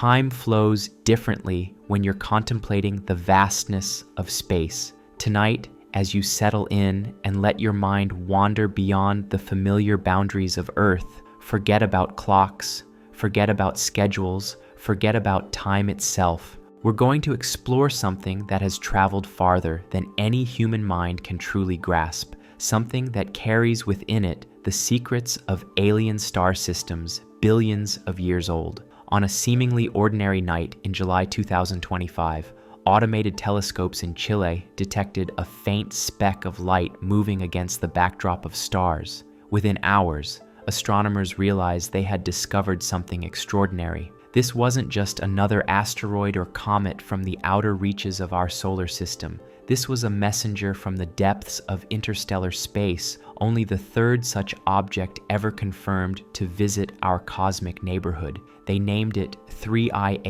Time flows differently when you're contemplating the vastness of space. Tonight, as you settle in and let your mind wander beyond the familiar boundaries of Earth, forget about clocks, forget about schedules, forget about time itself. We're going to explore something that has traveled farther than any human mind can truly grasp, something that carries within it the secrets of alien star systems billions of years old. On a seemingly ordinary night in July 2025, automated telescopes in Chile detected a faint speck of light moving against the backdrop of stars. Within hours, astronomers realized they had discovered something extraordinary. This wasn't just another asteroid or comet from the outer reaches of our solar system. This was a messenger from the depths of interstellar space, only the third such object ever confirmed to visit our cosmic neighborhood. They named it 3IATLAS,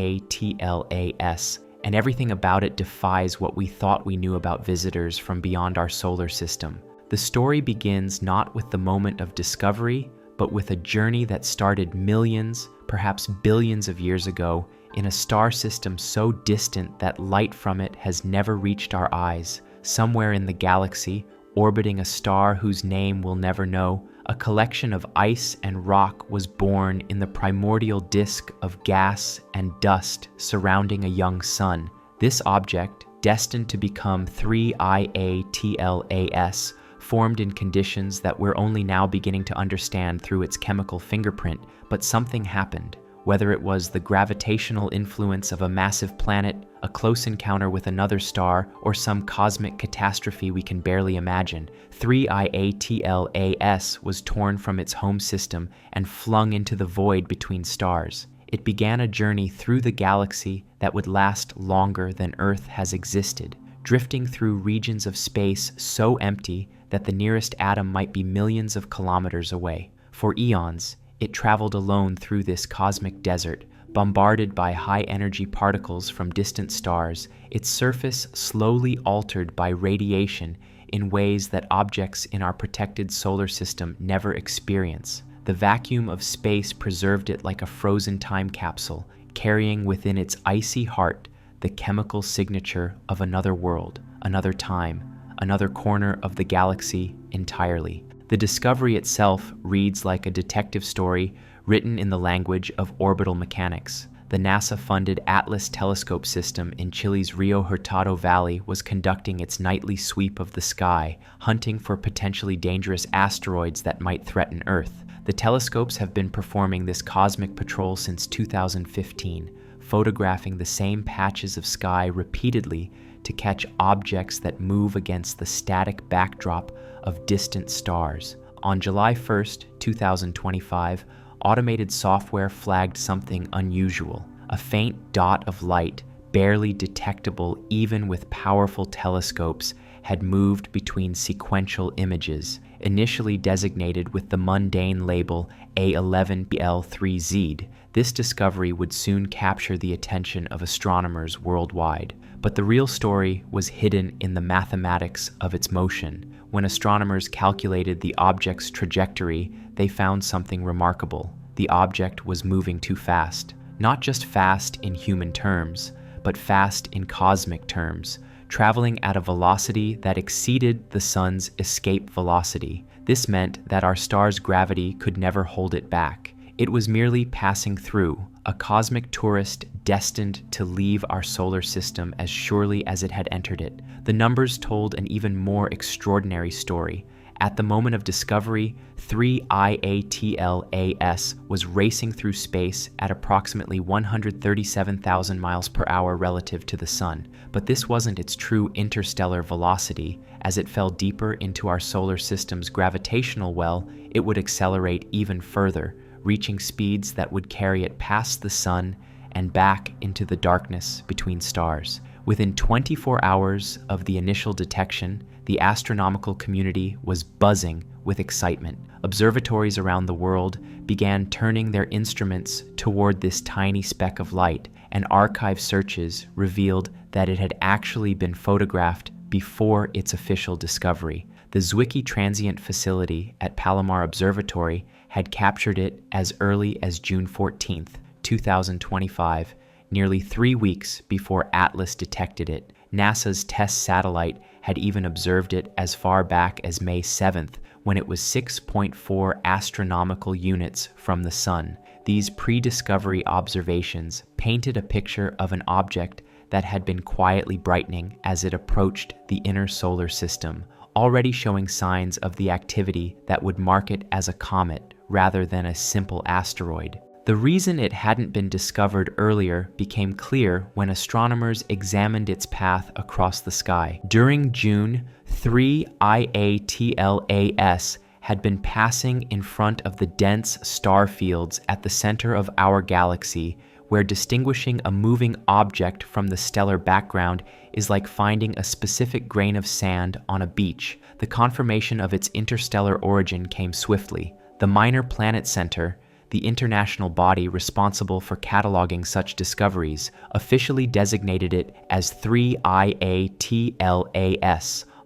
and everything about it defies what we thought we knew about visitors from beyond our solar system. The story begins not with the moment of discovery, but with a journey that started millions, perhaps billions of years ago, in a star system so distant that light from it has never reached our eyes. Somewhere in the galaxy, orbiting a star whose name we'll never know, a collection of ice and rock was born in the primordial disk of gas and dust surrounding a young sun. This object, destined to become 3IATLAS, formed in conditions that we're only now beginning to understand through its chemical fingerprint, but something happened. Whether it was the gravitational influence of a massive planet, a close encounter with another star, or some cosmic catastrophe we can barely imagine, 3IATLAS was torn from its home system and flung into the void between stars. It began a journey through the galaxy that would last longer than Earth has existed, drifting through regions of space so empty that the nearest atom might be millions of kilometers away. For eons, it traveled alone through this cosmic desert, bombarded by high-energy particles from distant stars, its surface slowly altered by radiation in ways that objects in our protected solar system never experience. The vacuum of space preserved it like a frozen time capsule, carrying within its icy heart the chemical signature of another world, another time, another corner of the galaxy entirely. The discovery itself reads like a detective story written in the language of orbital mechanics. The NASA-funded Atlas telescope system in Chile's Rio Hurtado Valley was conducting its nightly sweep of the sky, hunting for potentially dangerous asteroids that might threaten Earth. The telescopes have been performing this cosmic patrol since 2015, photographing the same patches of sky repeatedly to catch objects that move against the static backdrop of distant stars. On July 1st, 2025, automated software flagged something unusual. A faint dot of light, barely detectable even with powerful telescopes, had moved between sequential images, initially designated with the mundane label A11BL3Z. This discovery would soon capture the attention of astronomers worldwide. But the real story was hidden in the mathematics of its motion. When astronomers calculated the object's trajectory, they found something remarkable. The object was moving too fast. Not just fast in human terms, but fast in cosmic terms, traveling at a velocity that exceeded the sun's escape velocity. This meant that our star's gravity could never hold it back. It was merely passing through, a cosmic tourist destined to leave our solar system as surely as it had entered it. The numbers told an even more extraordinary story. At the moment of discovery, 3IATLAS was racing through space at approximately 137,000 miles per hour relative to the sun. But this wasn't its true interstellar velocity. As it fell deeper into our solar system's gravitational well, it would accelerate even further, reaching speeds that would carry it past the sun and back into the darkness between stars. Within 24 hours of the initial detection, the astronomical community was buzzing with excitement. Observatories around the world began turning their instruments toward this tiny speck of light, and archive searches revealed that it had actually been photographed before its official discovery. The Zwicky Transient Facility at Palomar Observatory had captured it as early as June 14th, 2025, nearly 3 weeks before Atlas detected it. NASA's TESS satellite had even observed it as far back as May 7th, when it was 6.4 astronomical units from the Sun. These pre-discovery observations painted a picture of an object that had been quietly brightening as it approached the inner solar system, already showing signs of the activity that would mark it as a comet rather than a simple asteroid. The reason it hadn't been discovered earlier became clear when astronomers examined its path across the sky. During June, 3 IATLAS had been passing in front of the dense star fields at the center of our galaxy, where distinguishing a moving object from the stellar background is like finding a specific grain of sand on a beach. The confirmation of its interstellar origin came swiftly. The Minor Planet Center, the international body responsible for cataloging such discoveries, officially designated it as 3 IATLAS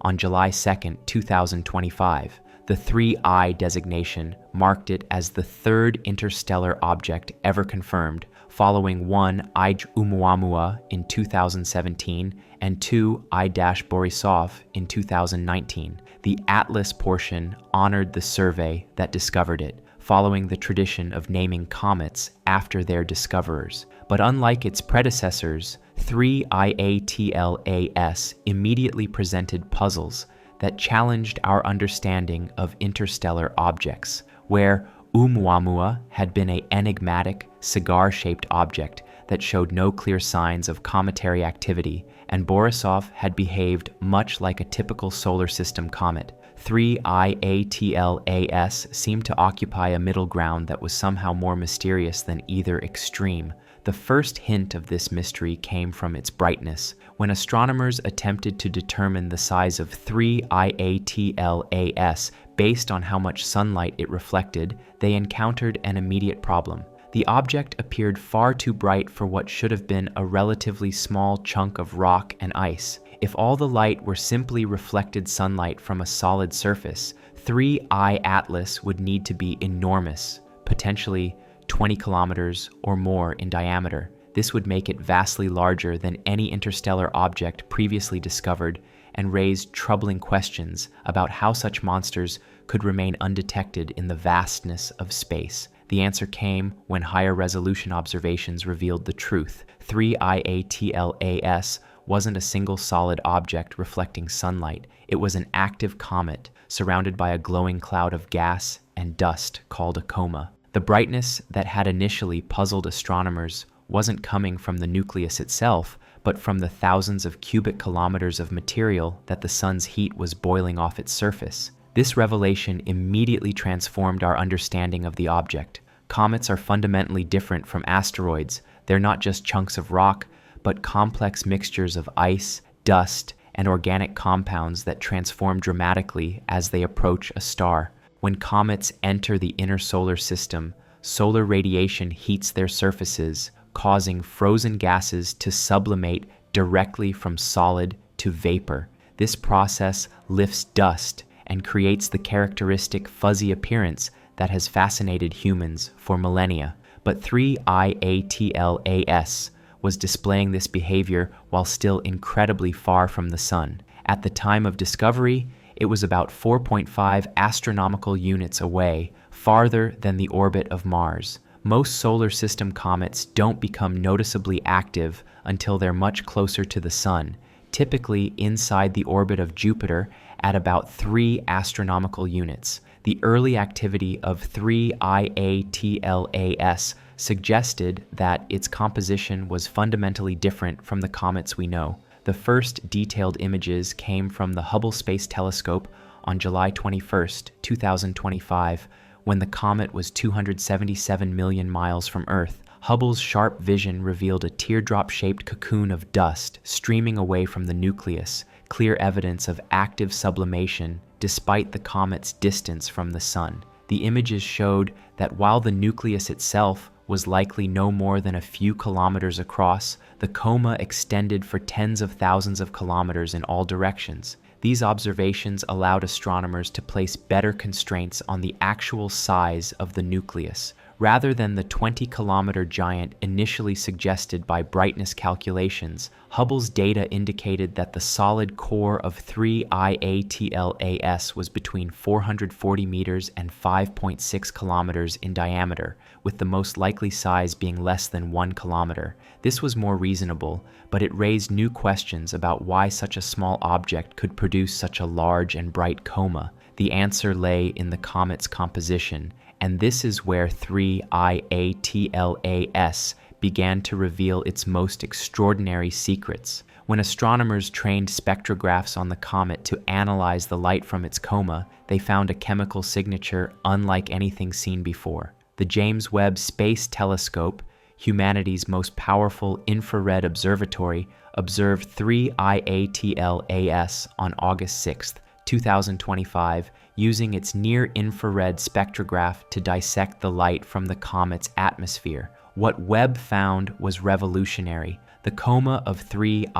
on July 2, 2025. The 3I designation marked it as the third interstellar object ever confirmed, following 1 I-Oumuamua in 2017 and 2 I-Borisov in 2019. The Atlas portion honored the survey that discovered it, following the tradition of naming comets after their discoverers. But unlike its predecessors, 3 IATLAS immediately presented puzzles that challenged our understanding of interstellar objects, where Oumuamua had been an enigmatic, cigar-shaped object that showed no clear signs of cometary activity, and Borisov had behaved much like a typical solar system comet. 3 IATLAS seemed to occupy a middle ground that was somehow more mysterious than either extreme. The first hint of this mystery came from its brightness. When astronomers attempted to determine the size of 3 IATLAS based on how much sunlight it reflected, they encountered an immediate problem. The object appeared far too bright for what should have been a relatively small chunk of rock and ice. If all the light were simply reflected sunlight from a solid surface, 3 I Atlas would need to be enormous, potentially 20 kilometers or more in diameter. This would make it vastly larger than any interstellar object previously discovered and raise troubling questions about how such monsters could remain undetected in the vastness of space. The answer came when higher resolution observations revealed the truth. 3 IATLAS wasn't a single solid object reflecting sunlight. It was an active comet surrounded by a glowing cloud of gas and dust called a coma. The brightness that had initially puzzled astronomers wasn't coming from the nucleus itself, but from the thousands of cubic kilometers of material that the sun's heat was boiling off its surface. This revelation immediately transformed our understanding of the object. Comets are fundamentally different from asteroids. They're not just chunks of rock, but complex mixtures of ice, dust, and organic compounds that transform dramatically as they approach a star. When comets enter the inner solar system, solar radiation heats their surfaces, causing frozen gases to sublimate directly from solid to vapor. This process lifts dust and creates the characteristic fuzzy appearance that has fascinated humans for millennia. But 3 IATLAS was displaying this behavior while still incredibly far from the sun. At the time of discovery, it was about 4.5 astronomical units away, farther than the orbit of Mars. Most solar system comets don't become noticeably active until they're much closer to the sun, typically inside the orbit of Jupiter at about 3 astronomical units. The early activity of 3 IATLAS suggested that its composition was fundamentally different from the comets we know. The first detailed images came from the Hubble Space Telescope on July 21, 2025, when the comet was 277 million miles from Earth. Hubble's sharp vision revealed a teardrop-shaped cocoon of dust streaming away from the nucleus, clear evidence of active sublimation despite the comet's distance from the sun. The images showed that while the nucleus itself was likely no more than a few kilometers across, the coma extended for tens of thousands of kilometers in all directions. These observations allowed astronomers to place better constraints on the actual size of the nucleus, Rather than the 20-kilometer giant initially suggested by brightness calculations, Hubble's data indicated that the solid core of 3IATLAS was between 440 meters and 5.6 kilometers in diameter, with the most likely size being less than 1 kilometer. This was more reasonable, but it raised new questions about why such a small object could produce such a large and bright coma. The answer lay in the comet's composition, and this is where 3IATLAS began to reveal its most extraordinary secrets. When astronomers trained spectrographs on the comet to analyze the light from its coma, they found a chemical signature unlike anything seen before. The James Webb Space Telescope, humanity's most powerful infrared observatory, observed 3IATLAS on August 6, 2025, using its near-infrared spectrograph to dissect the light from the comet's atmosphere. What Webb found was revolutionary. The coma of 3IATLAS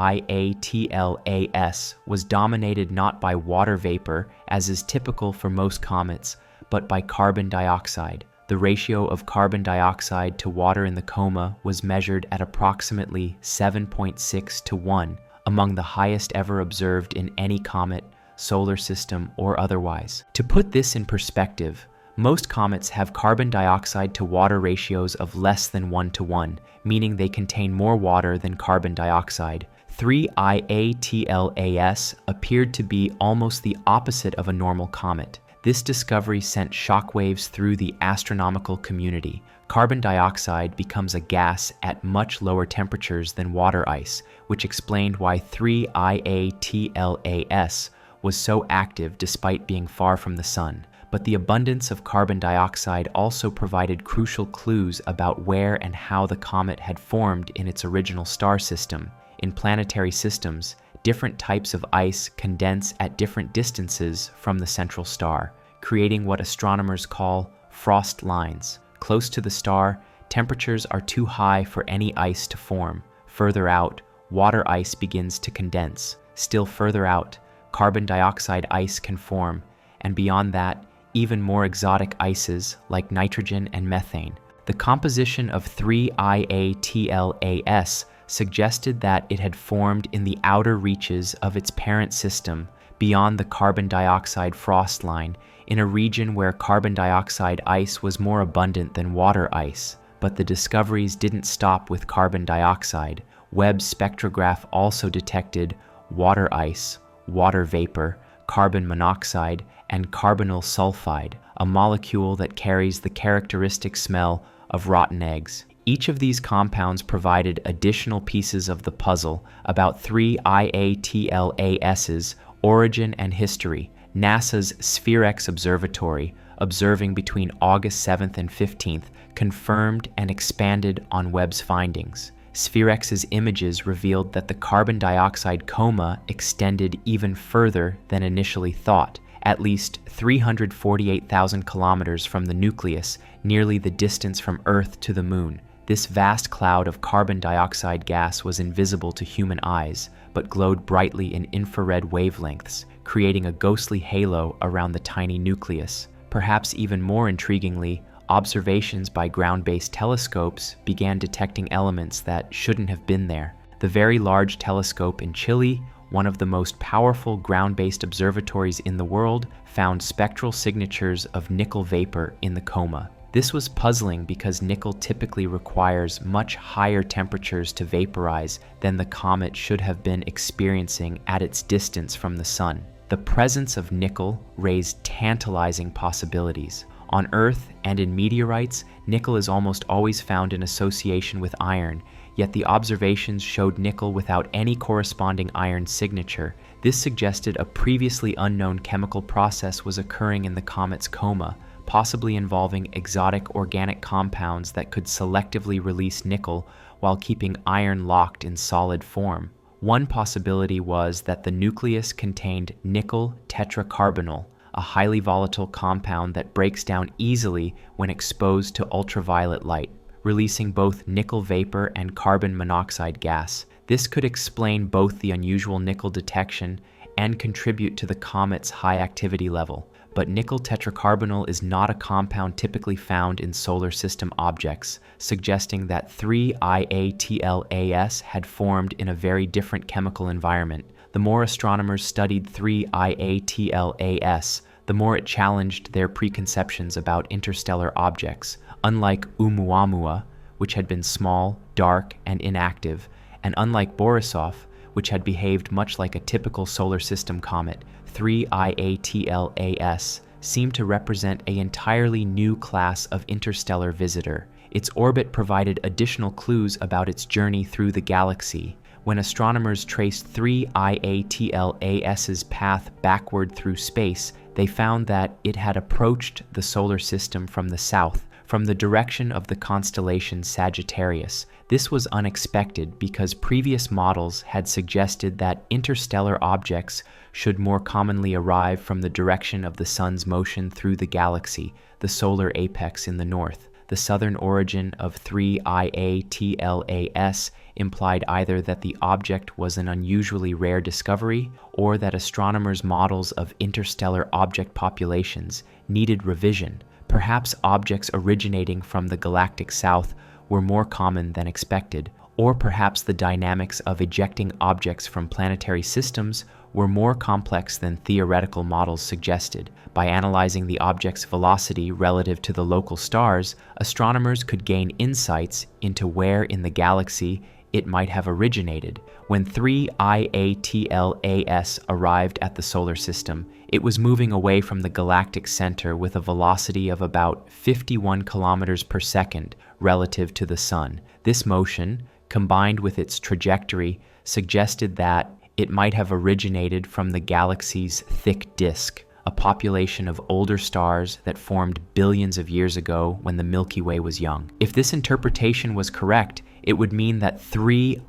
was dominated not by water vapor, as is typical for most comets, but by carbon dioxide. The ratio of carbon dioxide to water in the coma was measured at approximately 7.6 to 1, among the highest ever observed in any comet, solar system, or otherwise. To put this in perspective, most comets have carbon dioxide to water ratios of less than 1 to 1, meaning they contain more water than carbon dioxide. 3IATLAS appeared to be almost the opposite of a normal comet. This discovery sent shockwaves through the astronomical community. Carbon dioxide becomes a gas at much lower temperatures than water ice, which explained why 3IATLAS was so active despite being far from the sun. But the abundance of carbon dioxide also provided crucial clues about where and how the comet had formed in its original star system. In planetary systems, different types of ice condense at different distances from the central star, creating what astronomers call frost lines. Close to the star, temperatures are too high for any ice to form. Further out, water ice begins to condense. Still further out, carbon dioxide ice can form, and beyond that, even more exotic ices like nitrogen and methane. The composition of 3IATLAS suggested that it had formed in the outer reaches of its parent system, beyond the carbon dioxide frost line, in a region where carbon dioxide ice was more abundant than water ice. But the discoveries didn't stop with carbon dioxide. Webb's spectrograph also detected water ice, water vapor, carbon monoxide, and carbonyl sulfide, a molecule that carries the characteristic smell of rotten eggs. Each of these compounds provided additional pieces of the puzzle about 3IATLAS's origin and history. NASA's SphereX Observatory, observing between August 7th and 15th, confirmed and expanded on Webb's findings. SphereX's images revealed that the carbon dioxide coma extended even further than initially thought, at least 348,000 kilometers from the nucleus, nearly the distance from Earth to the Moon. This vast cloud of carbon dioxide gas was invisible to human eyes, but glowed brightly in infrared wavelengths, creating a ghostly halo around the tiny nucleus. Perhaps even more intriguingly, observations by ground-based telescopes began detecting elements that shouldn't have been there. The Very Large Telescope in Chile, one of the most powerful ground-based observatories in the world, found spectral signatures of nickel vapor in the coma. This was puzzling because nickel typically requires much higher temperatures to vaporize than the comet should have been experiencing at its distance from the sun. The presence of nickel raised tantalizing possibilities. On Earth and in meteorites, nickel is almost always found in association with iron, yet the observations showed nickel without any corresponding iron signature. This suggested a previously unknown chemical process was occurring in the comet's coma, possibly involving exotic organic compounds that could selectively release nickel while keeping iron locked in solid form. One possibility was that the nucleus contained nickel tetracarbonyl, a highly volatile compound that breaks down easily when exposed to ultraviolet light, releasing both nickel vapor and carbon monoxide gas. This could explain both the unusual nickel detection and contribute to the comet's high activity level. but nickel tetracarbonyl is not a compound typically found in solar system objects, suggesting that 3-IATLAS had formed in a very different chemical environment. The more astronomers studied 3-IATLAS, the more it challenged their preconceptions about interstellar objects. Unlike Oumuamua, which had been small, dark, and inactive, and unlike Borisov, which had behaved much like a typical solar system comet, 3-IATLAS seemed to represent an entirely new class of interstellar visitor. Its orbit provided additional clues about its journey through the galaxy. When astronomers traced 3-IATLAS's path backward through space, they found that it had approached the solar system from the south, from the direction of the constellation Sagittarius. This was unexpected because previous models had suggested that interstellar objects should more commonly arrive from the direction of the sun's motion through the galaxy, the solar apex in the north. The southern origin of 3-IATLAS implied either that the object was an unusually rare discovery or that astronomers' models of interstellar object populations needed revision. Perhaps objects originating from the galactic south were more common than expected, or perhaps the dynamics of ejecting objects from planetary systems were more complex than theoretical models suggested. By analyzing the object's velocity relative to the local stars, astronomers could gain insights into where in the galaxy it might have originated. When 3-IATLAS arrived at the solar system, it was moving away from the galactic center with a velocity of about 51 kilometers per second relative to the sun. This motion, combined with its trajectory, suggested that it might have originated from the galaxy's thick disk, a population of older stars that formed billions of years ago when the Milky Way was young. If this interpretation was correct, it would mean that 3-IATLAS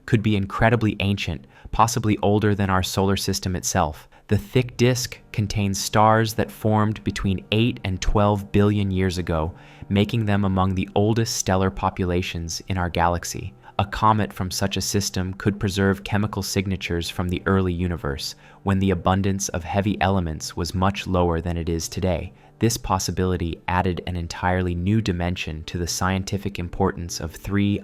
could be incredibly ancient, possibly older than our solar system itself. The thick disk contains stars that formed between 8 and 12 billion years ago, making them among the oldest stellar populations in our galaxy. A comet from such a system could preserve chemical signatures from the early universe, when the abundance of heavy elements was much lower than it is today. This possibility added an entirely new dimension to the scientific importance of 3-IATLAS.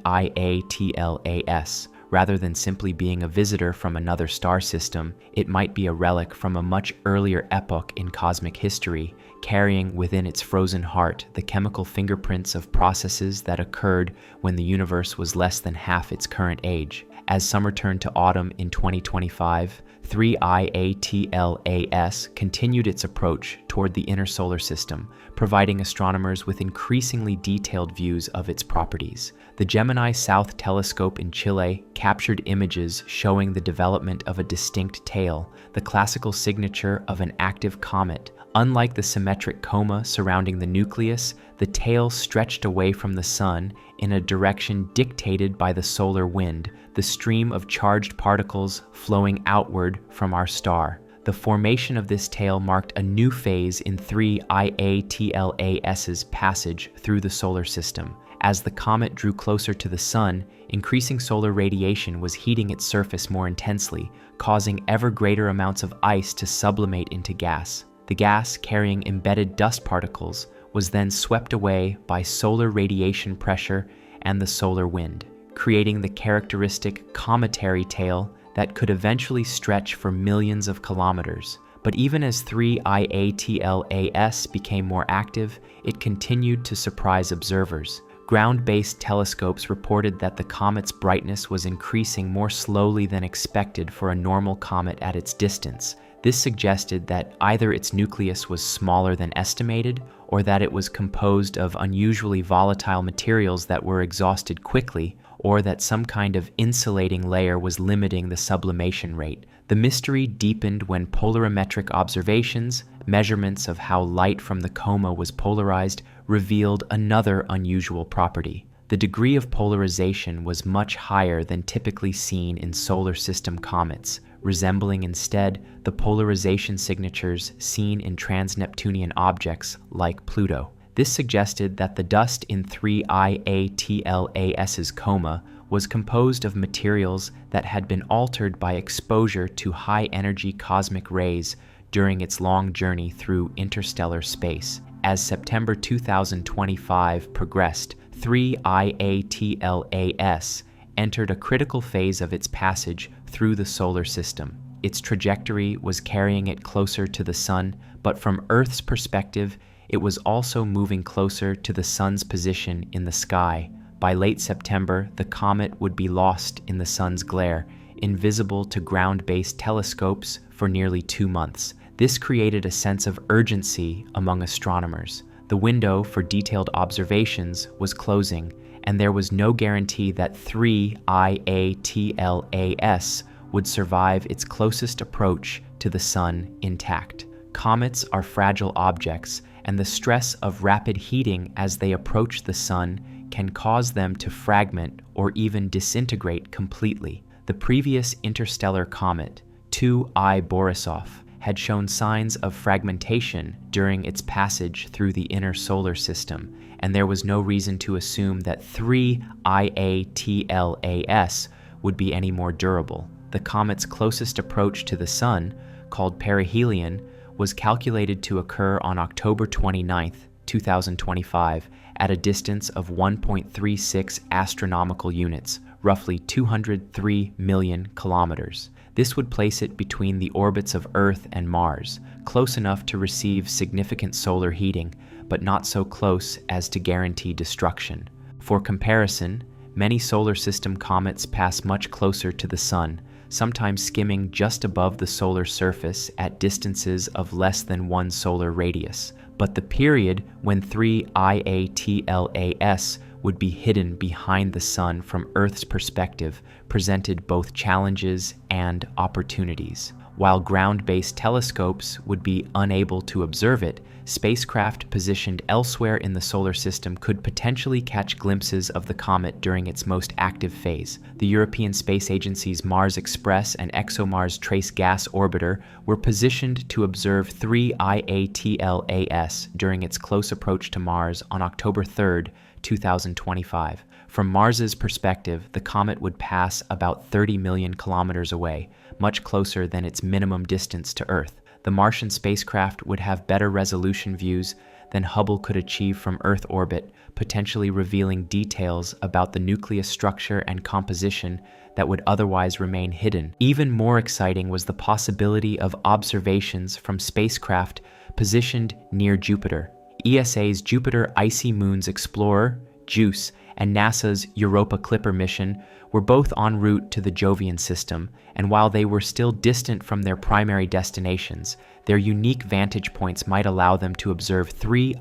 Rather than simply being a visitor from another star system, it might be a relic from a much earlier epoch in cosmic history, carrying within its frozen heart the chemical fingerprints of processes that occurred when the universe was less than half its current age. As summer turned to autumn in 2025, 3-IATLAS continued its approach toward the inner solar system, providing astronomers with increasingly detailed views of its properties. The Gemini South Telescope in Chile captured images showing the development of a distinct tail, the classical signature of an active comet. Unlike the symmetric coma surrounding the nucleus, the tail stretched away from the sun in a direction dictated by the solar wind, the stream of charged particles flowing outward from our star. The formation of this tail marked a new phase in 3-IATLAS's passage through the solar system. As the comet drew closer to the sun, increasing solar radiation was heating its surface more intensely, causing ever greater amounts of ice to sublimate into gas. The gas, carrying embedded dust particles, was then swept away by solar radiation pressure and the solar wind, creating the characteristic cometary tail that could eventually stretch for millions of kilometers. But even as 3-IATLAS became more active, it continued to surprise observers. Ground-based telescopes reported that the comet's brightness was increasing more slowly than expected for a normal comet at its distance. This suggested that either its nucleus was smaller than estimated, or that it was composed of unusually volatile materials that were exhausted quickly, or that some kind of insulating layer was limiting the sublimation rate. The mystery deepened when polarimetric observations, measurements of how light from the coma was polarized, revealed another unusual property. The degree of polarization was much higher than typically seen in solar system comets, resembling instead the polarization signatures seen in trans-Neptunian objects like Pluto. This suggested that the dust in 3-IATLAS's coma was composed of materials that had been altered by exposure to high-energy cosmic rays during its long journey through interstellar space. As September 2025 progressed, 3IATLAS entered a critical phase of its passage through the solar system. Its trajectory was carrying it closer to the Sun, but from Earth's perspective, it was also moving closer to the Sun's position in the sky. By late September, the comet would be lost in the Sun's glare, invisible to ground-based telescopes for nearly 2 months. This created a sense of urgency among astronomers. The window for detailed observations was closing, and there was no guarantee that 3IATLAS would survive its closest approach to the Sun intact. Comets are fragile objects, and the stress of rapid heating as they approach the Sun can cause them to fragment or even disintegrate completely. The previous interstellar comet, 2I Borisov, had shown signs of fragmentation during its passage through the inner solar system, and there was no reason to assume that 3IATLAS would be any more durable. The comet's closest approach to the Sun, called perihelion, was calculated to occur on October 29, 2025, at a distance of 1.36 astronomical units, roughly 203 million kilometers. This would place it between the orbits of Earth and Mars, close enough to receive significant solar heating, but not so close as to guarantee destruction. For comparison, many solar system comets pass much closer to the Sun, sometimes skimming just above the solar surface at distances of less than 1 solar radius. But the period when 3IATLAS would be hidden behind the Sun from Earth's perspective presented both challenges and opportunities. While ground-based telescopes would be unable to observe it, spacecraft positioned elsewhere in the solar system could potentially catch glimpses of the comet during its most active phase. The European Space Agency's Mars Express and ExoMars Trace Gas Orbiter were positioned to observe 3IATLAS during its close approach to Mars on October 3, 2025. From Mars's perspective, the comet would pass about 30 million kilometers away, much closer than its minimum distance to Earth. The Martian spacecraft would have better resolution views than Hubble could achieve from Earth orbit, potentially revealing details about the nucleus structure and composition that would otherwise remain hidden. Even more exciting was the possibility of observations from spacecraft positioned near Jupiter. ESA's Jupiter Icy Moons Explorer, JUICE, and NASA's Europa Clipper mission were both en route to the Jovian system, and while they were still distant from their primary destinations, their unique vantage points might allow them to observe 3IATLAS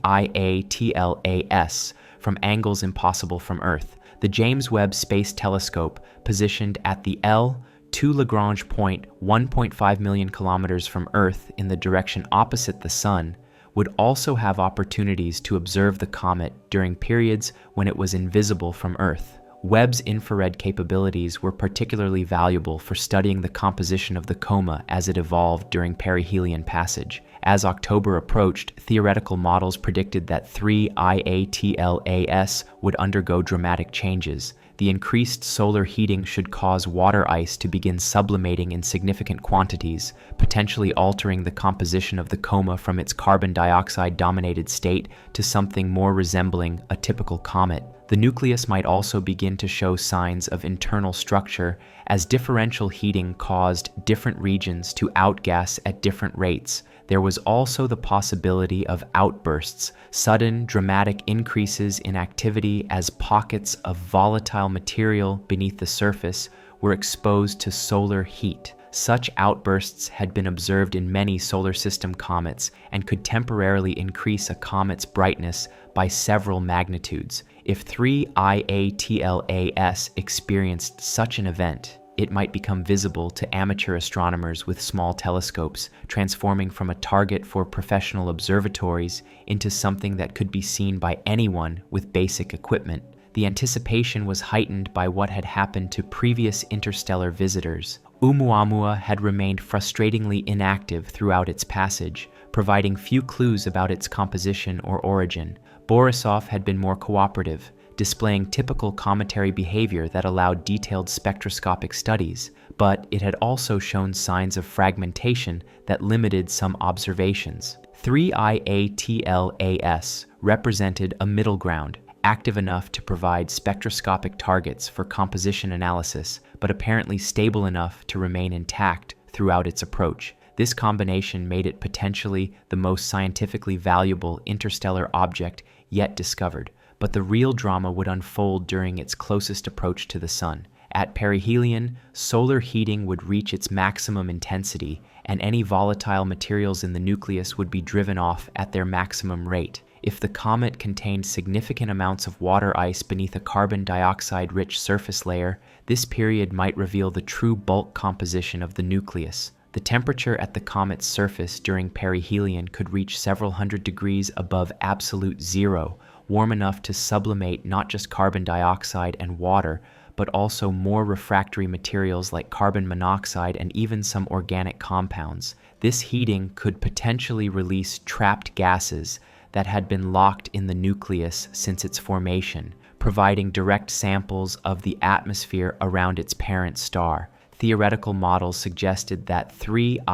from angles impossible from Earth. The James Webb Space Telescope, positioned at the L2 Lagrange point 1.5 million kilometers from Earth in the direction opposite the Sun, would also have opportunities to observe the comet during periods when it was invisible from Earth. Webb's infrared capabilities were particularly valuable for studying the composition of the coma as it evolved during perihelion passage. As October approached, theoretical models predicted that 3IATLAS would undergo dramatic changes. The increased solar heating should cause water ice to begin sublimating in significant quantities, potentially altering the composition of the coma from its carbon dioxide-dominated state to something more resembling a typical comet. The nucleus might also begin to show signs of internal structure as differential heating caused different regions to outgas at different rates. There was also the possibility of outbursts, sudden dramatic increases in activity as pockets of volatile material beneath the surface were exposed to solar heat. Such outbursts had been observed in many solar system comets and could temporarily increase a comet's brightness by several magnitudes. If 3IATLAS experienced such an event, it might become visible to amateur astronomers with small telescopes, transforming from a target for professional observatories into something that could be seen by anyone with basic equipment. The anticipation was heightened by what had happened to previous interstellar visitors. Oumuamua had remained frustratingly inactive throughout its passage, providing few clues about its composition or origin. Borisov had been more cooperative, displaying typical cometary behavior that allowed detailed spectroscopic studies, but it had also shown signs of fragmentation that limited some observations. 3IATLAS represented a middle ground, active enough to provide spectroscopic targets for composition analysis, but apparently stable enough to remain intact throughout its approach. This combination made it potentially the most scientifically valuable interstellar object yet discovered, but the real drama would unfold during its closest approach to the Sun. At perihelion, solar heating would reach its maximum intensity, and any volatile materials in the nucleus would be driven off at their maximum rate. If the comet contained significant amounts of water ice beneath a carbon dioxide-rich surface layer, this period might reveal the true bulk composition of the nucleus. The temperature at the comet's surface during perihelion could reach several hundred degrees above absolute zero, warm enough to sublimate not just carbon dioxide and water, but also more refractory materials like carbon monoxide and even some organic compounds. This heating could potentially release trapped gases that had been locked in the nucleus since its formation, providing direct samples of the atmosphere around its parent star. Theoretical models suggested that 3IATLAS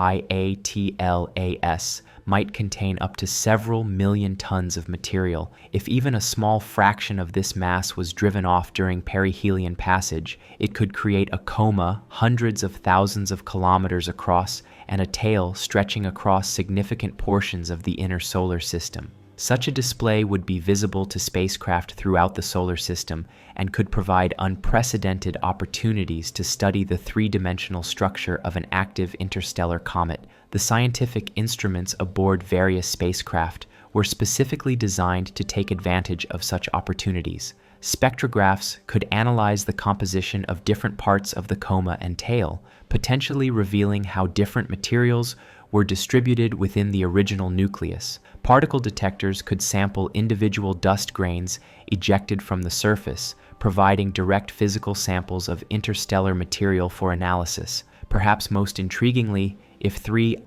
might contain up to several million tons of material. If even a small fraction of this mass was driven off during perihelion passage, it could create a coma hundreds of thousands of kilometers across and a tail stretching across significant portions of the inner solar system. Such a display would be visible to spacecraft throughout the solar system and could provide unprecedented opportunities to study the three-dimensional structure of an active interstellar comet. The scientific instruments aboard various spacecraft were specifically designed to take advantage of such opportunities. Spectrographs could analyze the composition of different parts of the coma and tail, potentially revealing how different materials were distributed within the original nucleus. Particle detectors could sample individual dust grains ejected from the surface, providing direct physical samples of interstellar material for analysis. Perhaps most intriguingly, if 3IATLAS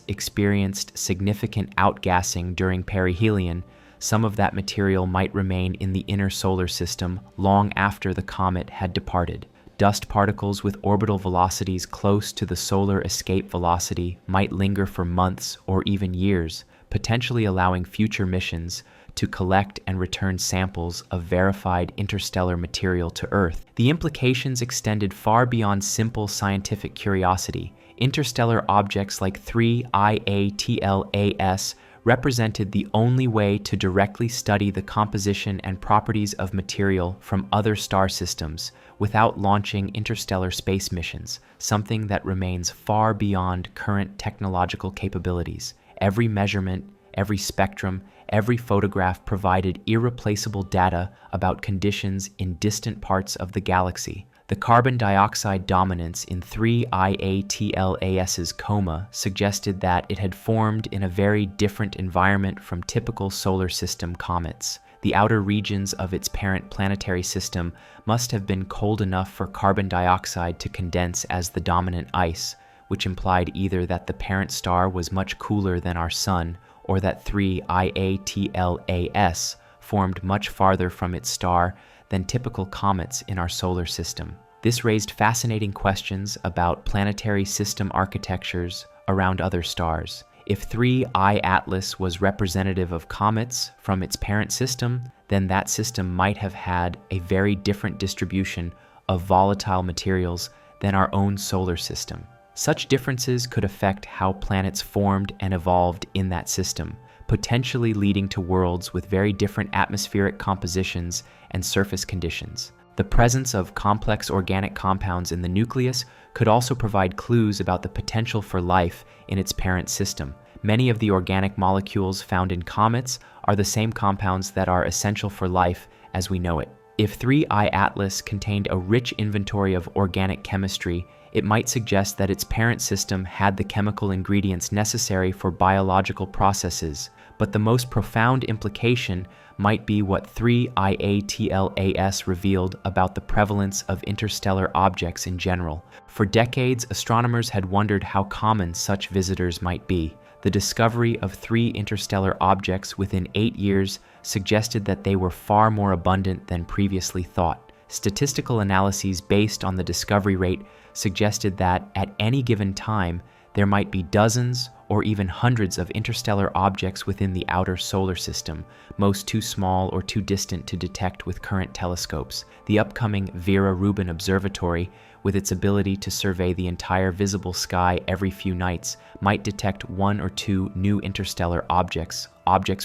experienced significant outgassing during perihelion, some of that material might remain in the inner solar system long after the comet had departed. Dust particles with orbital velocities close to the solar escape velocity might linger for months or even years, potentially allowing future missions to collect and return samples of verified interstellar material to Earth. The implications extended far beyond simple scientific curiosity. Interstellar objects like 3IATLAS represented the only way to directly study the composition and properties of material from other star systems without launching interstellar space missions, something that remains far beyond current technological capabilities. Every measurement, every spectrum, every photograph provided irreplaceable data about conditions in distant parts of the galaxy. The carbon dioxide dominance in 3IATLAS's coma suggested that it had formed in a very different environment from typical solar system comets. The outer regions of its parent planetary system must have been cold enough for carbon dioxide to condense as the dominant ice, which implied either that the parent star was much cooler than our Sun, or that 3IATLAS formed much farther from its star than typical comets in our solar system. This raised fascinating questions about planetary system architectures around other stars. If 3I Atlas was representative of comets from its parent system, then that system might have had a very different distribution of volatile materials than our own solar system. Such differences could affect how planets formed and evolved in that system, potentially leading to worlds with very different atmospheric compositions and surface conditions. The presence of complex organic compounds in the nucleus could also provide clues about the potential for life in its parent system. Many of the organic molecules found in comets are the same compounds that are essential for life as we know it. If 3I Atlas contained a rich inventory of organic chemistry, it might suggest that its parent system had the chemical ingredients necessary for biological processes, but the most profound implication might be what 3IATLAS revealed about the prevalence of interstellar objects in general. For decades, astronomers had wondered how common such visitors might be. The discovery of 3 interstellar objects within 8 years suggested that they were far more abundant than previously thought. Statistical analyses based on the discovery rate suggested that at any given time, there might be dozens or even hundreds of interstellar objects within the outer solar system, most too small or too distant to detect with current telescopes. The upcoming Vera Rubin Observatory, with its ability to survey the entire visible sky every few nights, might detect 1 or 2 new interstellar objects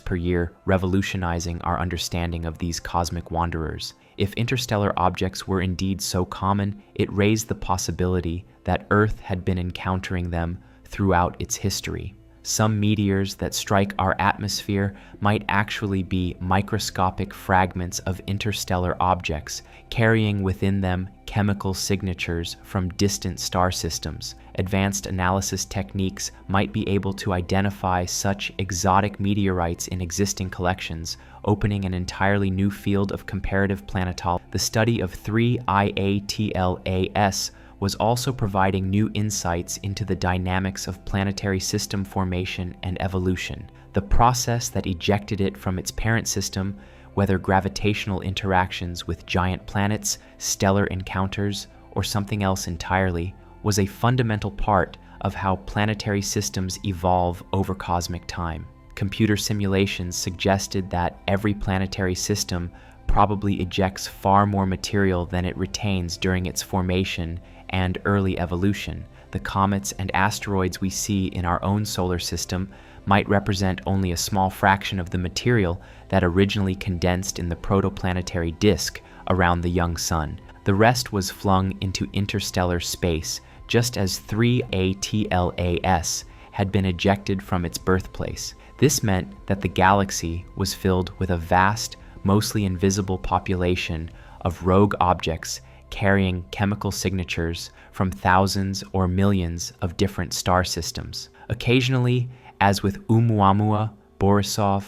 per year, revolutionizing our understanding of these cosmic wanderers. If interstellar objects were indeed so common, it raised the possibility that Earth had been encountering them throughout its history. Some meteors that strike our atmosphere might actually be microscopic fragments of interstellar objects, carrying within them chemical signatures from distant star systems. Advanced analysis techniques might be able to identify such exotic meteorites in existing collections, opening an entirely new field of comparative planetology. The study of 3 IATLAS was also providing new insights into the dynamics of planetary system formation and evolution. The process that ejected it from its parent system, whether gravitational interactions with giant planets, stellar encounters, or something else entirely, was a fundamental part of how planetary systems evolve over cosmic time. Computer simulations suggested that every planetary system probably ejects far more material than it retains during its formation and early evolution. The comets and asteroids we see in our own solar system might represent only a small fraction of the material that originally condensed in the protoplanetary disk around the young sun. The rest was flung into interstellar space, just as 3 ATLAS had been ejected from its birthplace. This meant that the galaxy was filled with a vast, mostly invisible population of rogue objects carrying chemical signatures from thousands or millions of different star systems. Occasionally, as with Oumuamua, Borisov,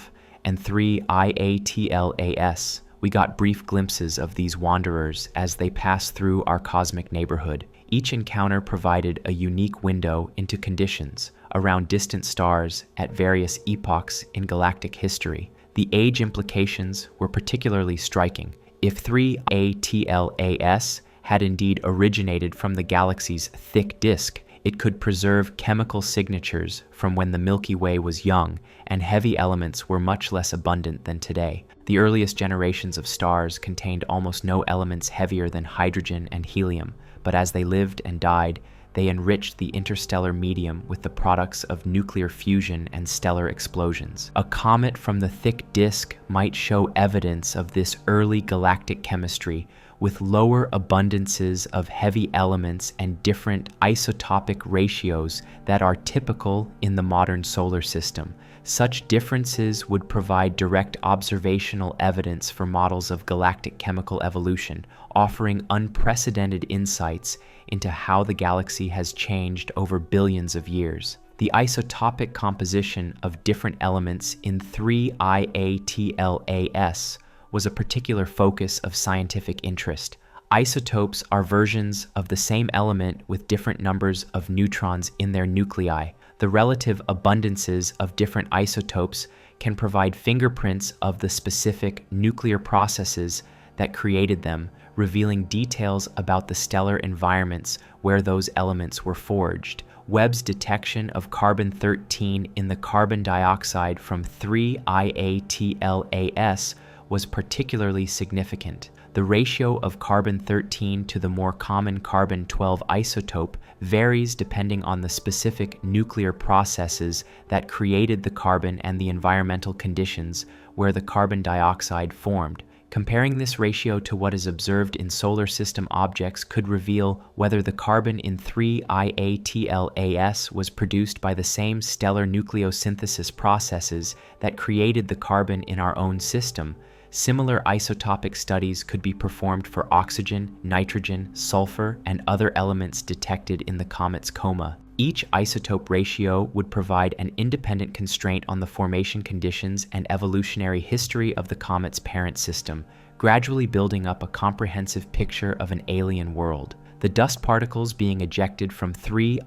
and 3 IATLAS, we got brief glimpses of these wanderers as they passed through our cosmic neighborhood. Each encounter provided a unique window into conditions around distant stars at various epochs in galactic history. The age implications were particularly striking. If 3 ATLAS had indeed originated from the galaxy's thick disk, it could preserve chemical signatures from when the Milky Way was young and heavy elements were much less abundant than today. The earliest generations of stars contained almost no elements heavier than hydrogen and helium, but as they lived and died, they enriched the interstellar medium with the products of nuclear fusion and stellar explosions. A comet from the thick disk might show evidence of this early galactic chemistry, with lower abundances of heavy elements and different isotopic ratios that are typical in the modern solar system. Such differences would provide direct observational evidence for models of galactic chemical evolution, offering unprecedented insights into how the galaxy has changed over billions of years. The isotopic composition of different elements in 3 IATLAS was a particular focus of scientific interest. Isotopes are versions of the same element with different numbers of neutrons in their nuclei. The relative abundances of different isotopes can provide fingerprints of the specific nuclear processes that created them, revealing details about the stellar environments where those elements were forged. Webb's detection of carbon-13 in the carbon dioxide from 3 IATLAS was particularly significant. The ratio of carbon-13 to the more common carbon-12 isotope varies depending on the specific nuclear processes that created the carbon and the environmental conditions where the carbon dioxide formed. Comparing this ratio to what is observed in solar system objects could reveal whether the carbon in 3 IATLAS was produced by the same stellar nucleosynthesis processes that created the carbon in our own system. Similar isotopic studies could be performed for oxygen, nitrogen, sulfur, and other elements detected in the comet's coma. Each isotope ratio would provide an independent constraint on the formation conditions and evolutionary history of the comet's parent system, gradually building up a comprehensive picture of an alien world. The dust particles being ejected from 3IATLAS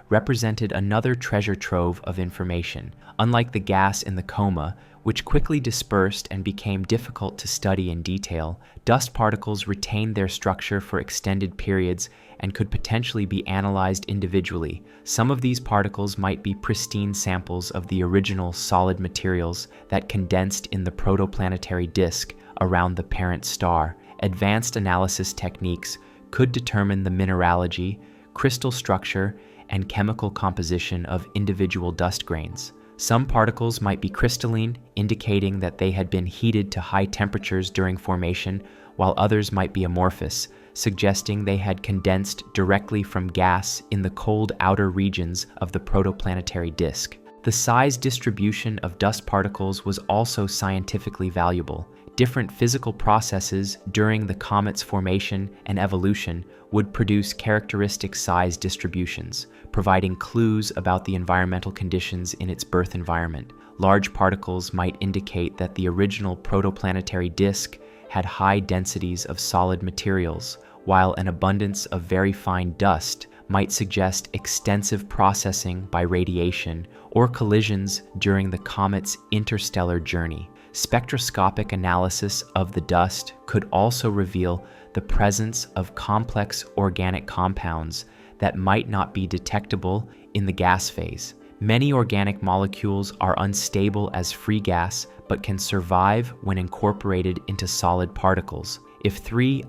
represented another treasure trove of information. Unlike the gas in the coma, which quickly dispersed and became difficult to study in detail, dust particles retained their structure for extended periods and could potentially be analyzed individually. Some of these particles might be pristine samples of the original solid materials that condensed in the protoplanetary disk around the parent star. Advanced analysis techniques could determine the mineralogy, crystal structure, and chemical composition of individual dust grains. Some particles might be crystalline, indicating that they had been heated to high temperatures during formation, while others might be amorphous, suggesting they had condensed directly from gas in the cold outer regions of the protoplanetary disk. The size distribution of dust particles was also scientifically valuable. Different physical processes during the comet's formation and evolution would produce characteristic size distributions, providing clues about the environmental conditions in its birth environment. Large particles might indicate that the original protoplanetary disk had high densities of solid materials, while an abundance of very fine dust might suggest extensive processing by radiation or collisions during the comet's interstellar journey. Spectroscopic analysis of the dust could also reveal the presence of complex organic compounds that might not be detectable in the gas phase. Many organic molecules are unstable as free gas, but can survive when incorporated into solid particles. If 3IATLAS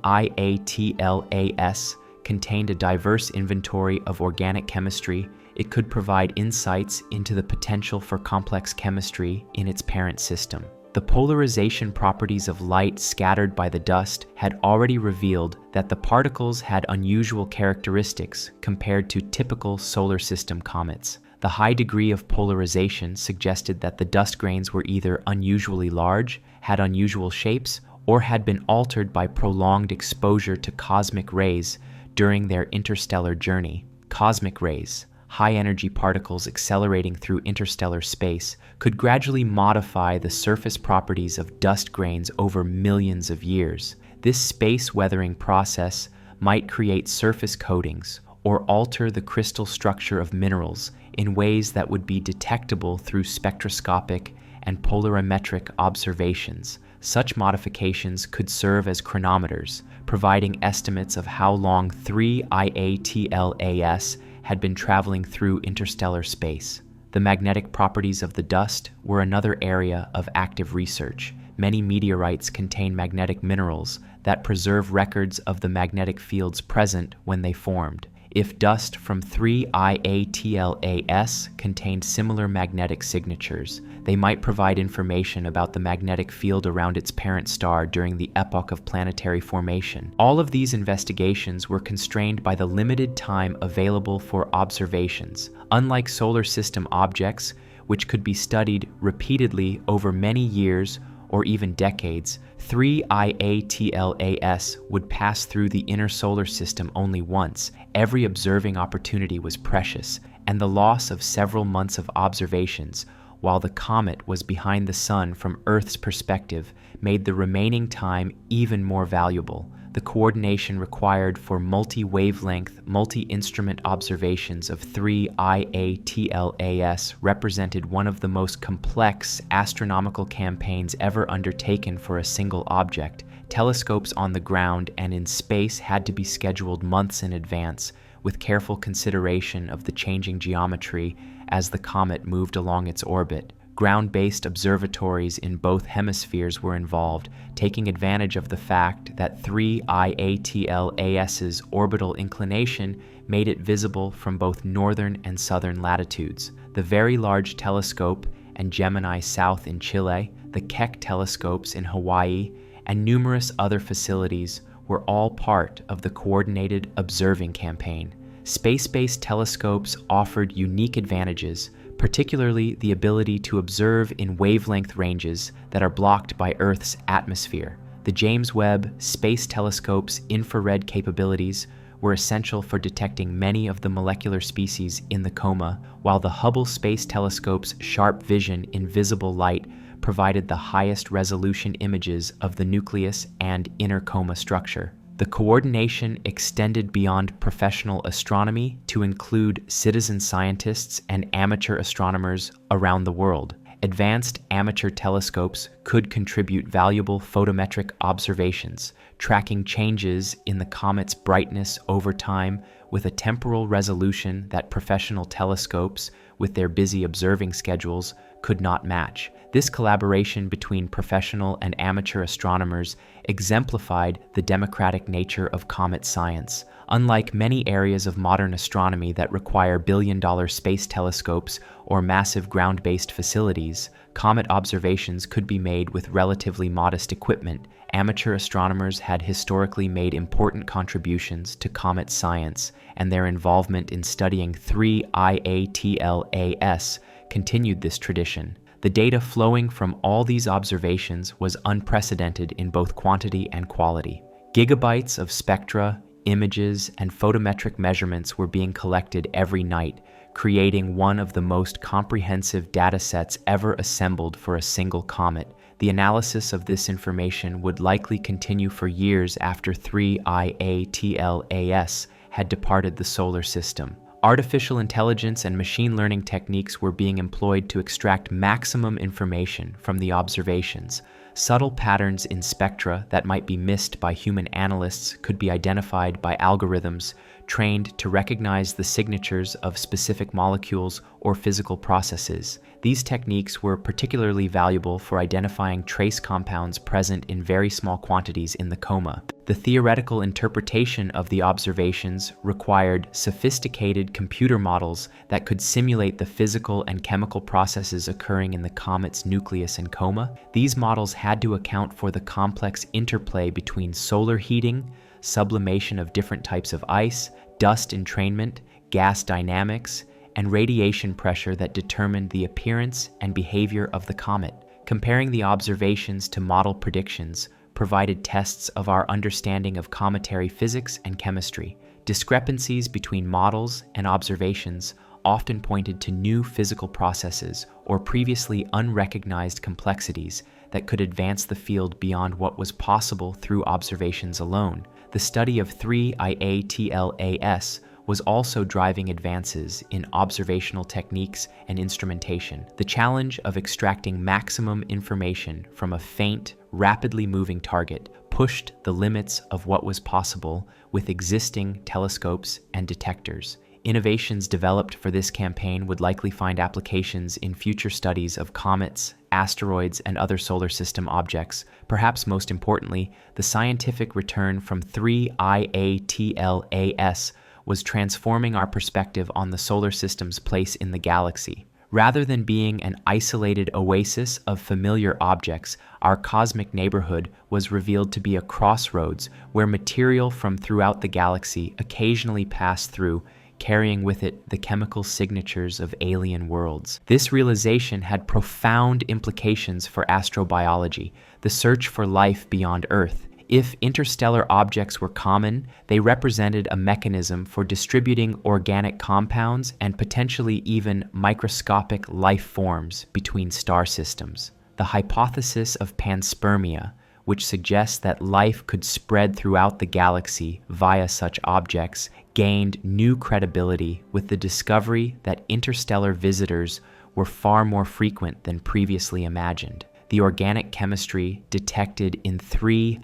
contained a diverse inventory of organic chemistry, it could provide insights into the potential for complex chemistry in its parent system. The polarization properties of light scattered by the dust had already revealed that the particles had unusual characteristics compared to typical solar system comets. The high degree of polarization suggested that the dust grains were either unusually large, had unusual shapes, or had been altered by prolonged exposure to cosmic rays during their interstellar journey. Cosmic rays, high-energy particles accelerating through interstellar space, could gradually modify the surface properties of dust grains over millions of years. This space-weathering process might create surface coatings or alter the crystal structure of minerals in ways that would be detectable through spectroscopic and polarimetric observations. Such modifications could serve as chronometers, providing estimates of how long 3IATLAS had been traveling through interstellar space. The magnetic properties of the dust were another area of active research. Many meteorites contain magnetic minerals that preserve records of the magnetic fields present when they formed. If dust from 3IATLAS contained similar magnetic signatures, they might provide information about the magnetic field around its parent star during the epoch of planetary formation. All of these investigations were constrained by the limited time available for observations. Unlike solar system objects, which could be studied repeatedly over many years or even decades, 3IATLAS would pass through the inner solar system only once. Every observing opportunity was precious, and the loss of several months of observations, while the comet was behind the sun from Earth's perspective, made the remaining time even more valuable. The coordination required for multi-wavelength, multi-instrument observations of 3IATLAS represented one of the most complex astronomical campaigns ever undertaken for a single object. Telescopes on the ground and in space had to be scheduled months in advance, with careful consideration of the changing geometry as the comet moved along its orbit. Ground-based observatories in both hemispheres were involved, taking advantage of the fact that 3IATLAS's orbital inclination made it visible from both northern and southern latitudes. The Very Large Telescope and Gemini South in Chile, the Keck telescopes in Hawaii, and numerous other facilities were all part of the coordinated observing campaign. Space-based telescopes offered unique advantages, particularly the ability to observe in wavelength ranges that are blocked by Earth's atmosphere. The James Webb Space Telescope's infrared capabilities were essential for detecting many of the molecular species in the coma, while the Hubble Space Telescope's sharp vision in visible light provided the highest resolution images of the nucleus and inner coma structure. The coordination extended beyond professional astronomy to include citizen scientists and amateur astronomers around the world. Advanced amateur telescopes could contribute valuable photometric observations, tracking changes in the comet's brightness over time with a temporal resolution that professional telescopes, with their busy observing schedules, could not match. This collaboration between professional and amateur astronomers exemplified the democratic nature of comet science. Unlike many areas of modern astronomy that require billion-dollar space telescopes or massive ground-based facilities, comet observations could be made with relatively modest equipment. Amateur astronomers had historically made important contributions to comet science, and their involvement in studying 3IATLAS continued this tradition. The data flowing from all these observations was unprecedented in both quantity and quality. Gigabytes of spectra, images, and photometric measurements were being collected every night, creating one of the most comprehensive datasets ever assembled for a single comet. The analysis of this information would likely continue for years after 3IATLAS had departed the solar system. Artificial intelligence and machine learning techniques were being employed to extract maximum information from the observations. Subtle patterns in spectra that might be missed by human analysts could be identified by algorithms trained to recognize the signatures of specific molecules or physical processes. These techniques were particularly valuable for identifying trace compounds present in very small quantities in the coma. The theoretical interpretation of the observations required sophisticated computer models that could simulate the physical and chemical processes occurring in the comet's nucleus and coma. These models had to account for the complex interplay between solar heating, sublimation of different types of ice, dust entrainment, gas dynamics, and radiation pressure that determined the appearance and behavior of the comet. Comparing the observations to model predictions provided tests of our understanding of cometary physics and chemistry. Discrepancies between models and observations often pointed to new physical processes or previously unrecognized complexities that could advance the field beyond what was possible through observations alone. The study of 3IATLAS was also driving advances in observational techniques and instrumentation. The challenge of extracting maximum information from a faint, rapidly moving target pushed the limits of what was possible with existing telescopes and detectors. Innovations developed for this campaign would likely find applications in future studies of comets, asteroids, and other solar system objects. Perhaps most importantly, the scientific return from 3IATLAS was transforming our perspective on the solar system's place in the galaxy. Rather than being an isolated oasis of familiar objects, our cosmic neighborhood was revealed to be a crossroads where material from throughout the galaxy occasionally passed through, carrying with it the chemical signatures of alien worlds. This realization had profound implications for astrobiology, the search for life beyond Earth. If interstellar objects were common, they represented a mechanism for distributing organic compounds and potentially even microscopic life forms between star systems. The hypothesis of panspermia, which suggests that life could spread throughout the galaxy via such objects, gained new credibility with the discovery that interstellar visitors were far more frequent than previously imagined. The organic chemistry detected in 3IATLAS,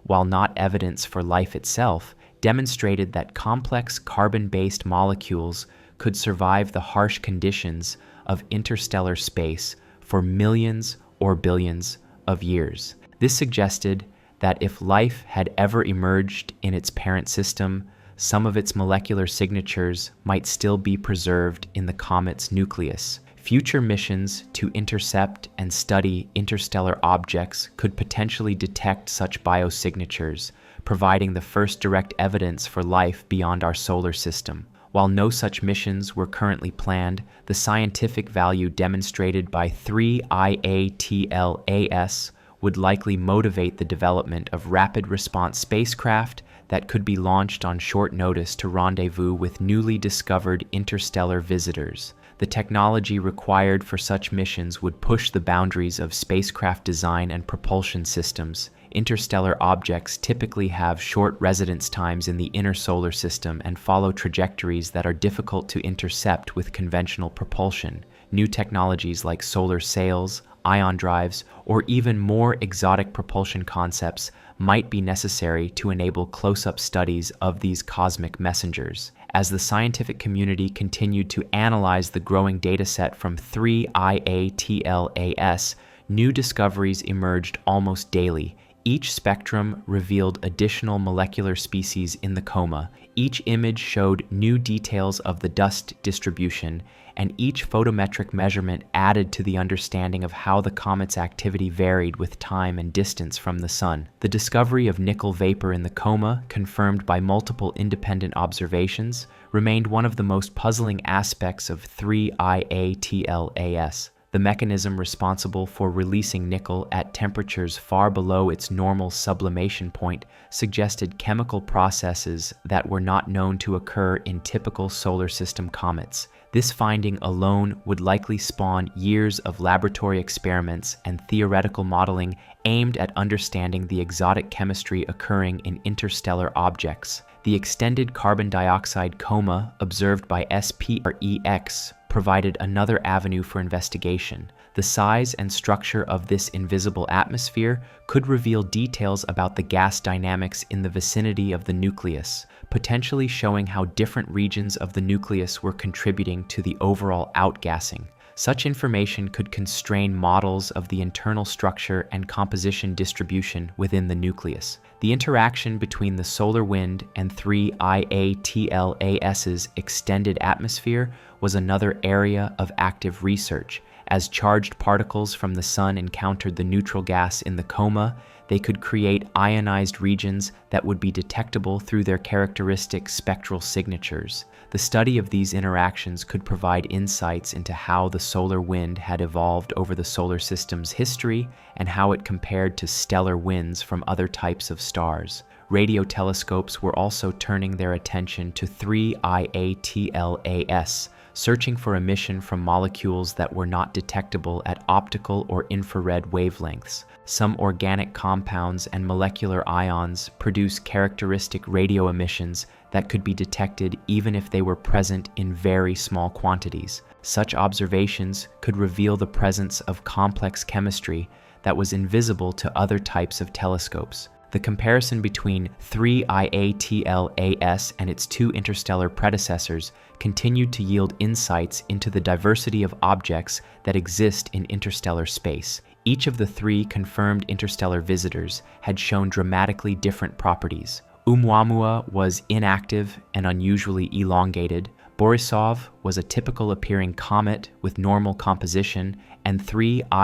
while not evidence for life itself, demonstrated that complex carbon-based molecules could survive the harsh conditions of interstellar space for millions or billions of years. This suggested that if life had ever emerged in its parent system, some of its molecular signatures might still be preserved in the comet's nucleus. Future missions to intercept and study interstellar objects could potentially detect such biosignatures, providing the first direct evidence for life beyond our solar system. While no such missions were currently planned, the scientific value demonstrated by 3IATLAS would likely motivate the development of rapid response spacecraft that could be launched on short notice to rendezvous with newly discovered interstellar visitors. The technology required for such missions would push the boundaries of spacecraft design and propulsion systems. Interstellar objects typically have short residence times in the inner solar system and follow trajectories that are difficult to intercept with conventional propulsion. New technologies like solar sails, ion drives, or even more exotic propulsion concepts might be necessary to enable close-up studies of these cosmic messengers. As the scientific community continued to analyze the growing dataset from 3IATLAS, new discoveries emerged almost daily. Each spectrum revealed additional molecular species in the coma. Each image showed new details of the dust distribution, and each photometric measurement added to the understanding of how the comet's activity varied with time and distance from the sun. The discovery of nickel vapor in the coma, confirmed by multiple independent observations, remained one of the most puzzling aspects of 3IATLAS. The mechanism responsible for releasing nickel at temperatures far below its normal sublimation point suggested chemical processes that were not known to occur in typical solar system comets. This finding alone would likely spawn years of laboratory experiments and theoretical modeling aimed at understanding the exotic chemistry occurring in interstellar objects. The extended carbon dioxide coma observed by SPREX provided another avenue for investigation. The size and structure of this invisible atmosphere could reveal details about the gas dynamics in the vicinity of the nucleus, potentially showing how different regions of the nucleus were contributing to the overall outgassing. Such information could constrain models of the internal structure and composition distribution within the nucleus. The interaction between the solar wind and 3IATLAS's extended atmosphere was another area of active research. As charged particles from the sun encountered the neutral gas in the coma, they could create ionized regions that would be detectable through their characteristic spectral signatures. The study of these interactions could provide insights into how the solar wind had evolved over the solar system's history and how it compared to stellar winds from other types of stars. Radio telescopes were also turning their attention to 3IATLAS, searching for emission from molecules that were not detectable at optical or infrared wavelengths. Some organic compounds and molecular ions produce characteristic radio emissions that could be detected even if they were present in very small quantities. Such observations could reveal the presence of complex chemistry that was invisible to other types of telescopes. The comparison between 3IATLAS and its two interstellar predecessors continued to yield insights into the diversity of objects that exist in interstellar space. Each of the three confirmed interstellar visitors had shown dramatically different properties. Oumuamua was inactive and unusually elongated. Borisov was a typical appearing comet with normal composition, and 3IATLAS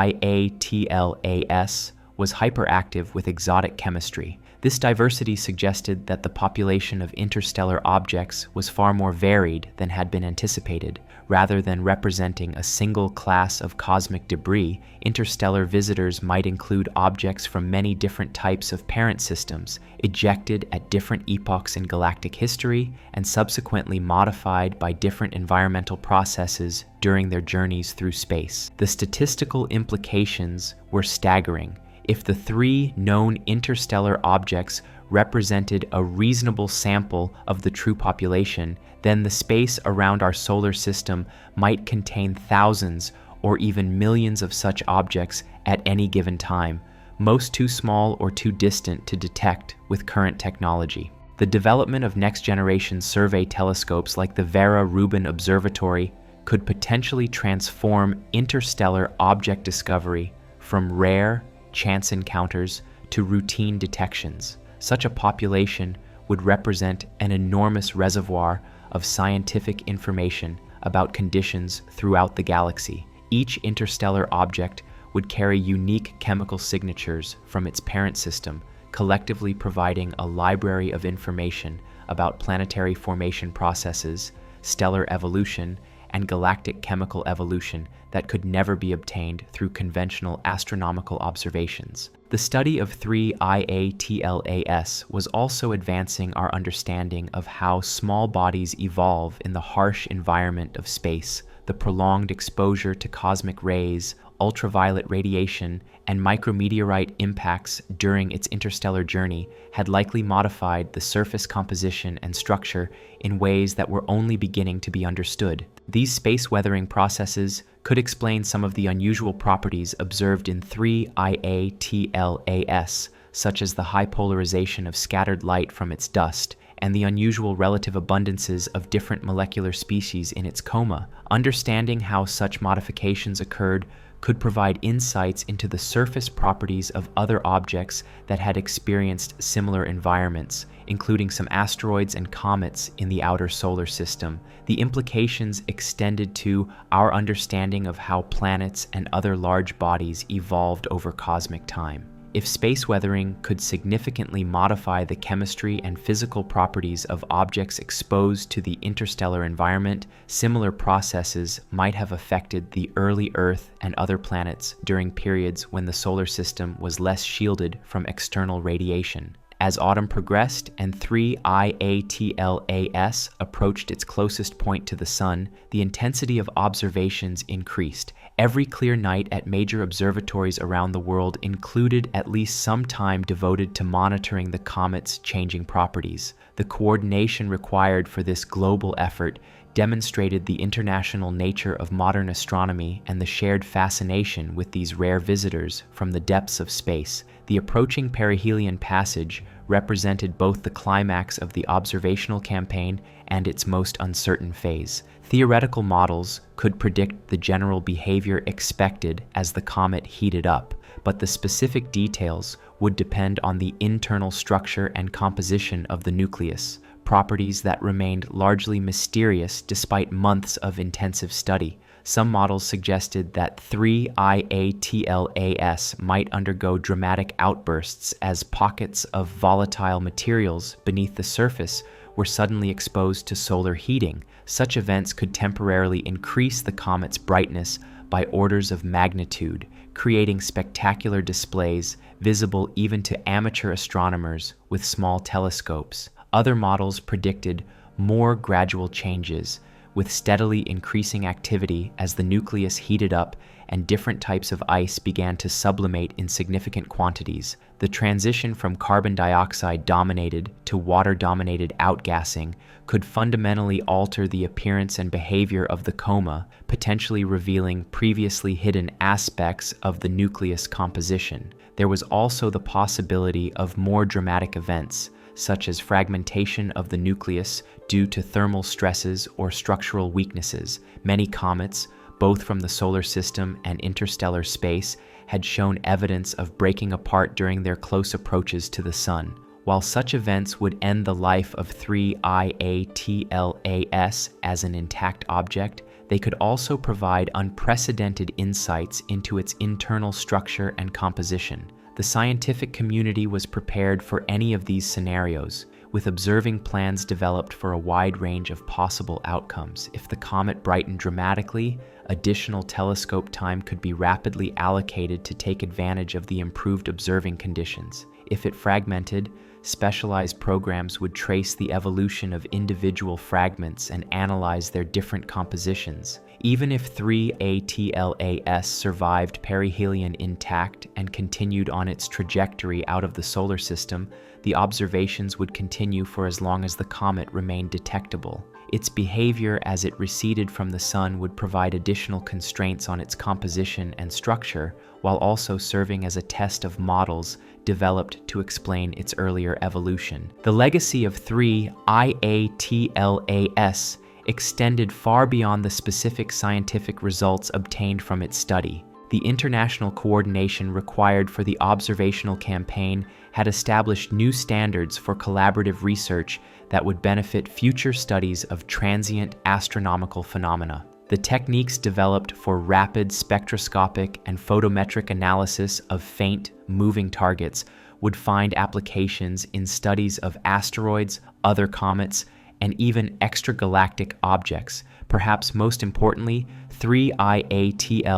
was hyperactive with exotic chemistry. This diversity suggested that the population of interstellar objects was far more varied than had been anticipated. Rather than representing a single class of cosmic debris, interstellar visitors might include objects from many different types of parent systems, ejected at different epochs in galactic history and subsequently modified by different environmental processes during their journeys through space. The statistical implications were staggering. If the three known interstellar objects represented a reasonable sample of the true population, then the space around our solar system might contain thousands or even millions of such objects at any given time, most too small or too distant to detect with current technology. The development of next-generation survey telescopes like the Vera Rubin Observatory could potentially transform interstellar object discovery from rare, chance encounters to routine detections. Such a population would represent an enormous reservoir of scientific information about conditions throughout the galaxy. Each interstellar object would carry unique chemical signatures from its parent system, collectively providing a library of information about planetary formation processes, stellar evolution, and galactic chemical evolution that could never be obtained through conventional astronomical observations. The study of 3IATLAS was also advancing our understanding of how small bodies evolve in the harsh environment of space. the prolonged exposure to cosmic rays, ultraviolet radiation, and micrometeorite impacts during its interstellar journey had likely modified the surface composition and structure in ways that were only beginning to be understood. These space weathering processes could explain some of the unusual properties observed in 3IATLAS, such as the high polarization of scattered light from its dust, and the unusual relative abundances of different molecular species in its coma. Understanding how such modifications occurred could provide insights into the surface properties of other objects that had experienced similar environments, including some asteroids and comets in the outer solar system. The implications extended to our understanding of how planets and other large bodies evolved over cosmic time. If space weathering could significantly modify the chemistry and physical properties of objects exposed to the interstellar environment, similar processes might have affected the early Earth and other planets during periods when the solar system was less shielded from external radiation. As autumn progressed and 3IATLAS approached its closest point to the Sun, the intensity of observations increased. Every clear night at major observatories around the world included at least some time devoted to monitoring the comet's changing properties. The coordination required for this global effort demonstrated the international nature of modern astronomy and the shared fascination with these rare visitors from the depths of space. The approaching perihelion passage represented both the climax of the observational campaign and its most uncertain phase. Theoretical models could predict the general behavior expected as the comet heated up, but the specific details would depend on the internal structure and composition of the nucleus, properties that remained largely mysterious despite months of intensive study. Some models suggested that 3IATLAS might undergo dramatic outbursts as pockets of volatile materials beneath the surface were suddenly exposed to solar heating. Such events could temporarily increase the comet's brightness by orders of magnitude, creating spectacular displays visible even to amateur astronomers with small telescopes. Other models predicted more gradual changes, with steadily increasing activity as the nucleus heated up and different types of ice began to sublimate in significant quantities. The transition from carbon dioxide-dominated to water-dominated outgassing could fundamentally alter the appearance and behavior of the coma, potentially revealing previously hidden aspects of the nucleus composition. There was also the possibility of more dramatic events, such as fragmentation of the nucleus due to thermal stresses or structural weaknesses. Many comets, both from the solar system and interstellar space, had shown evidence of breaking apart during their close approaches to the Sun. While such events would end the life of 3IATLAS as an intact object, they could also provide unprecedented insights into its internal structure and composition. The scientific community was prepared for any of these scenarios, with observing plans developed for a wide range of possible outcomes. If the comet brightened dramatically, additional telescope time could be rapidly allocated to take advantage of the improved observing conditions. If it fragmented, specialized programs would trace the evolution of individual fragments and analyze their different compositions. Even if 3ATLAS survived perihelion intact and continued on its trajectory out of the solar system, the observations would continue for as long as the comet remained detectable. Its behavior as it receded from the Sun would provide additional constraints on its composition and structure, while also serving as a test of models developed to explain its earlier evolution. The legacy of 3IATLAS extended far beyond the specific scientific results obtained from its study. The international coordination required for the observational campaign had established new standards for collaborative research that would benefit future studies of transient astronomical phenomena. The techniques developed for rapid spectroscopic and photometric analysis of faint, moving targets would find applications in studies of asteroids, other comets, and even extragalactic objects. Perhaps most importantly, 3IATLAS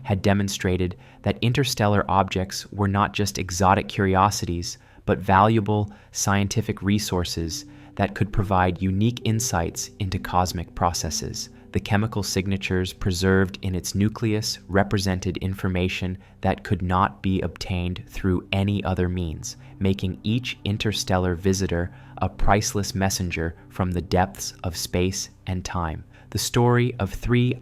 had demonstrated that interstellar objects were not just exotic curiosities, but valuable scientific resources that could provide unique insights into cosmic processes. the chemical signatures preserved in its nucleus represented information that could not be obtained through any other means, making each interstellar visitor a priceless messenger from the depths of space and time. The story of 3IATLAS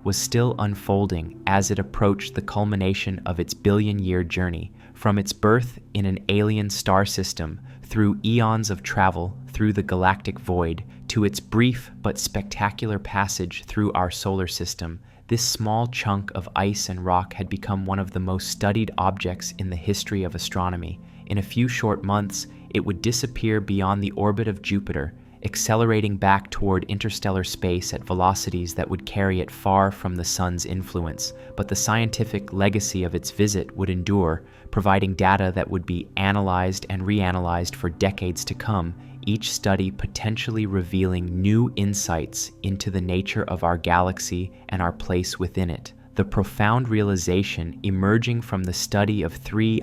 was still unfolding as it approached the culmination of its billion-year journey, from its birth in an alien star system through eons of travel through the galactic void to its brief but spectacular passage through our solar system. This small chunk of ice and rock had become one of the most studied objects in the history of astronomy. In a few short months, it would disappear beyond the orbit of Jupiter, accelerating back toward interstellar space at velocities that would carry it far from the sun's influence. But the scientific legacy of its visit would endure, providing data that would be analyzed and reanalyzed for decades to come, each study potentially revealing new insights into the nature of our galaxy and our place within it. The profound realization emerging from the study of 3IATLAS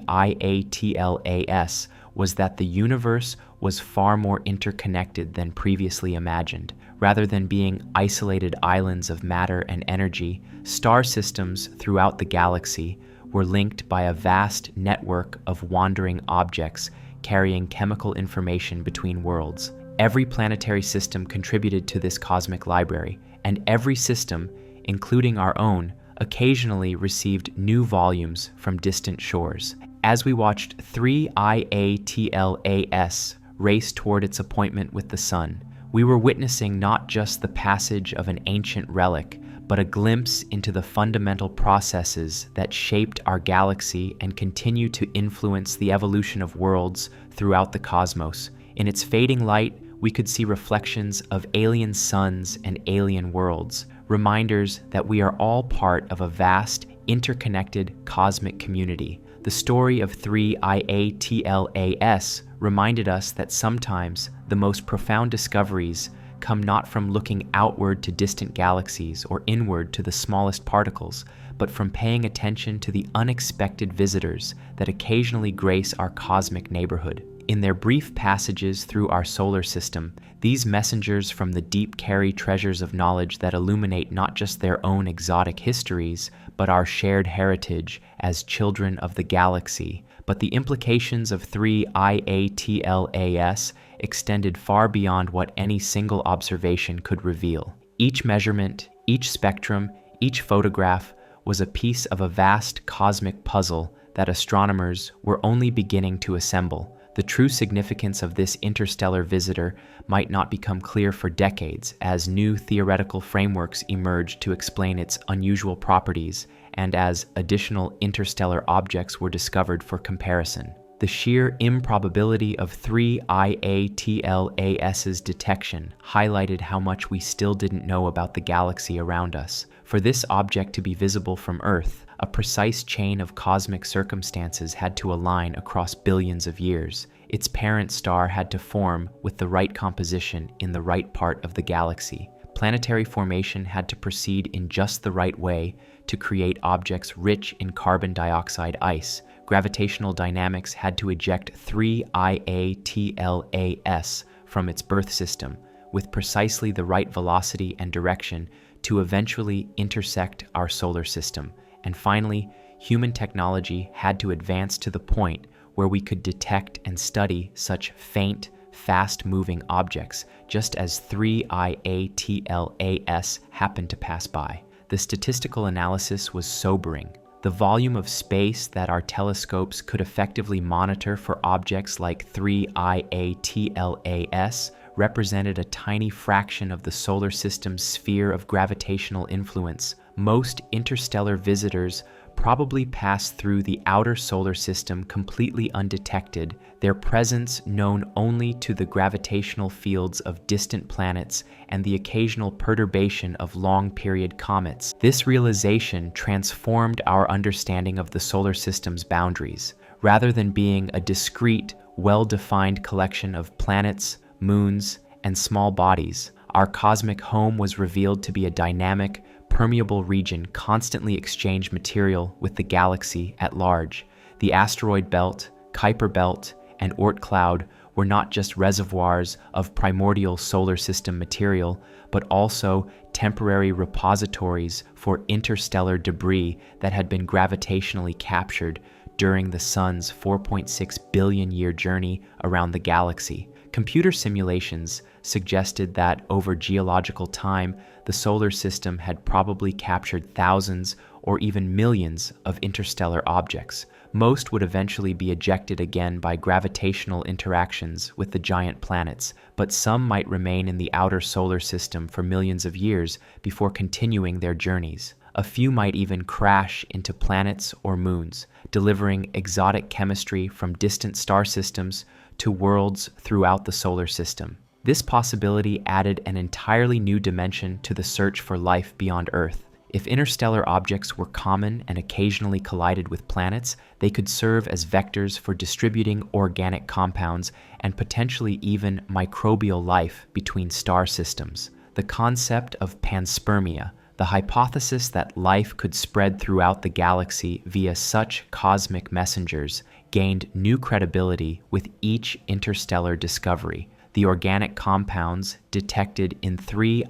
was that the universe was far more interconnected than previously imagined. Rather than being isolated islands of matter and energy, star systems throughout the galaxy were linked by a vast network of wandering objects carrying chemical information between worlds. Every planetary system contributed to this cosmic library, and every system, including our own, occasionally received new volumes from distant shores. As we watched 3IATLAS race toward its appointment with the sun, we were witnessing not just the passage of an ancient relic, but a glimpse into the fundamental processes that shaped our galaxy and continue to influence the evolution of worlds throughout the cosmos. In its fading light, we could see reflections of alien suns and alien worlds, reminders that we are all part of a vast, interconnected cosmic community. The story of 3IATLAS reminded us that sometimes the most profound discoveries come not from looking outward to distant galaxies or inward to the smallest particles, but from paying attention to the unexpected visitors that occasionally grace our cosmic neighborhood. In their brief passages through our solar system, these messengers from the deep carry treasures of knowledge that illuminate not just their own exotic histories, but our shared heritage as children of the galaxy. But the implications of 3IATLAS extended far beyond what any single observation could reveal. Each measurement, each spectrum, each photograph was a piece of a vast cosmic puzzle that astronomers were only beginning to assemble. The true significance of this interstellar visitor might not become clear for decades as new theoretical frameworks emerged to explain its unusual properties and as additional interstellar objects were discovered for comparison. The sheer improbability of 3IATLAS's detection highlighted how much we still didn't know about the galaxy around us. For this object to be visible from Earth, a precise chain of cosmic circumstances had to align across billions of years. Its parent star had to form with the right composition in the right part of the galaxy. Planetary formation had to proceed in just the right way to create objects rich in carbon dioxide ice. Gravitational dynamics had to eject 3IATLAS from its birth system with precisely the right velocity and direction to eventually intersect our solar system. And finally, human technology had to advance to the point where we could detect and study such faint, fast-moving objects, just as 3IATLAS happened to pass by. The statistical analysis was sobering. The volume of space that our telescopes could effectively monitor for objects like 3IATLAS represented a tiny fraction of the solar system's sphere of gravitational influence. Most interstellar visitors probably pass through the outer solar system completely undetected, their presence known only to the gravitational fields of distant planets and the occasional perturbation of long-period comets. This realization transformed our understanding of the solar system's boundaries. Rather than being a discrete, well-defined collection of planets, moons, and small bodies, our cosmic home was revealed to be a dynamic, permeable region constantly exchanged material with the galaxy at large. The asteroid belt, Kuiper belt, and Oort cloud were not just reservoirs of primordial solar system material, but also temporary repositories for interstellar debris that had been gravitationally captured during the Sun's 4.6 billion year journey around the galaxy. Computer simulations suggested that over geological time, the solar system had probably captured thousands or even millions of interstellar objects. Most would eventually be ejected again by gravitational interactions with the giant planets, but some might remain in the outer solar system for millions of years before continuing their journeys. A few might even crash into planets or moons, delivering exotic chemistry from distant star systems to worlds throughout the solar system. This possibility added an entirely new dimension to the search for life beyond Earth. If interstellar objects were common and occasionally collided with planets, they could serve as vectors for distributing organic compounds and potentially even microbial life between star systems. The concept of panspermia, the hypothesis that life could spread throughout the galaxy via such cosmic messengers, gained new credibility with each interstellar discovery. The organic compounds detected in 3IATLAS,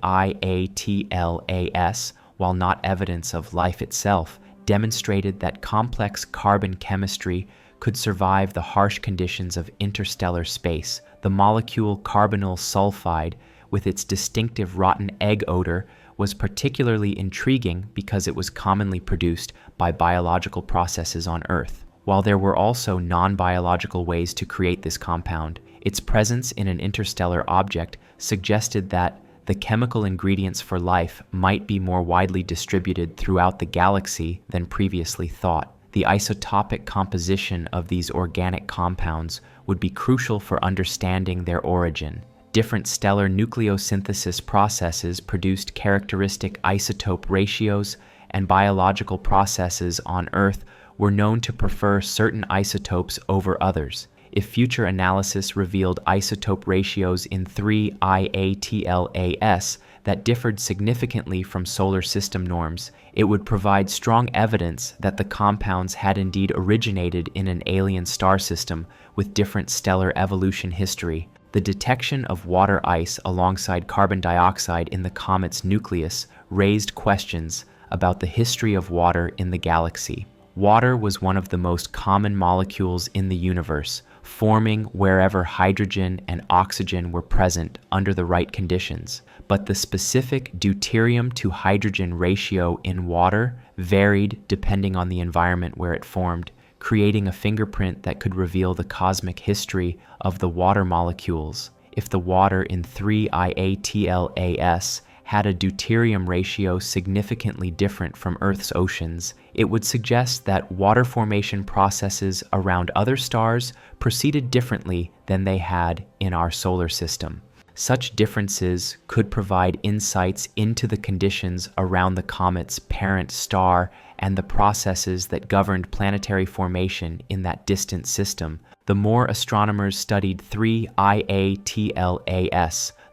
while not evidence of life itself, demonstrated that complex carbon chemistry could survive the harsh conditions of interstellar space. The molecule carbonyl sulfide, with its distinctive rotten egg odor, was particularly intriguing because it was commonly produced by biological processes on Earth. While there were also non-biological ways to create this compound, its presence in an interstellar object suggested that the chemical ingredients for life might be more widely distributed throughout the galaxy than previously thought. The isotopic composition of these organic compounds would be crucial for understanding their origin. Different stellar nucleosynthesis processes produced characteristic isotope ratios, and biological processes on Earth were known to prefer certain isotopes over others. If future analysis revealed isotope ratios in 3IATLAS that differed significantly from solar system norms, it would provide strong evidence that the compounds had indeed originated in an alien star system with different stellar evolution history. The detection of water ice alongside carbon dioxide in the comet's nucleus raised questions about the history of water in the galaxy. Water was one of the most common molecules in the universe, forming wherever hydrogen and oxygen were present under the right conditions. But the specific deuterium to hydrogen ratio in water varied depending on the environment where it formed, creating a fingerprint that could reveal the cosmic history of the water molecules. If the water in 3IATLAS had a deuterium ratio significantly different from Earth's oceans, it would suggest that water formation processes around other stars proceeded differently than they had in our solar system. Such differences could provide insights into the conditions around the comet's parent star and the processes that governed planetary formation in that distant system. The more astronomers studied 3IATLAS,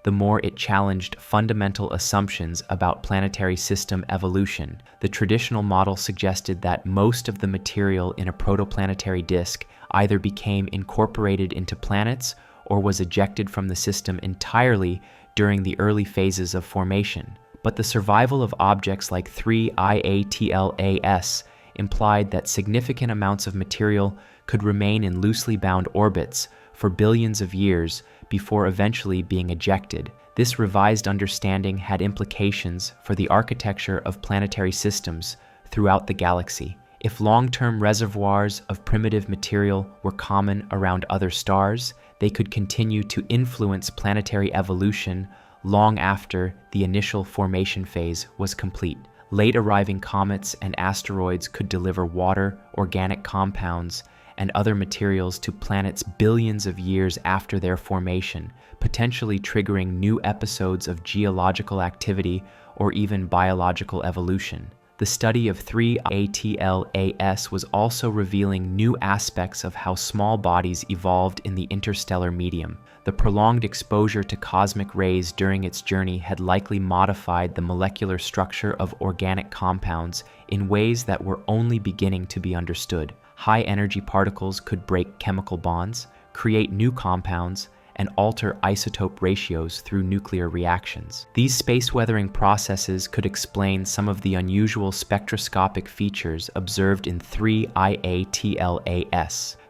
the more it challenged fundamental assumptions about planetary system evolution. The traditional model suggested that most of the material in a protoplanetary disk either became incorporated into planets or was ejected from the system entirely during the early phases of formation. But the survival of objects like 3IATLAS implied that significant amounts of material could remain in loosely bound orbits for billions of years before eventually being ejected. This revised understanding had implications for the architecture of planetary systems throughout the galaxy. If long-term reservoirs of primitive material were common around other stars, they could continue to influence planetary evolution long after the initial formation phase was complete. Late-arriving comets and asteroids could deliver water, organic compounds, and other materials to planets billions of years after their formation, potentially triggering new episodes of geological activity or even biological evolution. The study of 3IATLAS was also revealing new aspects of how small bodies evolved in the interstellar medium. The prolonged exposure to cosmic rays during its journey had likely modified the molecular structure of organic compounds in ways that were only beginning to be understood. High-energy particles could break chemical bonds, create new compounds, and alter isotope ratios through nuclear reactions. These space weathering processes could explain some of the unusual spectroscopic features observed in 3IATLAS.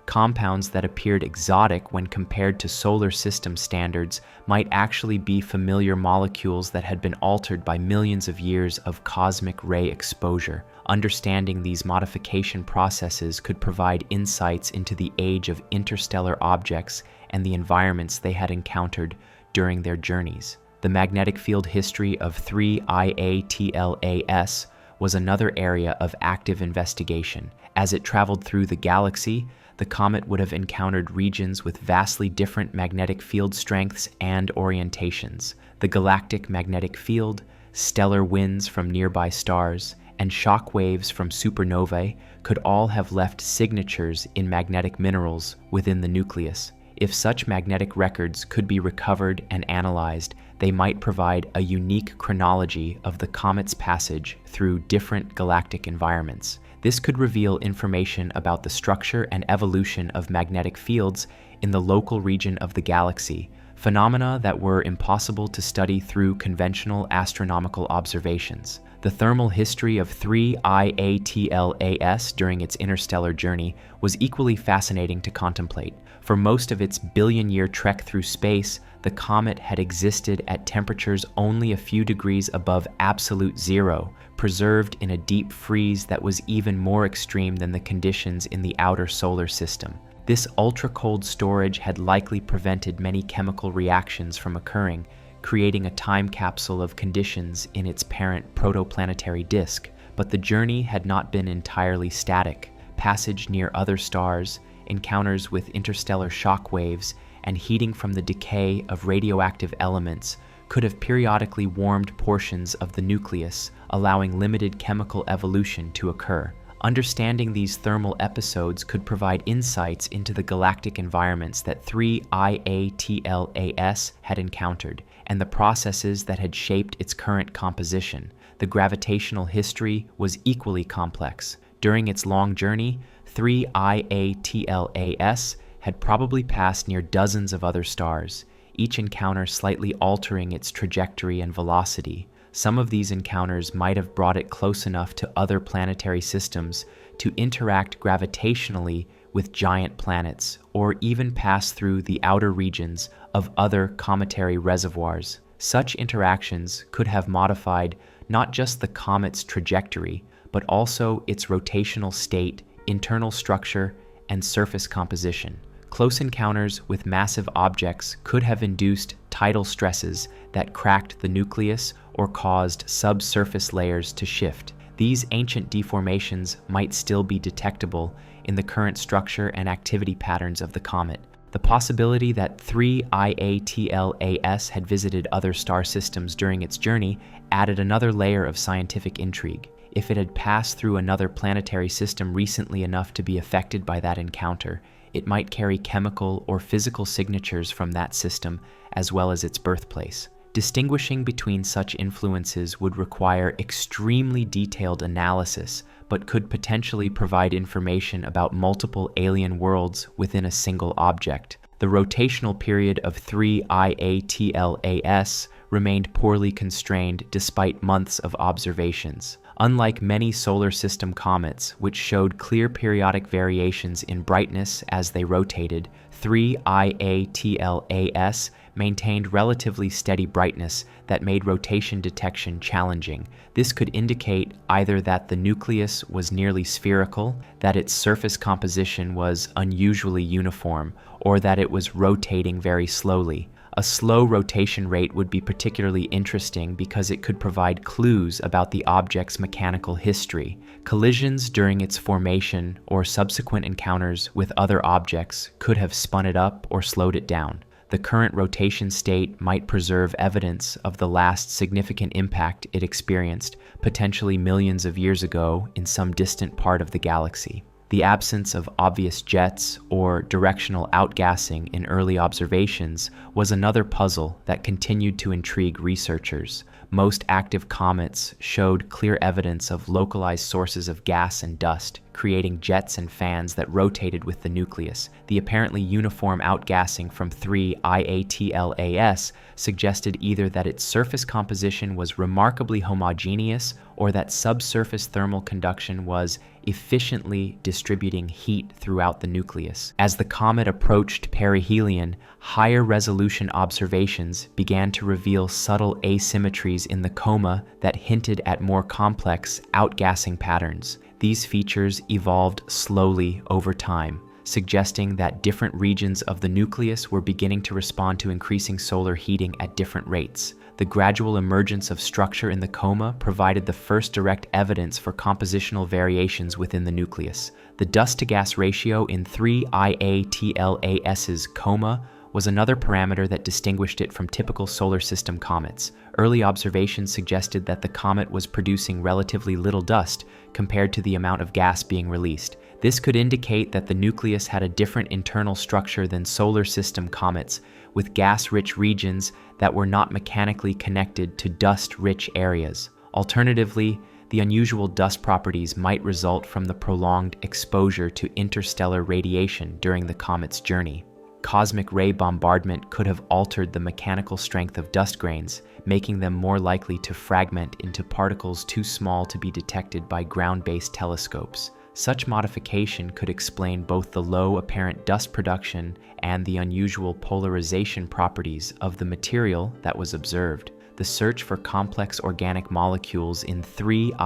Compounds that appeared exotic when compared to solar system standards might actually be familiar molecules that had been altered by millions of years of cosmic ray exposure. Understanding these modification processes could provide insights into the age of interstellar objects and the environments they had encountered during their journeys. The magnetic field history of 3IATLAS was another area of active investigation. As it traveled through the galaxy, the comet would have encountered regions with vastly different magnetic field strengths and orientations. The galactic magnetic field, stellar winds from nearby stars, and shock waves from supernovae could all have left signatures in magnetic minerals within the nucleus. If such magnetic records could be recovered and analyzed, they might provide a unique chronology of the comet's passage through different galactic environments. This could reveal information about the structure and evolution of magnetic fields in the local region of the galaxy, phenomena that were impossible to study through conventional astronomical observations. The thermal history of 3IATLAS during its interstellar journey was equally fascinating to contemplate. For most of its billion-year trek through space, the comet had existed at temperatures only a few degrees above absolute zero, preserved in a deep freeze that was even more extreme than the conditions in the outer solar system. This ultra-cold storage had likely prevented many chemical reactions from occurring, creating a time capsule of conditions in its parent protoplanetary disk. But the journey had not been entirely static. Passage near other stars, encounters with interstellar shock waves, and heating from the decay of radioactive elements could have periodically warmed portions of the nucleus, allowing limited chemical evolution to occur. Understanding these thermal episodes could provide insights into the galactic environments that 3IATLAS had encountered, and the processes that had shaped its current composition. The gravitational history was equally complex. During its long journey, 3IATLAS had probably passed near dozens of other stars, each encounter slightly altering its trajectory and velocity. Some of these encounters might have brought it close enough to other planetary systems to interact gravitationally with giant planets, or even pass through the outer regions of other cometary reservoirs. Such interactions could have modified not just the comet's trajectory, but also its rotational state, internal structure, and surface composition. Close encounters with massive objects could have induced tidal stresses that cracked the nucleus or caused subsurface layers to shift. These ancient deformations might still be detectable in the current structure and activity patterns of the comet. The possibility that 3IATLAS had visited other star systems during its journey added another layer of scientific intrigue. If it had passed through another planetary system recently enough to be affected by that encounter, it might carry chemical or physical signatures from that system as well as its birthplace. Distinguishing between such influences would require extremely detailed analysis, but could potentially provide information about multiple alien worlds within a single object. The rotational period of 3IATLAS remained poorly constrained despite months of observations. Unlike many solar system comets, which showed clear periodic variations in brightness as they rotated, 3IATLAS maintained relatively steady brightness that made rotation detection challenging. This could indicate either that the nucleus was nearly spherical, that its surface composition was unusually uniform, or that it was rotating very slowly. A slow rotation rate would be particularly interesting because it could provide clues about the object's mechanical history. Collisions during its formation or subsequent encounters with other objects could have spun it up or slowed it down. The current rotation state might preserve evidence of the last significant impact it experienced, potentially millions of years ago in some distant part of the galaxy. The absence of obvious jets or directional outgassing in early observations was another puzzle that continued to intrigue researchers. Most active comets showed clear evidence of localized sources of gas and dust, creating jets and fans that rotated with the nucleus. The apparently uniform outgassing from 3IATLAS suggested either that its surface composition was remarkably homogeneous or that subsurface thermal conduction was efficiently distributing heat throughout the nucleus. As the comet approached perihelion, higher resolution observations began to reveal subtle asymmetries in the coma that hinted at more complex outgassing patterns. These features evolved slowly over time, suggesting that different regions of the nucleus were beginning to respond to increasing solar heating at different rates. The gradual emergence of structure in the coma provided the first direct evidence for compositional variations within the nucleus. The dust-to-gas ratio in 3IATLAS's coma was another parameter that distinguished it from typical solar system comets. Early observations suggested that the comet was producing relatively little dust compared to the amount of gas being released. This could indicate that the nucleus had a different internal structure than solar system comets, with gas-rich regions that were not mechanically connected to dust-rich areas. Alternatively, the unusual dust properties might result from the prolonged exposure to interstellar radiation during the comet's journey. Cosmic ray bombardment could have altered the mechanical strength of dust grains, making them more likely to fragment into particles too small to be detected by ground-based telescopes. Such modification could explain both the low apparent dust production and the unusual polarization properties of the material that was observed. The search for complex organic molecules in 3IATLAS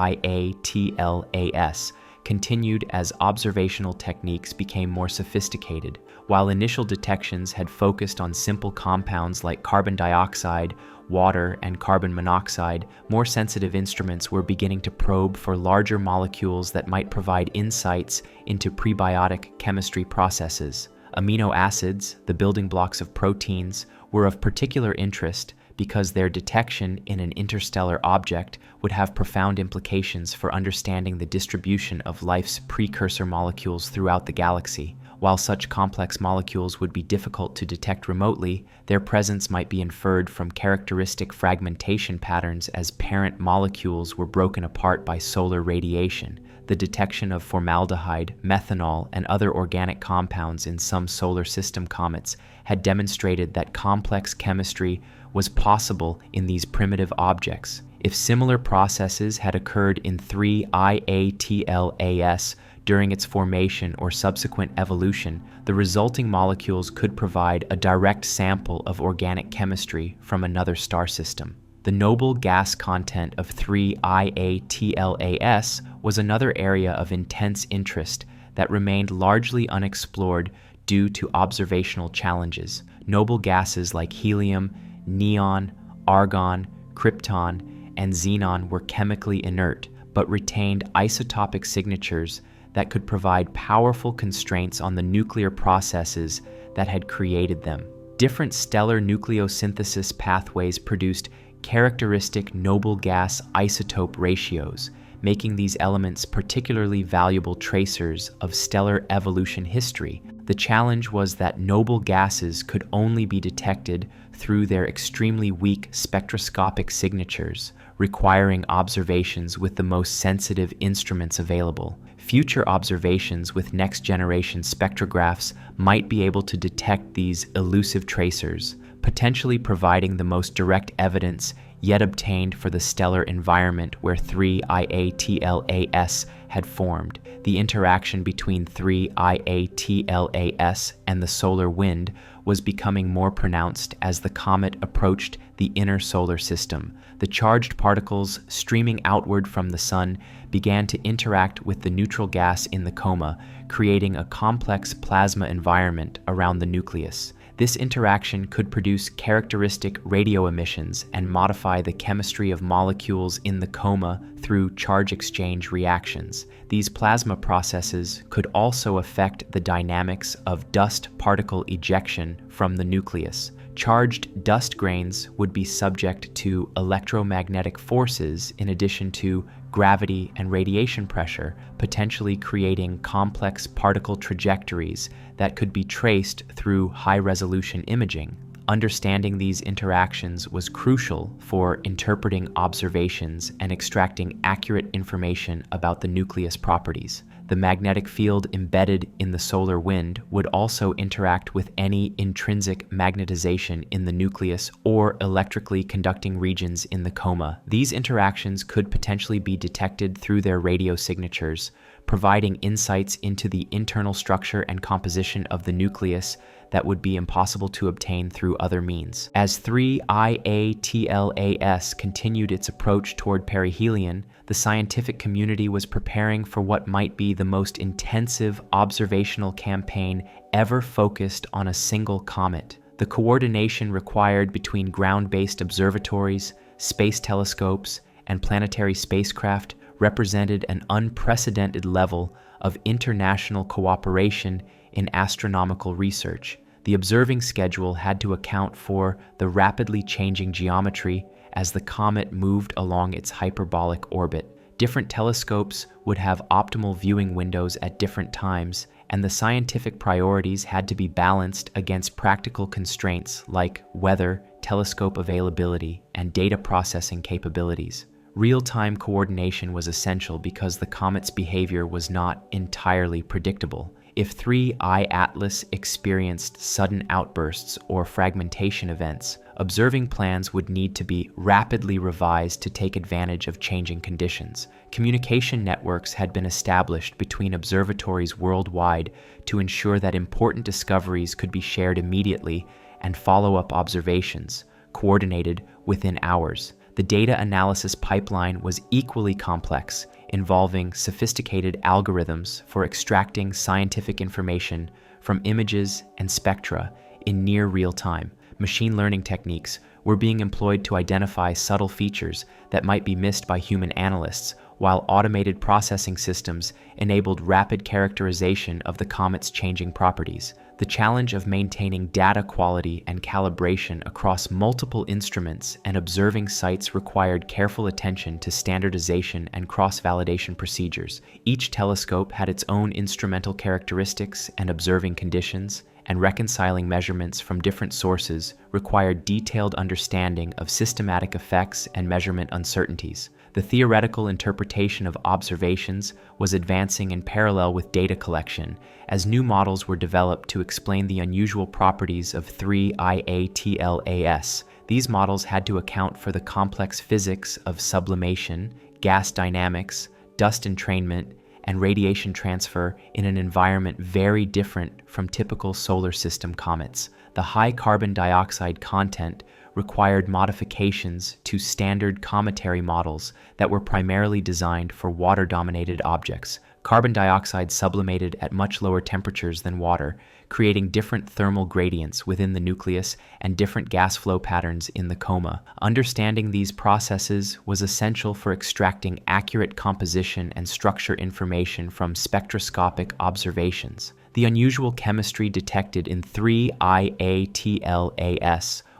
continued as observational techniques became more sophisticated. While initial detections had focused on simple compounds like carbon dioxide, water, and carbon monoxide, more sensitive instruments were beginning to probe for larger molecules that might provide insights into prebiotic chemistry processes. Amino acids, the building blocks of proteins, were of particular interest because their detection in an interstellar object would have profound implications for understanding the distribution of life's precursor molecules throughout the galaxy. While such complex molecules would be difficult to detect remotely, their presence might be inferred from characteristic fragmentation patterns as parent molecules were broken apart by solar radiation. The detection of formaldehyde, methanol, and other organic compounds in some solar system comets had demonstrated that complex chemistry was possible in these primitive objects. If similar processes had occurred in 3IATLAS during its formation or subsequent evolution, the resulting molecules could provide a direct sample of organic chemistry from another star system. The noble gas content of 3IATLAS was another area of intense interest that remained largely unexplored due to observational challenges. Noble gases like helium, neon, argon, krypton, and xenon were chemically inert, but retained isotopic signatures that could provide powerful constraints on the nuclear processes that had created them. Different stellar nucleosynthesis pathways produced characteristic noble gas isotope ratios, making these elements particularly valuable tracers of stellar evolution history. The challenge was that noble gases could only be detected through their extremely weak spectroscopic signatures, requiring observations with the most sensitive instruments available. Future observations with next-generation spectrographs might be able to detect these elusive tracers, potentially providing the most direct evidence yet obtained for the stellar environment where 3IATLAS had formed. The interaction between 3IATLAS and the solar wind was becoming more pronounced as the comet approached the inner solar system. The charged particles streaming outward from the sun began to interact with the neutral gas in the coma, creating a complex plasma environment around the nucleus. This interaction could produce characteristic radio emissions and modify the chemistry of molecules in the coma through charge exchange reactions. These plasma processes could also affect the dynamics of dust particle ejection from the nucleus. Charged dust grains would be subject to electromagnetic forces in addition to gravity and radiation pressure, potentially creating complex particle trajectories that could be traced through high-resolution imaging. Understanding these interactions was crucial for interpreting observations and extracting accurate information about the nucleus properties. The magnetic field embedded in the solar wind would also interact with any intrinsic magnetization in the nucleus or electrically conducting regions in the coma. These interactions could potentially be detected through their radio signatures, providing insights into the internal structure and composition of the nucleus that would be impossible to obtain through other means. As 3IATLAS continued its approach toward perihelion, the scientific community was preparing for what might be the most intensive observational campaign ever focused on a single comet. The coordination required between ground-based observatories, space telescopes, and planetary spacecraft represented an unprecedented level of international cooperation in astronomical research. The observing schedule had to account for the rapidly changing geometry as the comet moved along its hyperbolic orbit. Different telescopes would have optimal viewing windows at different times, and the scientific priorities had to be balanced against practical constraints like weather, telescope availability, and data processing capabilities. Real-time coordination was essential because the comet's behavior was not entirely predictable. If 3I Atlas experienced sudden outbursts or fragmentation events, observing plans would need to be rapidly revised to take advantage of changing conditions. Communication networks had been established between observatories worldwide to ensure that important discoveries could be shared immediately and follow-up observations, coordinated within hours. The data analysis pipeline was equally complex, involving sophisticated algorithms for extracting scientific information from images and spectra in near real time. Machine learning techniques were being employed to identify subtle features that might be missed by human analysts, while automated processing systems enabled rapid characterization of the comet's changing properties. The challenge of maintaining data quality and calibration across multiple instruments and observing sites required careful attention to standardization and cross-validation procedures. Each telescope had its own instrumental characteristics and observing conditions, and reconciling measurements from different sources required detailed understanding of systematic effects and measurement uncertainties. The theoretical interpretation of observations was advancing in parallel with data collection, as new models were developed to explain the unusual properties of 3IATLAS. These models had to account for the complex physics of sublimation, gas dynamics, dust entrainment, and radiation transfer in an environment very different from typical solar system comets. The high carbon dioxide content required modifications to standard cometary models that were primarily designed for water-dominated objects. Carbon dioxide sublimated at much lower temperatures than water, creating different thermal gradients within the nucleus and different gas flow patterns in the coma. Understanding these processes was essential for extracting accurate composition and structure information from spectroscopic observations. The unusual chemistry detected in 3IATLAS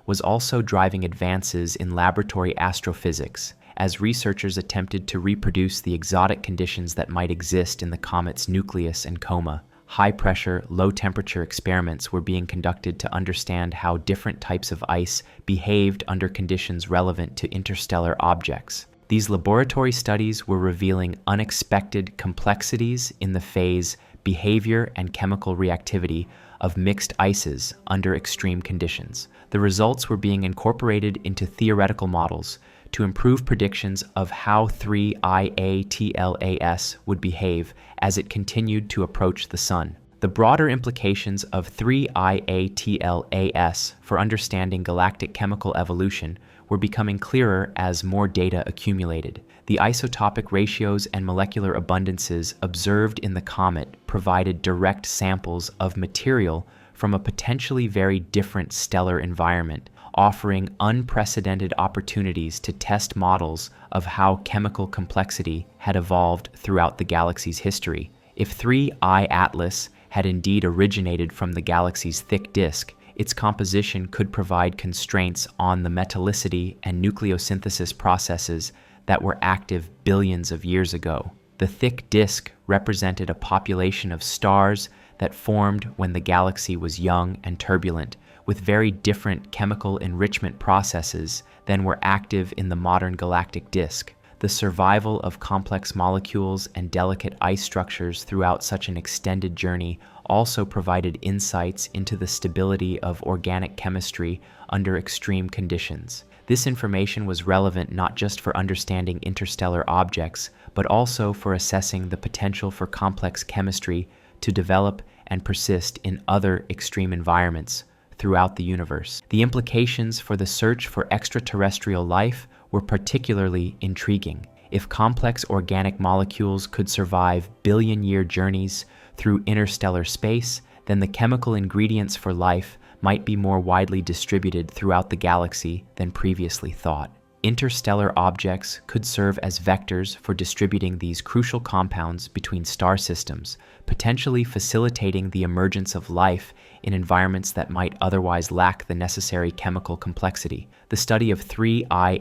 was also driving advances in laboratory astrophysics, as researchers attempted to reproduce the exotic conditions that might exist in the comet's nucleus and coma. High-pressure, low-temperature experiments were being conducted to understand how different types of ice behaved under conditions relevant to interstellar objects. These laboratory studies were revealing unexpected complexities in the phase, behavior, and chemical reactivity of mixed ices under extreme conditions. The results were being incorporated into theoretical models to improve predictions of how 3IATLAS would behave as it continued to approach the Sun. The broader implications of 3IATLAS for understanding galactic chemical evolution were becoming clearer as more data accumulated. The isotopic ratios and molecular abundances observed in the comet provided direct samples of material from a potentially very different stellar environment, offering unprecedented opportunities to test models of how chemical complexity had evolved throughout the galaxy's history. If 3I Atlas had indeed originated from the galaxy's thick disk, its composition could provide constraints on the metallicity and nucleosynthesis processes that were active billions of years ago. The thick disk represented a population of stars that formed when the galaxy was young and turbulent, with very different chemical enrichment processes than were active in the modern galactic disk. The The survival of complex molecules and delicate ice structures throughout such an extended journey also provided insights into the stability of organic chemistry under extreme conditions. This information was relevant not just for understanding interstellar objects, but also for assessing the potential for complex chemistry to develop and persist in other extreme environments throughout the universe. The implications for the search for extraterrestrial life were particularly intriguing. If complex organic molecules could survive billion-year journeys through interstellar space, then the chemical ingredients for life might be more widely distributed throughout the galaxy than previously thought. Interstellar objects could serve as vectors for distributing these crucial compounds between star systems, potentially facilitating the emergence of life in environments that might otherwise lack the necessary chemical complexity. The study of 3IATLAS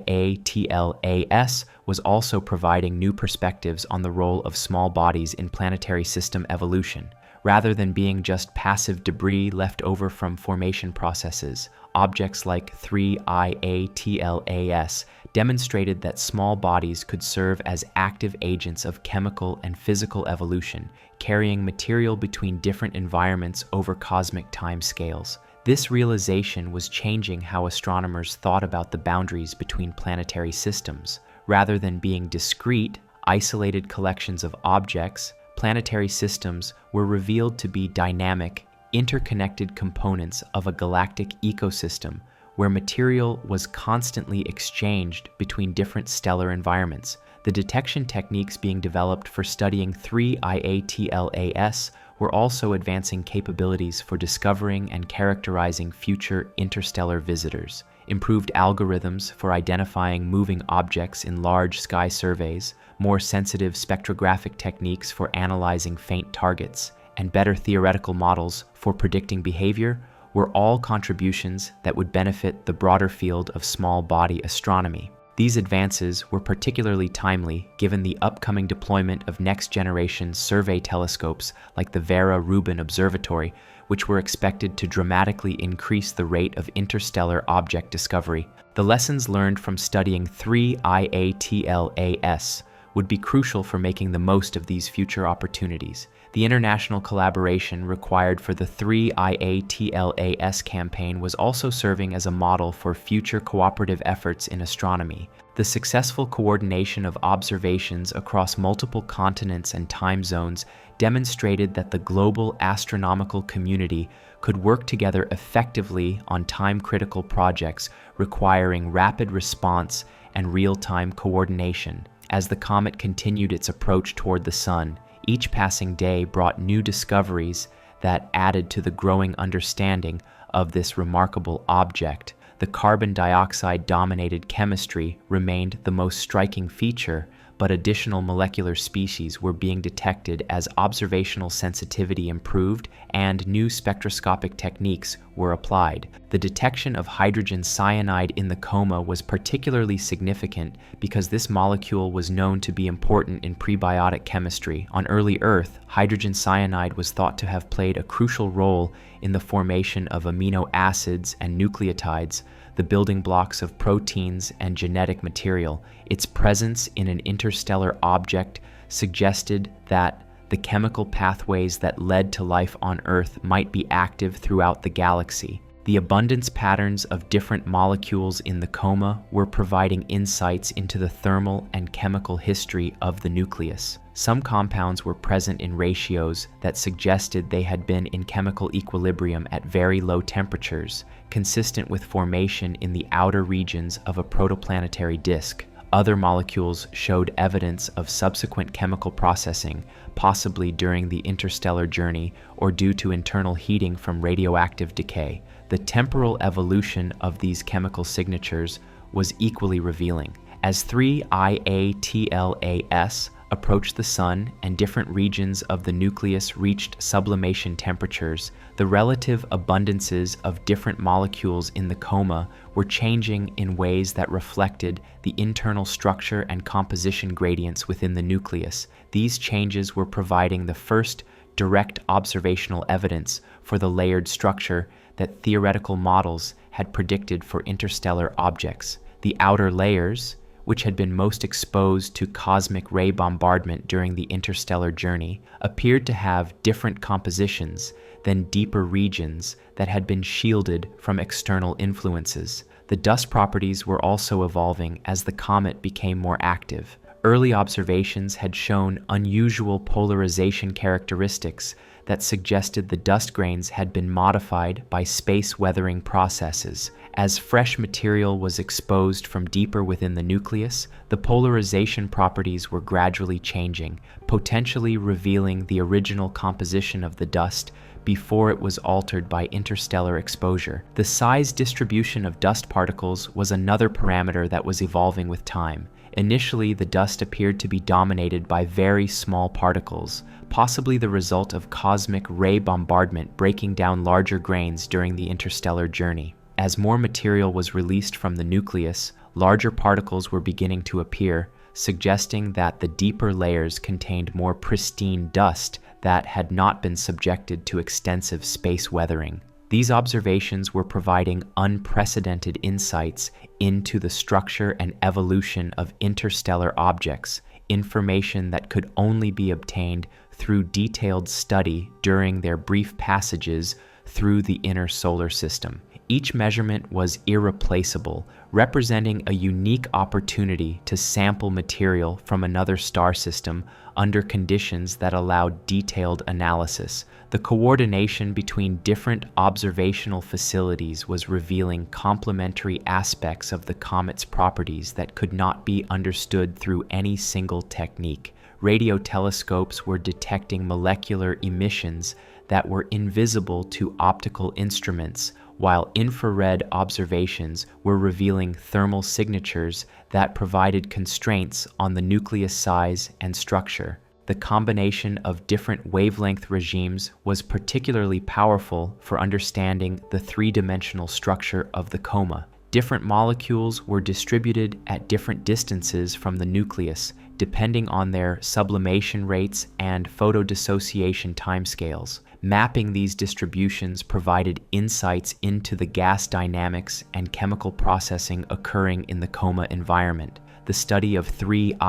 was also providing new perspectives on the role of small bodies in planetary system evolution. Rather than being just passive debris left over from formation processes, objects like 3IATLAS demonstrated that small bodies could serve as active agents of chemical and physical evolution, carrying material between different environments over cosmic time scales. This realization was changing how astronomers thought about the boundaries between planetary systems. Rather than being discrete, isolated collections of objects, planetary systems were revealed to be dynamic, interconnected components of a galactic ecosystem where material was constantly exchanged between different stellar environments. The detection techniques being developed for studying 3IATLAS were also advancing capabilities for discovering and characterizing future interstellar visitors. Improved algorithms for identifying moving objects in large sky surveys, more sensitive spectrographic techniques for analyzing faint targets, and better theoretical models for predicting behavior were all contributions that would benefit the broader field of small body astronomy. These advances were particularly timely given the upcoming deployment of next-generation survey telescopes like the Vera Rubin Observatory, which were expected to dramatically increase the rate of interstellar object discovery. The lessons learned from studying 3IATLAS would be crucial for making the most of these future opportunities. The international collaboration required for the 3IATLAS campaign was also serving as a model for future cooperative efforts in astronomy. The successful coordination of observations across multiple continents and time zones demonstrated that the global astronomical community could work together effectively on time-critical projects requiring rapid response and real-time coordination. As the comet continued its approach toward the Sun, each passing day brought new discoveries that added to the growing understanding of this remarkable object. The carbon dioxide-dominated chemistry remained the most striking feature, but additional molecular species were being detected as observational sensitivity improved and new spectroscopic techniques were applied. The detection of hydrogen cyanide in the coma was particularly significant because this molecule was known to be important in prebiotic chemistry. On early Earth, hydrogen cyanide was thought to have played a crucial role in the formation of amino acids and nucleotides, the building blocks of proteins and genetic material. Its presence in an interstellar object suggested that the chemical pathways that led to life on Earth might be active throughout the galaxy. The abundance patterns of different molecules in the coma were providing insights into the thermal and chemical history of the nucleus. Some compounds were present in ratios that suggested they had been in chemical equilibrium at very low temperatures, consistent with formation in the outer regions of a protoplanetary disk. Other molecules showed evidence of subsequent chemical processing, possibly during the interstellar journey or due to internal heating from radioactive decay. The temporal evolution of these chemical signatures was equally revealing. As 3IATLAS approached the Sun and different regions of the nucleus reached sublimation temperatures, the relative abundances of different molecules in the coma were changing in ways that reflected the internal structure and composition gradients within the nucleus. These changes were providing the first direct observational evidence for the layered structure that theoretical models had predicted for interstellar objects. The outer layers, which had been most exposed to cosmic ray bombardment during the interstellar journey, appeared to have different compositions than deeper regions that had been shielded from external influences. The dust properties were also evolving as the comet became more active. Early observations had shown unusual polarization characteristics that suggested the dust grains had been modified by space weathering processes. As fresh material was exposed from deeper within the nucleus, the polarization properties were gradually changing, potentially revealing the original composition of the dust before it was altered by interstellar exposure. The size distribution of dust particles was another parameter that was evolving with time. Initially, the dust appeared to be dominated by very small particles, possibly the result of cosmic ray bombardment breaking down larger grains during the interstellar journey. As more material was released from the nucleus, larger particles were beginning to appear, suggesting that the deeper layers contained more pristine dust that had not been subjected to extensive space weathering. These observations were providing unprecedented insights into the structure and evolution of interstellar objects, information that could only be obtained through detailed study during their brief passages through the inner solar system. Each measurement was irreplaceable, representing a unique opportunity to sample material from another star system under conditions that allowed detailed analysis. The coordination between different observational facilities was revealing complementary aspects of the comet's properties that could not be understood through any single technique. Radio telescopes were detecting molecular emissions that were invisible to optical instruments, while infrared observations were revealing thermal signatures that provided constraints on the nucleus size and structure. The combination of different wavelength regimes was particularly powerful for understanding the three-dimensional structure of the coma. Different molecules were distributed at different distances from the nucleus, depending on their sublimation rates and photodissociation timescales. Mapping these distributions provided insights into the gas dynamics and chemical processing occurring in the coma environment. The study of 3IATLAS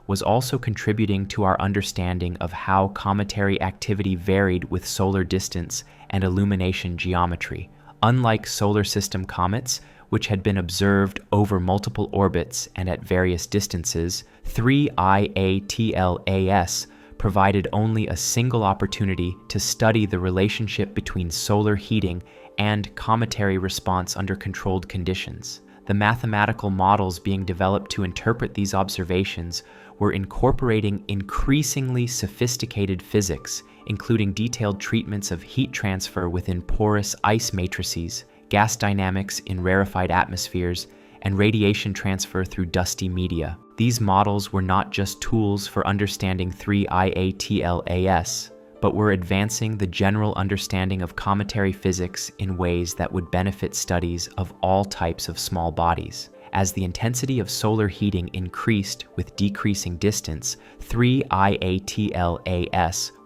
was also contributing to our understanding of how cometary activity varied with solar distance and illumination geometry. Unlike solar system comets, which had been observed over multiple orbits and at various distances, 3IATLAS provided only a single opportunity to study the relationship between solar heating and cometary response under controlled conditions. The mathematical models being developed to interpret these observations were incorporating increasingly sophisticated physics, including detailed treatments of heat transfer within porous ice matrices, gas dynamics in rarefied atmospheres, and radiation transfer through dusty media. These models were not just tools for understanding 3IATLAS, but were advancing the general understanding of cometary physics in ways that would benefit studies of all types of small bodies. As the intensity of solar heating increased with decreasing distance, 3IATLAS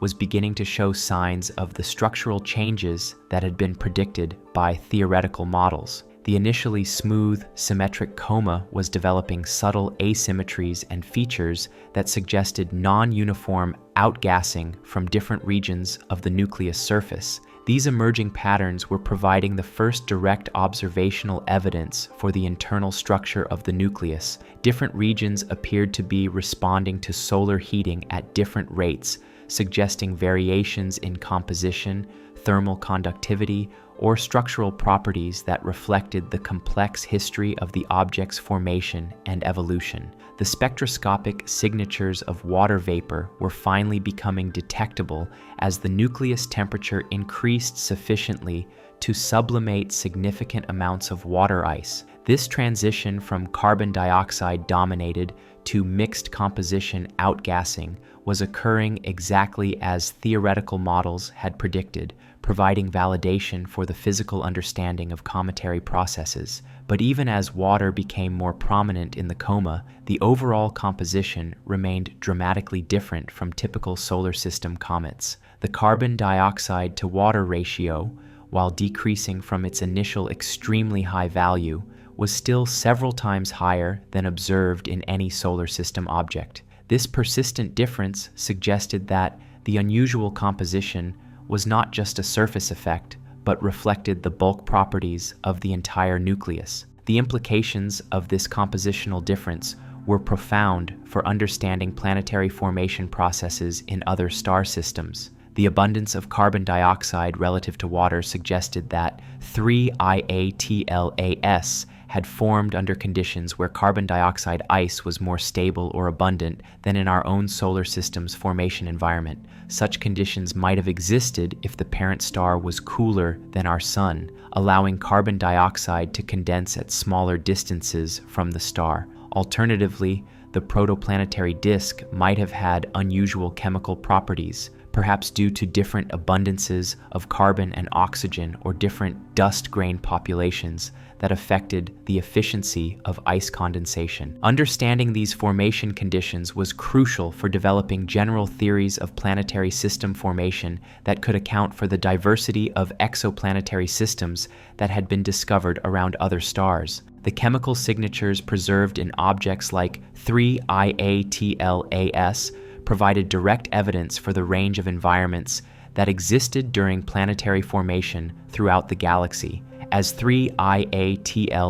was beginning to show signs of the structural changes that had been predicted by theoretical models. The initially smooth, symmetric coma was developing subtle asymmetries and features that suggested non-uniform outgassing from different regions of the nucleus surface. These emerging patterns were providing the first direct observational evidence for the internal structure of the nucleus. Different regions appeared to be responding to solar heating at different rates, suggesting variations in composition, thermal conductivity, or structural properties that reflected the complex history of the object's formation and evolution. The spectroscopic signatures of water vapor were finally becoming detectable as the nucleus temperature increased sufficiently to sublimate significant amounts of water ice. This transition from carbon dioxide dominated to mixed composition outgassing was occurring exactly as theoretical models had predicted, providing validation for the physical understanding of cometary processes. But even as water became more prominent in the coma, the overall composition remained dramatically different from typical solar system comets. The carbon dioxide to water ratio, while decreasing from its initial extremely high value, was still several times higher than observed in any solar system object. This persistent difference suggested that the unusual composition was not just a surface effect, but reflected the bulk properties of the entire nucleus. The implications of this compositional difference were profound for understanding planetary formation processes in other star systems. The abundance of carbon dioxide relative to water suggested that 3IATLAS had formed under conditions where carbon dioxide ice was more stable or abundant than in our own solar system's formation environment. Such conditions might have existed if the parent star was cooler than our Sun, allowing carbon dioxide to condense at smaller distances from the star. Alternatively, the protoplanetary disk might have had unusual chemical properties, perhaps due to different abundances of carbon and oxygen or different dust grain populations that affected the efficiency of ice condensation. Understanding these formation conditions was crucial for developing general theories of planetary system formation that could account for the diversity of exoplanetary systems that had been discovered around other stars. The chemical signatures preserved in objects like 3IATLAS provided direct evidence for the range of environments that existed during planetary formation throughout the galaxy. As 3IATLAS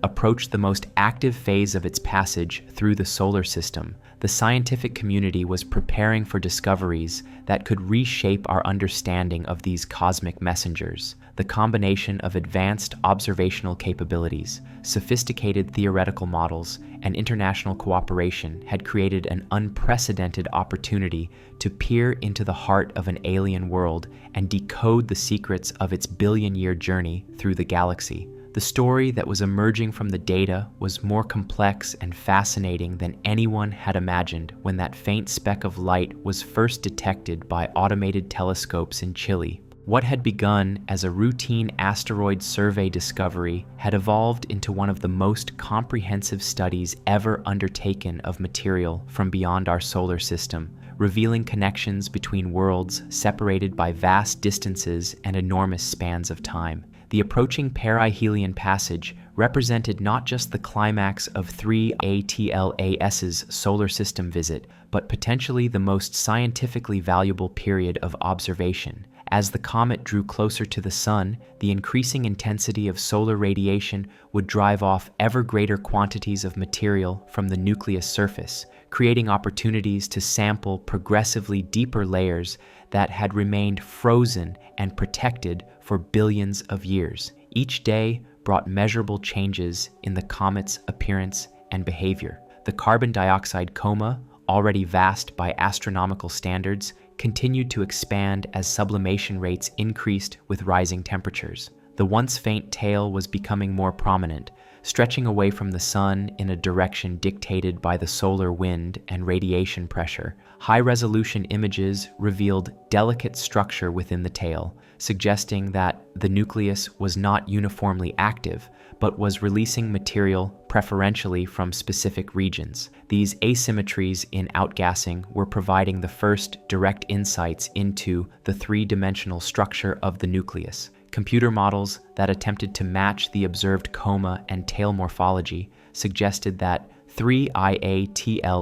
approached the most active phase of its passage through the solar system, the scientific community was preparing for discoveries that could reshape our understanding of these cosmic messengers. The combination of advanced observational capabilities, sophisticated theoretical models, and international cooperation had created an unprecedented opportunity to peer into the heart of an alien world and decode the secrets of its billion-year journey through the galaxy. The story that was emerging from the data was more complex and fascinating than anyone had imagined when that faint speck of light was first detected by automated telescopes in Chile. What had begun as a routine asteroid survey discovery had evolved into one of the most comprehensive studies ever undertaken of material from beyond our solar system, revealing connections between worlds separated by vast distances and enormous spans of time. The approaching perihelion passage represented not just the climax of 3ATLAS's solar system visit, but potentially the most scientifically valuable period of observation. As the comet drew closer to the Sun, the increasing intensity of solar radiation would drive off ever greater quantities of material from the nucleus surface, creating opportunities to sample progressively deeper layers that had remained frozen and protected for billions of years. Each day brought measurable changes in the comet's appearance and behavior. The carbon dioxide coma, already vast by astronomical standards, continued to expand as sublimation rates increased with rising temperatures. The once faint tail was becoming more prominent, stretching away from the Sun in a direction dictated by the solar wind and radiation pressure. High-resolution images revealed delicate structure within the tail, suggesting that the nucleus was not uniformly active, but was releasing material preferentially from specific regions. These asymmetries in outgassing were providing the first direct insights into the three-dimensional structure of the nucleus. Computer models that attempted to match the observed coma and tail morphology suggested that 3IATLAS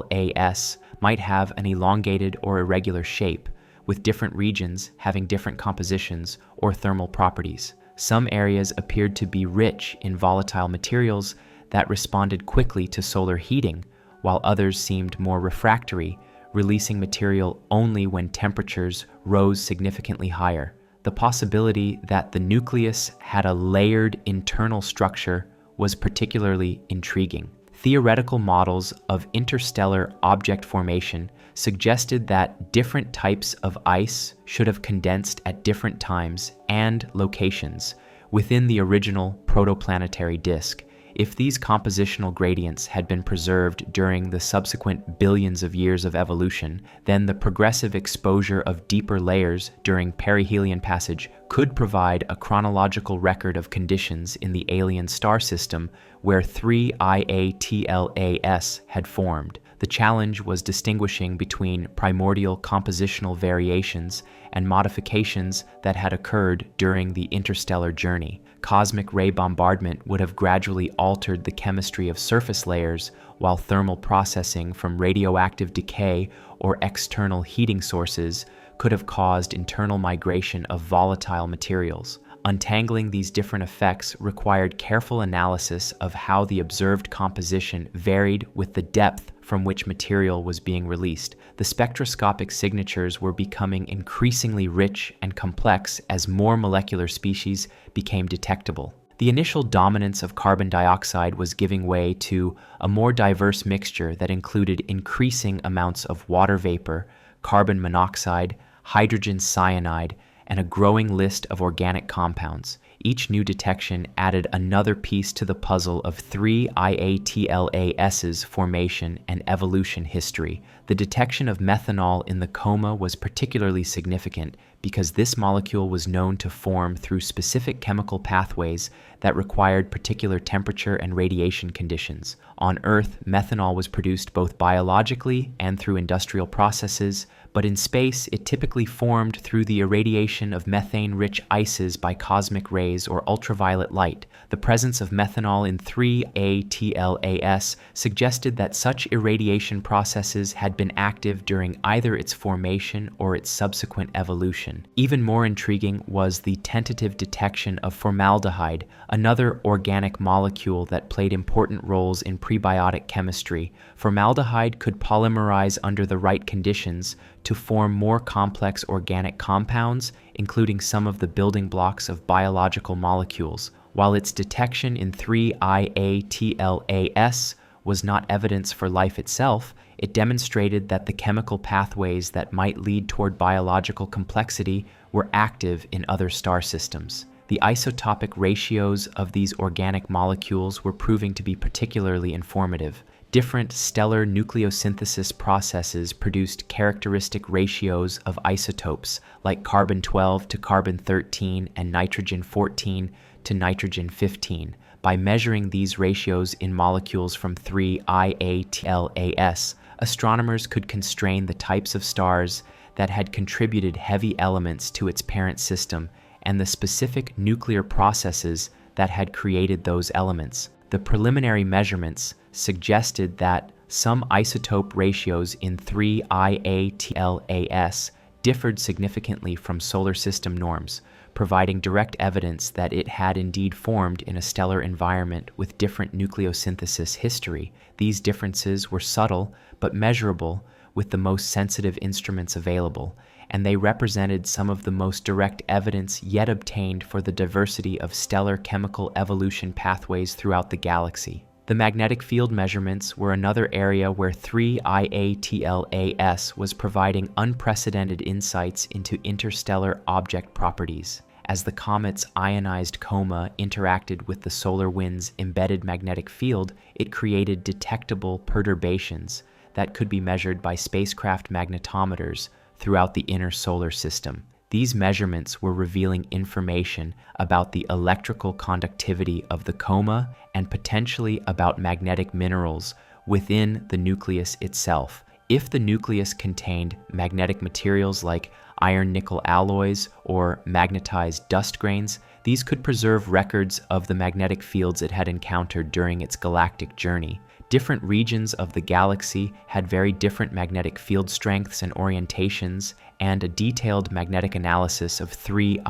might have an elongated or irregular shape, with different regions having different compositions or thermal properties. Some areas appeared to be rich in volatile materials that responded quickly to solar heating, while others seemed more refractory, releasing material only when temperatures rose significantly higher. The possibility that the nucleus had a layered internal structure was particularly intriguing. Theoretical models of interstellar object formation suggested that different types of ice should have condensed at different times and locations within the original protoplanetary disk. If these compositional gradients had been preserved during the subsequent billions of years of evolution, then the progressive exposure of deeper layers during perihelion passage could provide a chronological record of conditions in the alien star system where 3IATLAS had formed. The challenge was distinguishing between primordial compositional variations and modifications that had occurred during the interstellar journey. Cosmic ray bombardment would have gradually altered the chemistry of surface layers, while thermal processing from radioactive decay or external heating sources could have caused internal migration of volatile materials. Untangling these different effects required careful analysis of how the observed composition varied with the depth from which material was being released. The spectroscopic signatures were becoming increasingly rich and complex as more molecular species became detectable. The initial dominance of carbon dioxide was giving way to a more diverse mixture that included increasing amounts of water vapor, carbon monoxide, hydrogen cyanide, and a growing list of organic compounds. Each new detection added another piece to the puzzle of three IATLAS's formation and evolution history. The detection of methanol in the coma was particularly significant because this molecule was known to form through specific chemical pathways that required particular temperature and radiation conditions. On Earth, methanol was produced both biologically and through industrial processes, but in space it typically formed through the irradiation of methane-rich ices by cosmic rays or ultraviolet light. The presence of methanol in 3-ATLAS suggested that such irradiation processes had been active during either its formation or its subsequent evolution. Even more intriguing was the tentative detection of formaldehyde, another organic molecule that played important roles in prebiotic chemistry. Formaldehyde could polymerize under the right conditions to form more complex organic compounds, including some of the building blocks of biological molecules. While its detection in 3-IATLAS was not evidence for life itself, it demonstrated that the chemical pathways that might lead toward biological complexity were active in other star systems. The isotopic ratios of these organic molecules were proving to be particularly informative. Different stellar nucleosynthesis processes produced characteristic ratios of isotopes, like carbon-12 to carbon-13 and nitrogen-14 to nitrogen-15. By measuring these ratios in molecules from 3-IATLAS, astronomers could constrain the types of stars that had contributed heavy elements to its parent system and the specific nuclear processes that had created those elements. The preliminary measurements suggested that some isotope ratios in 3-IATLAS differed significantly from solar system norms, providing direct evidence that it had indeed formed in a stellar environment with different nucleosynthesis history. These differences were subtle but measurable with the most sensitive instruments available, and they represented some of the most direct evidence yet obtained for the diversity of stellar chemical evolution pathways throughout the galaxy. The magnetic field measurements were another area where 3-IATLAS was providing unprecedented insights into interstellar object properties. As the comet's ionized coma interacted with the solar wind's embedded magnetic field, it created detectable perturbations that could be measured by spacecraft magnetometers throughout the inner solar system. These measurements were revealing information about the electrical conductivity of the coma and potentially about magnetic minerals within the nucleus itself. If the nucleus contained magnetic materials like iron-nickel alloys or magnetized dust grains, these could preserve records of the magnetic fields it had encountered during its galactic journey. Different regions of the galaxy had very different magnetic field strengths and orientations, and a detailed magnetic analysis of 3-IATLAS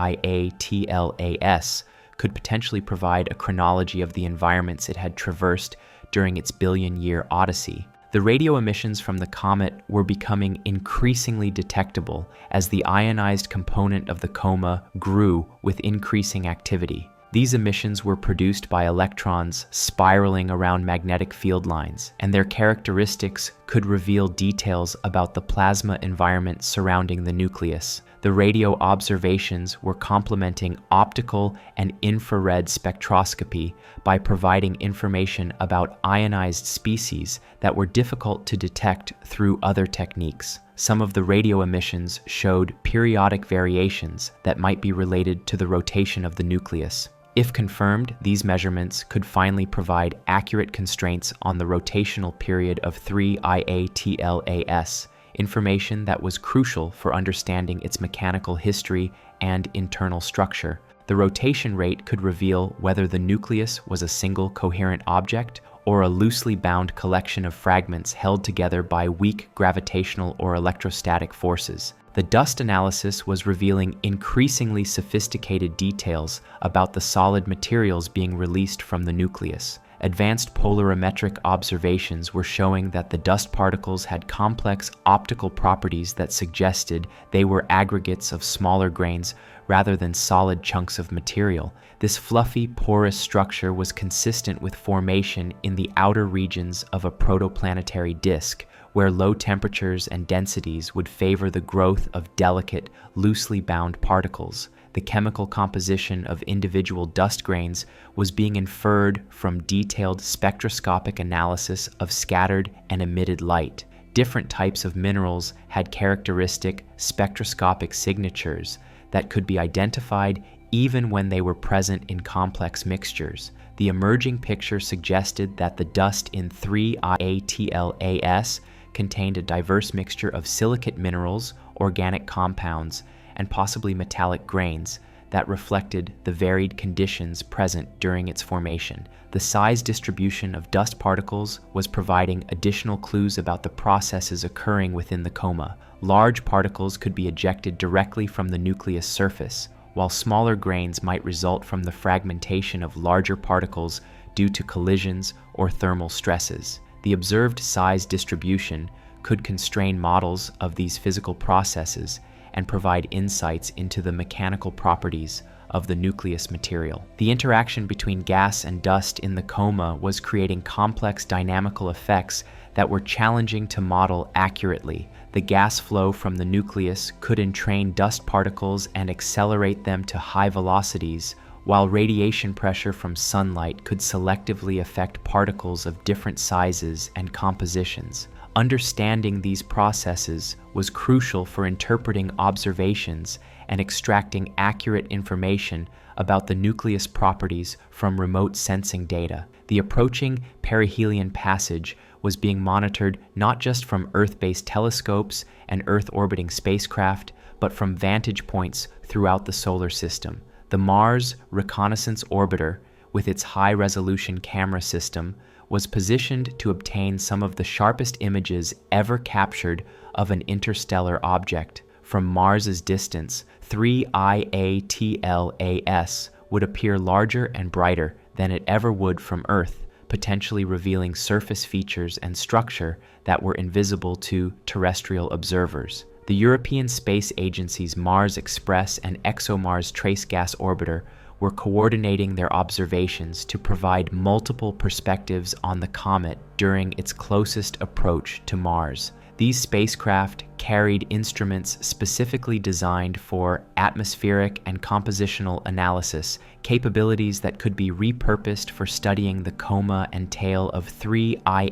could potentially provide a chronology of the environments it had traversed during its billion-year odyssey. The radio emissions from the comet were becoming increasingly detectable as the ionized component of the coma grew with increasing activity. These emissions were produced by electrons spiraling around magnetic field lines, and their characteristics could reveal details about the plasma environment surrounding the nucleus. The radio observations were complementing optical and infrared spectroscopy by providing information about ionized species that were difficult to detect through other techniques. Some of the radio emissions showed periodic variations that might be related to the rotation of the nucleus. If confirmed, these measurements could finally provide accurate constraints on the rotational period of 3IATLAS, information that was crucial for understanding its mechanical history and internal structure. The rotation rate could reveal whether the nucleus was a single coherent object or a loosely bound collection of fragments held together by weak gravitational or electrostatic forces. The dust analysis was revealing increasingly sophisticated details about the solid materials being released from the nucleus. Advanced polarimetric observations were showing that the dust particles had complex optical properties that suggested they were aggregates of smaller grains rather than solid chunks of material. This fluffy, porous structure was consistent with formation in the outer regions of a protoplanetary disk, where low temperatures and densities would favor the growth of delicate, loosely bound particles. The chemical composition of individual dust grains was being inferred from detailed spectroscopic analysis of scattered and emitted light. Different types of minerals had characteristic spectroscopic signatures that could be identified even when they were present in complex mixtures. The emerging picture suggested that the dust in 3IATLAS contained a diverse mixture of silicate minerals, organic compounds, and possibly metallic grains that reflected the varied conditions present during its formation. The size distribution of dust particles was providing additional clues about the processes occurring within the coma. Large particles could be ejected directly from the nucleus surface, while smaller grains might result from the fragmentation of larger particles due to collisions or thermal stresses. The observed size distribution could constrain models of these physical processes and provide insights into the mechanical properties of the nucleus material. The interaction between gas and dust in the coma was creating complex dynamical effects that were challenging to model accurately. The gas flow from the nucleus could entrain dust particles and accelerate them to high velocities, while radiation pressure from sunlight could selectively affect particles of different sizes and compositions. Understanding these processes was crucial for interpreting observations and extracting accurate information about the nucleus properties from remote sensing data. The approaching perihelion passage was being monitored not just from Earth-based telescopes and Earth-orbiting spacecraft, but from vantage points throughout the solar system. The Mars Reconnaissance Orbiter, with its high-resolution camera system, was positioned to obtain some of the sharpest images ever captured of an interstellar object. From Mars's distance, 3IATLAS would appear larger and brighter than it ever would from Earth, potentially revealing surface features and structure that were invisible to terrestrial observers. The European Space Agency's Mars Express and ExoMars Trace Gas Orbiter were coordinating their observations to provide multiple perspectives on the comet during its closest approach to Mars. These spacecraft carried instruments specifically designed for atmospheric and compositional analysis, capabilities that could be repurposed for studying the coma and tail of 3IATLAS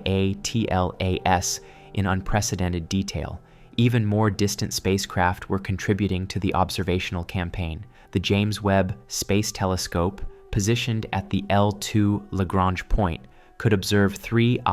in unprecedented detail. Even more distant spacecraft were contributing to the observational campaign. The James Webb Space Telescope, positioned at the L2 Lagrange point, could observe 3IATLAS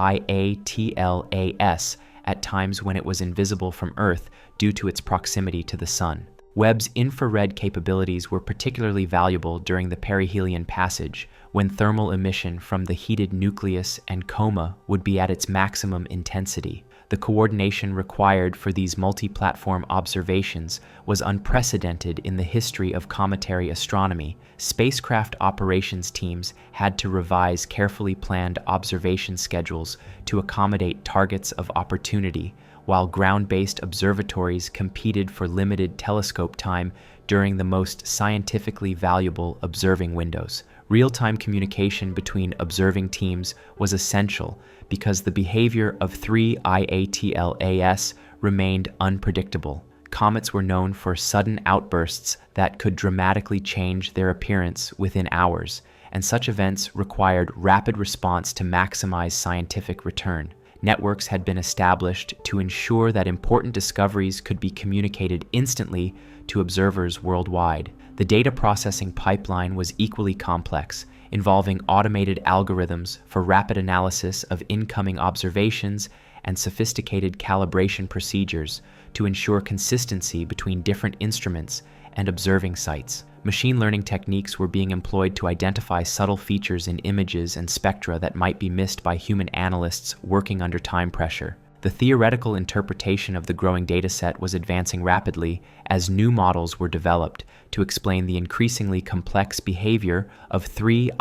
at times when it was invisible from Earth due to its proximity to the Sun. Webb's infrared capabilities were particularly valuable during the perihelion passage, when thermal emission from the heated nucleus and coma would be at its maximum intensity. The coordination required for these multi-platform observations was unprecedented in the history of cometary astronomy. Spacecraft operations teams had to revise carefully planned observation schedules to accommodate targets of opportunity, while ground-based observatories competed for limited telescope time during the most scientifically valuable observing windows. Real-time communication between observing teams was essential because the behavior of 3IATLAS remained unpredictable. Comets were known for sudden outbursts that could dramatically change their appearance within hours, and such events required rapid response to maximize scientific return. Networks had been established to ensure that important discoveries could be communicated instantly to observers worldwide. The data processing pipeline was equally complex, involving automated algorithms for rapid analysis of incoming observations and sophisticated calibration procedures to ensure consistency between different instruments and observing sites. Machine learning techniques were being employed to identify subtle features in images and spectra that might be missed by human analysts working under time pressure. The theoretical interpretation of the growing dataset was advancing rapidly as new models were developed to explain the increasingly complex behavior of 3-IATLAS.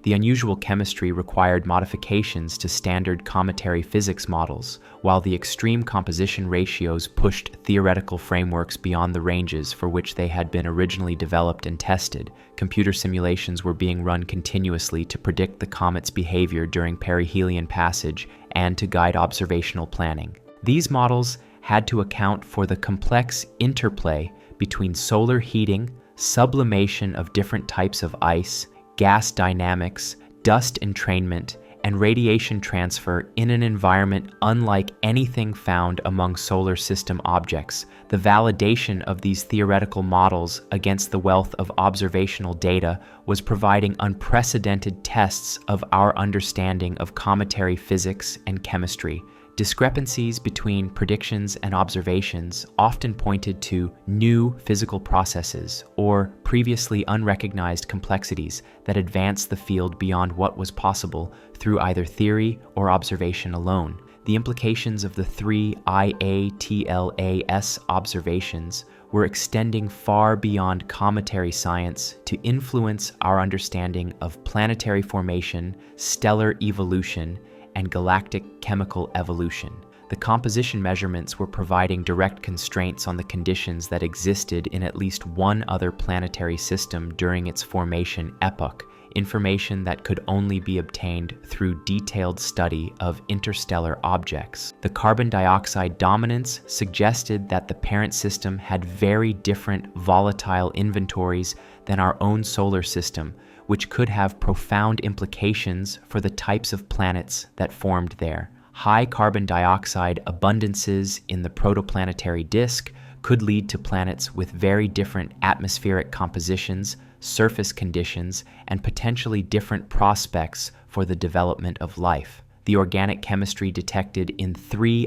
The unusual chemistry required modifications to standard cometary physics models, while the extreme composition ratios pushed theoretical frameworks beyond the ranges for which they had been originally developed and tested. Computer simulations were being run continuously to predict the comet's behavior during perihelion passage and to guide observational planning. These models had to account for the complex interplay between solar heating, sublimation of different types of ice, gas dynamics, dust entrainment, and radiation transfer in an environment unlike anything found among solar system objects. The validation of these theoretical models against the wealth of observational data was providing unprecedented tests of our understanding of cometary physics and chemistry. Discrepancies between predictions and observations often pointed to new physical processes or previously unrecognized complexities that advanced the field beyond what was possible through either theory or observation alone. The implications of the 3-IATLAS observations were extending far beyond cometary science to influence our understanding of planetary formation, stellar evolution, and galactic chemical evolution. The composition measurements were providing direct constraints on the conditions that existed in at least one other planetary system during its formation epoch, information that could only be obtained through detailed study of interstellar objects. The carbon dioxide dominance suggested that the parent system had very different volatile inventories than our own solar system, which could have profound implications for the types of planets that formed there. High carbon dioxide abundances in the protoplanetary disk could lead to planets with very different atmospheric compositions, surface conditions, and potentially different prospects for the development of life. The organic chemistry detected in 3-IATLAS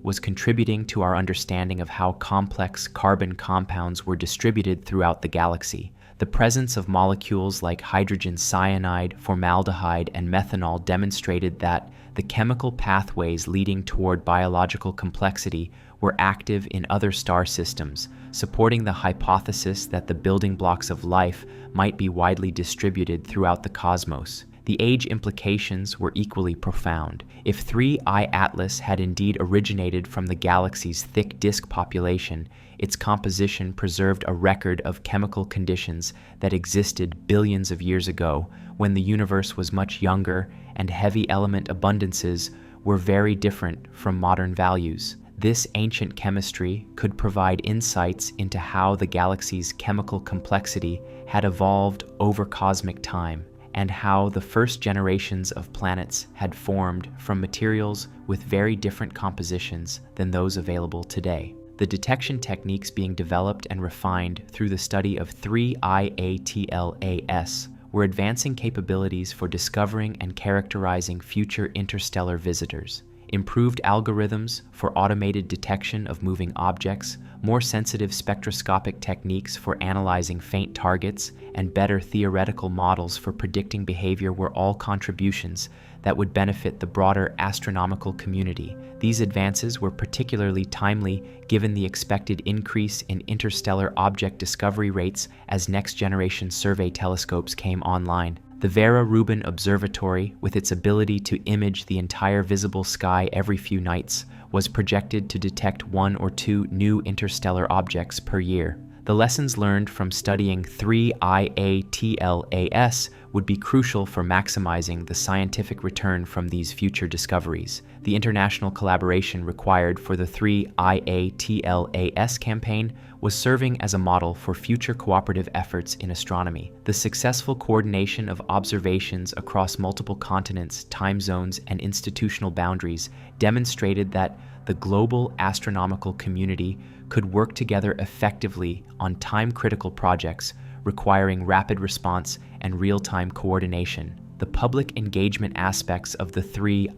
was contributing to our understanding of how complex carbon compounds were distributed throughout the galaxy. The presence of molecules like hydrogen cyanide, formaldehyde, and methanol demonstrated that the chemical pathways leading toward biological complexity were active in other star systems, supporting the hypothesis that the building blocks of life might be widely distributed throughout the cosmos. The age implications were equally profound. If 3I Atlas had indeed originated from the galaxy's thick disk population, its composition preserved a record of chemical conditions that existed billions of years ago, when the universe was much younger and heavy element abundances were very different from modern values. This ancient chemistry could provide insights into how the galaxy's chemical complexity had evolved over cosmic time, and how the first generations of planets had formed from materials with very different compositions than those available today. The detection techniques being developed and refined through the study of 3-IATLAS were advancing capabilities for discovering and characterizing future interstellar visitors. Improved algorithms for automated detection of moving objects, more sensitive spectroscopic techniques for analyzing faint targets, and better theoretical models for predicting behavior were all contributions that would benefit the broader astronomical community. These advances were particularly timely given the expected increase in interstellar object discovery rates as next-generation survey telescopes came online. The Vera Rubin Observatory, with its ability to image the entire visible sky every few nights, was projected to detect 1 or 2 new interstellar objects per year. The lessons learned from studying 3-IATLAS would be crucial for maximizing the scientific return from these future discoveries. The international collaboration required for the 3-IATLAS campaign was serving as a model for future cooperative efforts in astronomy. The successful coordination of observations across multiple continents, time zones, and institutional boundaries demonstrated that the global astronomical community could work together effectively on time-critical projects requiring rapid response and real-time coordination. The public engagement aspects of the 3IATLAS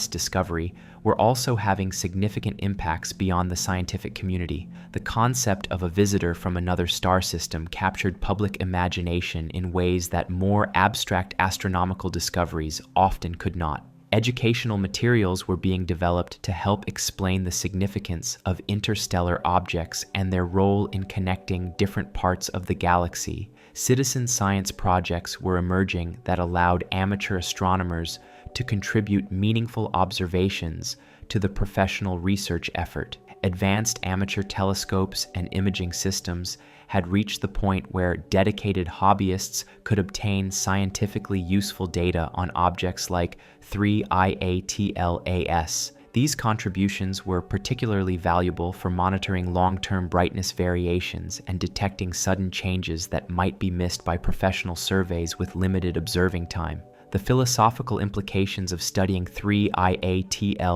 discovery were also having significant impacts beyond the scientific community. The concept of a visitor from another star system captured public imagination in ways that more abstract astronomical discoveries often could not. Educational materials were being developed to help explain the significance of interstellar objects and their role in connecting different parts of the galaxy. Citizen science projects were emerging that allowed amateur astronomers to contribute meaningful observations to the professional research effort. Advanced amateur telescopes and imaging systems had reached the point where dedicated hobbyists could obtain scientifically useful data on objects like 3IATLAS. These contributions were particularly valuable for monitoring long-term brightness variations and detecting sudden changes that might be missed by professional surveys with limited observing time. The philosophical implications of studying 3IATLAS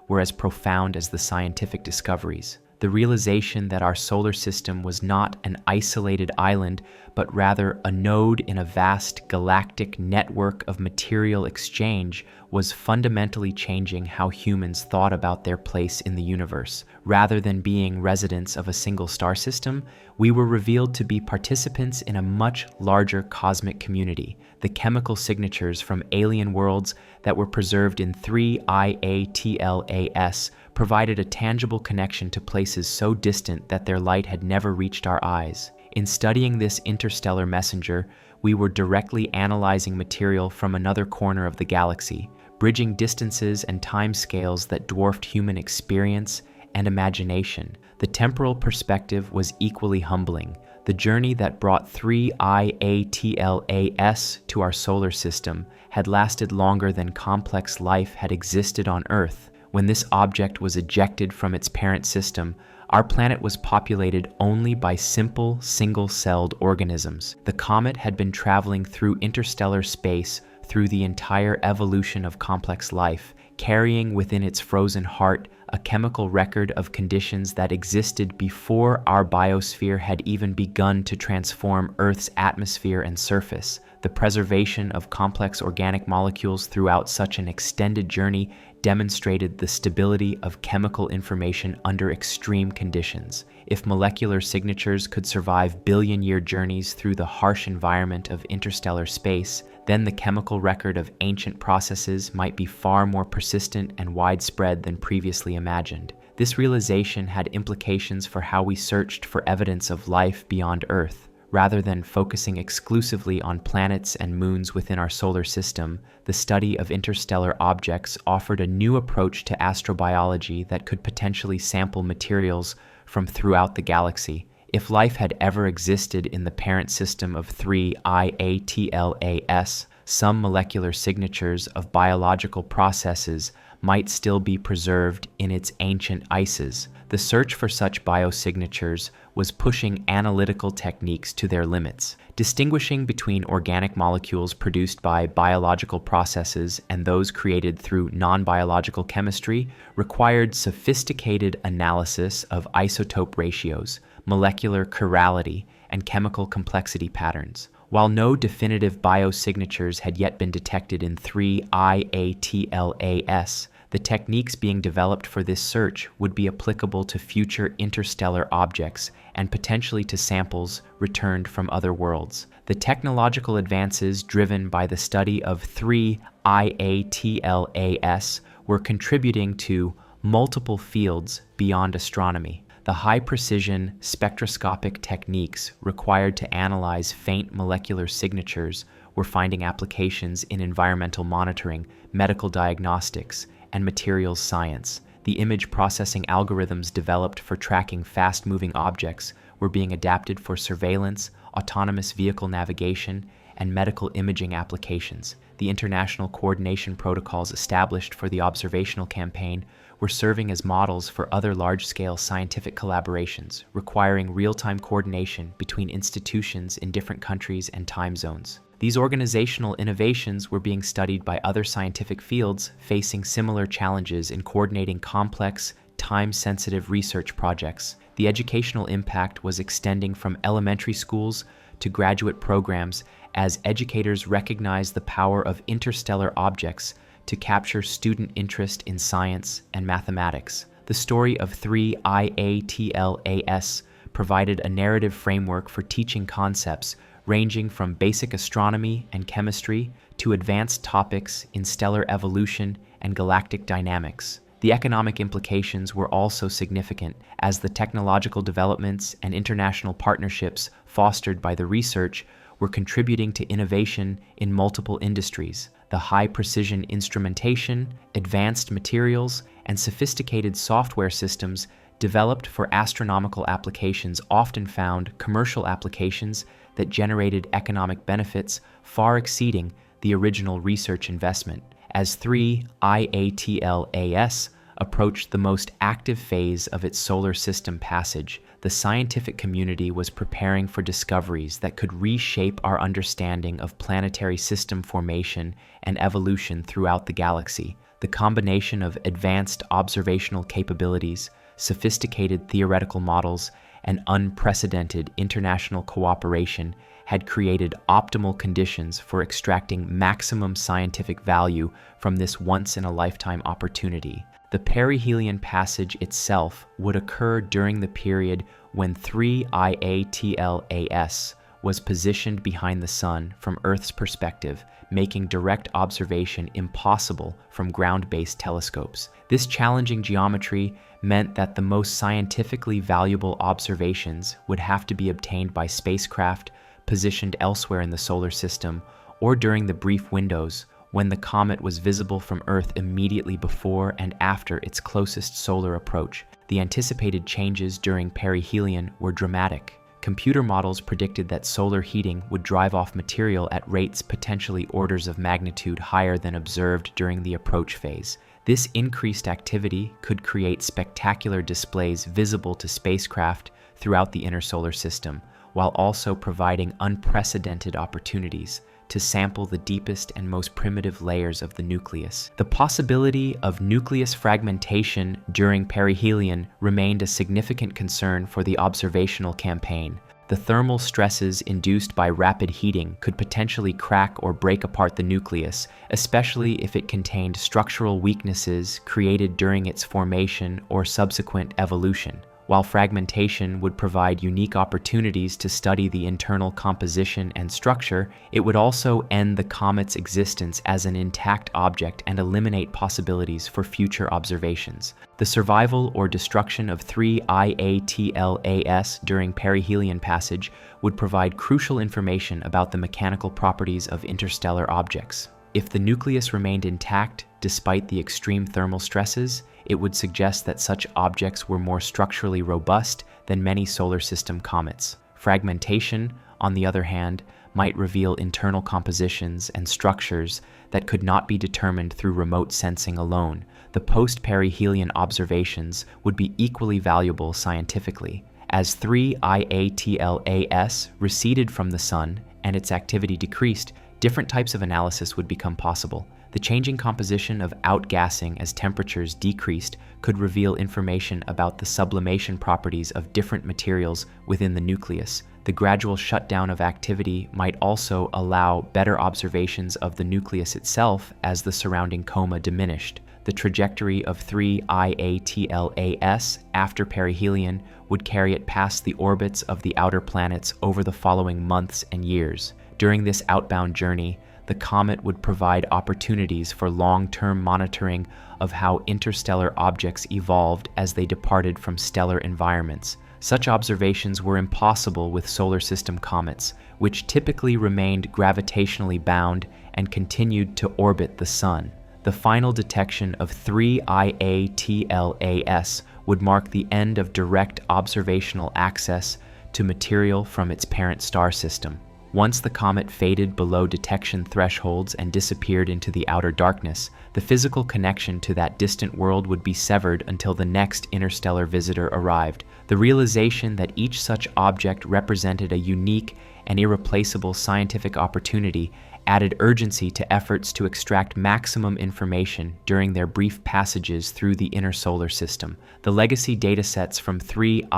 were as profound as the scientific discoveries. The realization that our solar system was not an isolated island, but rather a node in a vast galactic network of material exchange was fundamentally changing how humans thought about their place in the universe. Rather than being residents of a single star system, we were revealed to be participants in a much larger cosmic community. The chemical signatures from alien worlds that were preserved in 3IATLAS provided a tangible connection to places so distant that their light had never reached our eyes. In studying this interstellar messenger, we were directly analyzing material from another corner of the galaxy, bridging distances and timescales that dwarfed human experience and imagination. The temporal perspective was equally humbling. The journey that brought 3IATLAS to our solar system had lasted longer than complex life had existed on Earth. When this object was ejected from its parent system, our planet was populated only by simple, single-celled organisms. The comet had been traveling through interstellar space through the entire evolution of complex life, carrying within its frozen heart a chemical record of conditions that existed before our biosphere had even begun to transform Earth's atmosphere and surface. The preservation of complex organic molecules throughout such an extended journey demonstrated the stability of chemical information under extreme conditions. If molecular signatures could survive billion-year journeys through the harsh environment of interstellar space, then the chemical record of ancient processes might be far more persistent and widespread than previously imagined. This realization had implications for how we searched for evidence of life beyond Earth. Rather than focusing exclusively on planets and moons within our solar system, the study of interstellar objects offered a new approach to astrobiology that could potentially sample materials from throughout the galaxy. If life had ever existed in the parent system of 3IATLAS, some molecular signatures of biological processes might still be preserved in its ancient ices. The search for such biosignatures was pushing analytical techniques to their limits. Distinguishing between organic molecules produced by biological processes and those created through non-biological chemistry required sophisticated analysis of isotope ratios, molecular chirality, and chemical complexity patterns. While no definitive biosignatures had yet been detected in 3IATLAS, the techniques being developed for this search would be applicable to future interstellar objects and potentially to samples returned from other worlds. The technological advances driven by the study of 3IATLAS were contributing to multiple fields beyond astronomy. The high-precision spectroscopic techniques required to analyze faint molecular signatures were finding applications in environmental monitoring, medical diagnostics, and materials science. The image processing algorithms developed for tracking fast-moving objects were being adapted for surveillance, autonomous vehicle navigation, and medical imaging applications. The international coordination protocols established for the observational campaign were serving as models for other large-scale scientific collaborations, requiring real-time coordination between institutions in different countries and time zones. These organizational innovations were being studied by other scientific fields facing similar challenges in coordinating complex, time-sensitive research projects. The educational impact was extending from elementary schools to graduate programs as educators recognized the power of interstellar objects to capture student interest in science and mathematics. The story of 3IATLAS provided a narrative framework for teaching concepts ranging from basic astronomy and chemistry to advanced topics in stellar evolution and galactic dynamics. The economic implications were also significant, as the technological developments and international partnerships fostered by the research were contributing to innovation in multiple industries. The high-precision instrumentation, advanced materials, and sophisticated software systems developed for astronomical applications often found commercial applications that generated economic benefits far exceeding the original research investment. As 3IATLAS approached the most active phase of its solar system passage, the scientific community was preparing for discoveries that could reshape our understanding of planetary system formation and evolution throughout the galaxy. The combination of advanced observational capabilities, sophisticated theoretical models, and unprecedented international cooperation had created optimal conditions for extracting maximum scientific value from this once-in-a-lifetime opportunity. The perihelion passage itself would occur during the period when 3IATLAS was positioned behind the Sun from Earth's perspective, making direct observation impossible from ground-based telescopes. This challenging geometry meant that the most scientifically valuable observations would have to be obtained by spacecraft positioned elsewhere in the solar system, or during the brief windows when the comet was visible from Earth immediately before and after its closest solar approach. The anticipated changes during perihelion were dramatic. Computer models predicted that solar heating would drive off material at rates potentially orders of magnitude higher than observed during the approach phase. This increased activity could create spectacular displays visible to spacecraft throughout the inner solar system, while also providing unprecedented opportunities to sample the deepest and most primitive layers of the nucleus. The possibility of nucleus fragmentation during perihelion remained a significant concern for the observational campaign. The thermal stresses induced by rapid heating could potentially crack or break apart the nucleus, especially if it contained structural weaknesses created during its formation or subsequent evolution. While fragmentation would provide unique opportunities to study the internal composition and structure, it would also end the comet's existence as an intact object and eliminate possibilities for future observations. The survival or destruction of 3IATLAS during perihelion passage would provide crucial information about the mechanical properties of interstellar objects. If the nucleus remained intact despite the extreme thermal stresses, it would suggest that such objects were more structurally robust than many solar system comets. Fragmentation, on the other hand, might reveal internal compositions and structures that could not be determined through remote sensing alone. The post-perihelion observations would be equally valuable scientifically. As 3IATLAS receded from the Sun and its activity decreased, different types of analysis would become possible. The changing composition of outgassing as temperatures decreased could reveal information about the sublimation properties of different materials within the nucleus. The gradual shutdown of activity might also allow better observations of the nucleus itself as the surrounding coma diminished. The trajectory of 3IATLAS after perihelion would carry it past the orbits of the outer planets over the following months and years. During this outbound journey, the comet would provide opportunities for long-term monitoring of how interstellar objects evolved as they departed from stellar environments. Such observations were impossible with solar system comets, which typically remained gravitationally bound and continued to orbit the Sun. The final detection of 3IATLAS would mark the end of direct observational access to material from its parent star system. Once the comet faded below detection thresholds and disappeared into the outer darkness, the physical connection to that distant world would be severed until the next interstellar visitor arrived. The realization that each such object represented a unique an irreplaceable scientific opportunity, added urgency to efforts to extract maximum information during their brief passages through the inner solar system. The legacy datasets from 3IATLAS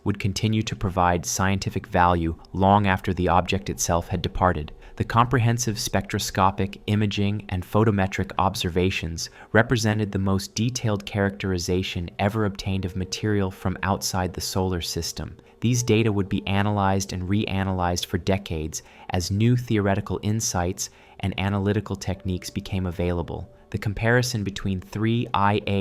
would continue to provide scientific value long after the object itself had departed. The comprehensive spectroscopic, imaging, and photometric observations represented the most detailed characterization ever obtained of material from outside the solar system. These data would be analyzed and reanalyzed for decades as new theoretical insights and analytical techniques became available. The comparison between 3IATLAS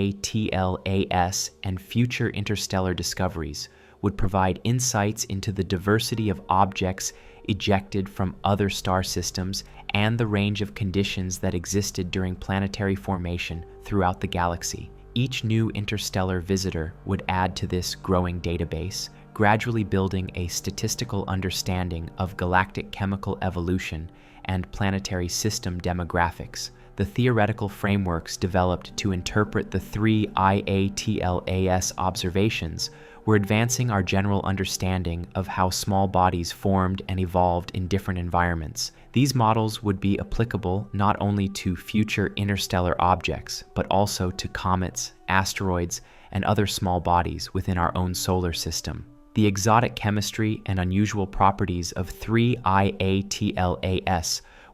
and future interstellar discoveries would provide insights into the diversity of objects ejected from other star systems and the range of conditions that existed during planetary formation throughout the galaxy. Each new interstellar visitor would add to this growing database, gradually building a statistical understanding of galactic chemical evolution and planetary system demographics. The theoretical frameworks developed to interpret the 3IATLAS observations were advancing our general understanding of how small bodies formed and evolved in different environments. These models would be applicable not only to future interstellar objects, but also to comets, asteroids, and other small bodies within our own solar system. The exotic chemistry and unusual properties of 3IATLAS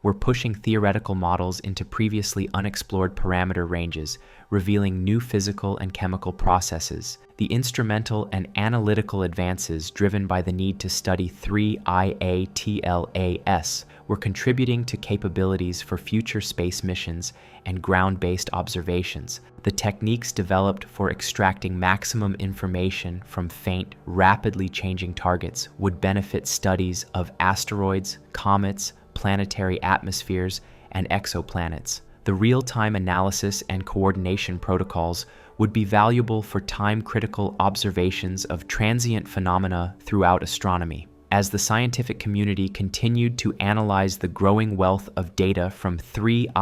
were pushing theoretical models into previously unexplored parameter ranges, revealing new physical and chemical processes. The instrumental and analytical advances driven by the need to study 3IATLAS were contributing to capabilities for future space missions and ground-based observations. The techniques developed for extracting maximum information from faint, rapidly changing targets would benefit studies of asteroids, comets, planetary atmospheres, and exoplanets. The real-time analysis and coordination protocols would be valuable for time-critical observations of transient phenomena throughout astronomy. As the scientific community continued to analyze the growing wealth of data from 3IATLAS,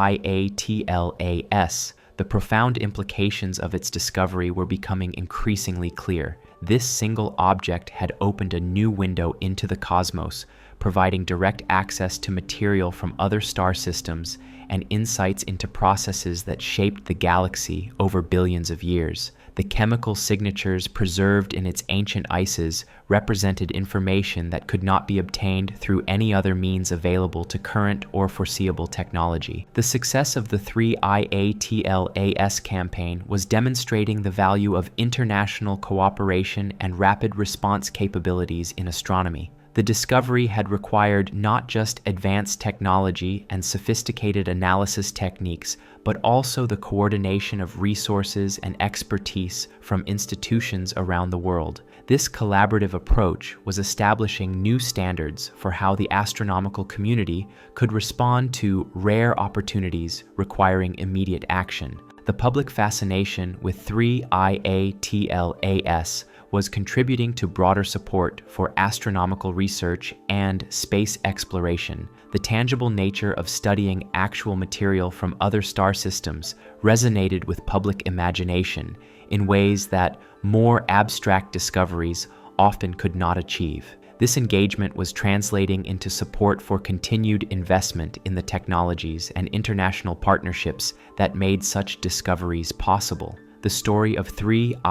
the profound implications of its discovery were becoming increasingly clear. This single object had opened a new window into the cosmos, providing direct access to material from other star systems and insights into processes that shaped the galaxy over billions of years. The chemical signatures preserved in its ancient ices represented information that could not be obtained through any other means available to current or foreseeable technology. The success of the 3IATLAS campaign was demonstrating the value of international cooperation and rapid response capabilities in astronomy. The discovery had required not just advanced technology and sophisticated analysis techniques, but also the coordination of resources and expertise from institutions around the world. This collaborative approach was establishing new standards for how the astronomical community could respond to rare opportunities requiring immediate action. The public fascination with 3IATLAS was contributing to broader support for astronomical research and space exploration. The tangible nature of studying actual material from other star systems resonated with public imagination in ways that more abstract discoveries often could not achieve. This engagement was translating into support for continued investment in the technologies and international partnerships that made such discoveries possible. The story of 3IATLAS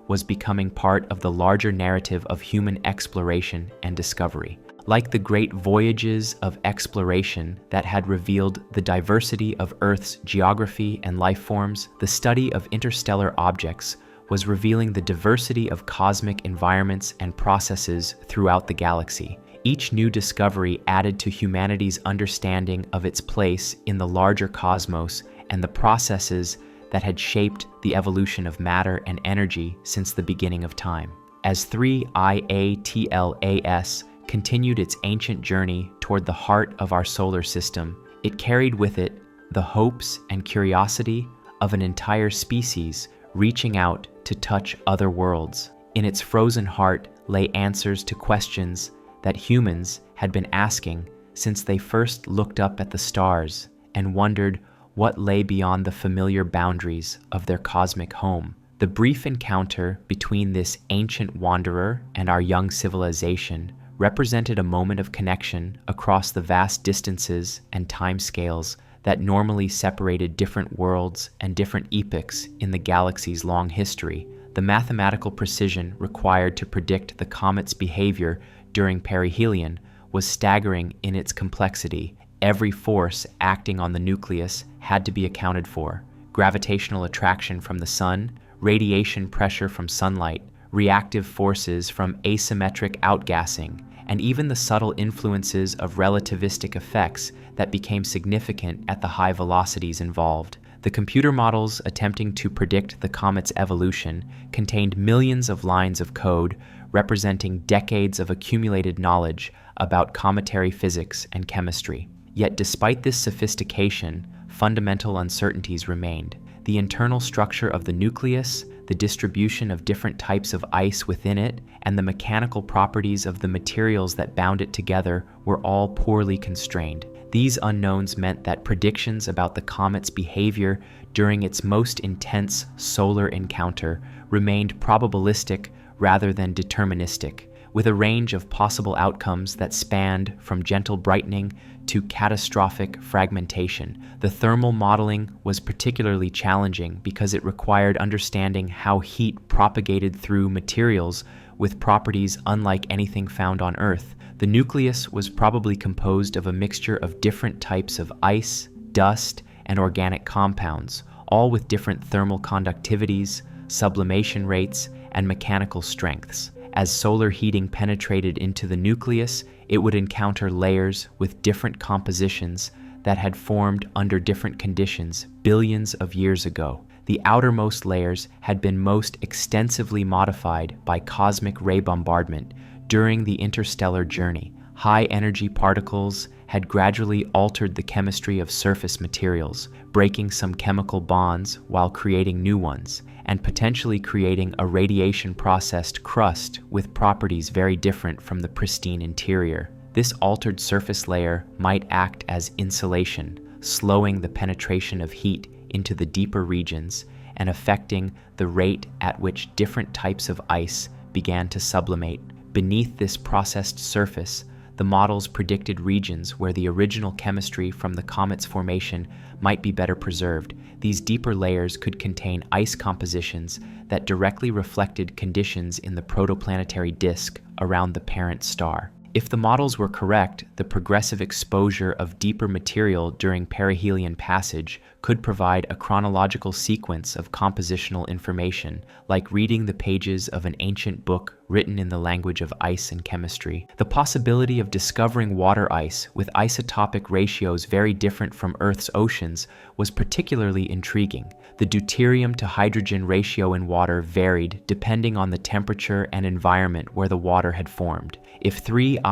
was becoming part of the larger narrative of human exploration and discovery. Like the great voyages of exploration that had revealed the diversity of Earth's geography and life forms, the study of interstellar objects was revealing the diversity of cosmic environments and processes throughout the galaxy. Each new discovery added to humanity's understanding of its place in the larger cosmos and the processes that had shaped the evolution of matter and energy since the beginning of time. As 3IATLAS continued its ancient journey toward the heart of our solar system, it carried with it the hopes and curiosity of an entire species reaching out to touch other worlds. In its frozen heart lay answers to questions that humans had been asking since they first looked up at the stars and wondered what lay beyond the familiar boundaries of their cosmic home. The The brief encounter between this ancient wanderer and our young civilization represented a moment of connection across the vast distances and timescales that normally separated different worlds and different epochs in the galaxy's long history. The mathematical precision required to predict the comet's behavior during perihelion was staggering in its complexity. Every force acting on the nucleus had to be accounted for: gravitational attraction from the sun, radiation pressure from sunlight, reactive forces from asymmetric outgassing, and even the subtle influences of relativistic effects that became significant at the high velocities involved. The computer models attempting to predict the comet's evolution contained millions of lines of code representing decades of accumulated knowledge about cometary physics and chemistry. Yet despite this sophistication, fundamental uncertainties remained. The internal structure of the nucleus, the distribution of different types of ice within it, and the mechanical properties of the materials that bound it together were all poorly constrained. These unknowns meant that predictions about the comet's behavior during its most intense solar encounter remained probabilistic rather than deterministic, with a range of possible outcomes that spanned from gentle brightening to catastrophic fragmentation. The thermal modeling was particularly challenging because it required understanding how heat propagated through materials with properties unlike anything found on Earth. The nucleus was probably composed of a mixture of different types of ice, dust, and organic compounds, all with different thermal conductivities, sublimation rates, and mechanical strengths. As solar heating penetrated into the nucleus, it would encounter layers with different compositions that had formed under different conditions billions of years ago. The outermost layers had been most extensively modified by cosmic ray bombardment during the interstellar journey. High-energy particles had gradually altered the chemistry of surface materials, breaking some chemical bonds while creating new ones, and potentially creating a radiation-processed crust with properties very different from the pristine interior. This altered surface layer might act as insulation, slowing the penetration of heat into the deeper regions and affecting the rate at which different types of ice began to sublimate. Beneath this processed surface, the models predicted regions where the original chemistry from the comet's formation might be better preserved. These deeper layers could contain ice compositions that directly reflected conditions in the protoplanetary disk around the parent star. If the models were correct, the progressive exposure of deeper material during perihelion passage could provide a chronological sequence of compositional information, like reading the pages of an ancient book written in the language of ice and chemistry. The possibility of discovering water ice with isotopic ratios very different from Earth's oceans was particularly intriguing. The deuterium to hydrogen ratio in water varied depending on the temperature and environment where the water had formed. If 3IATLAS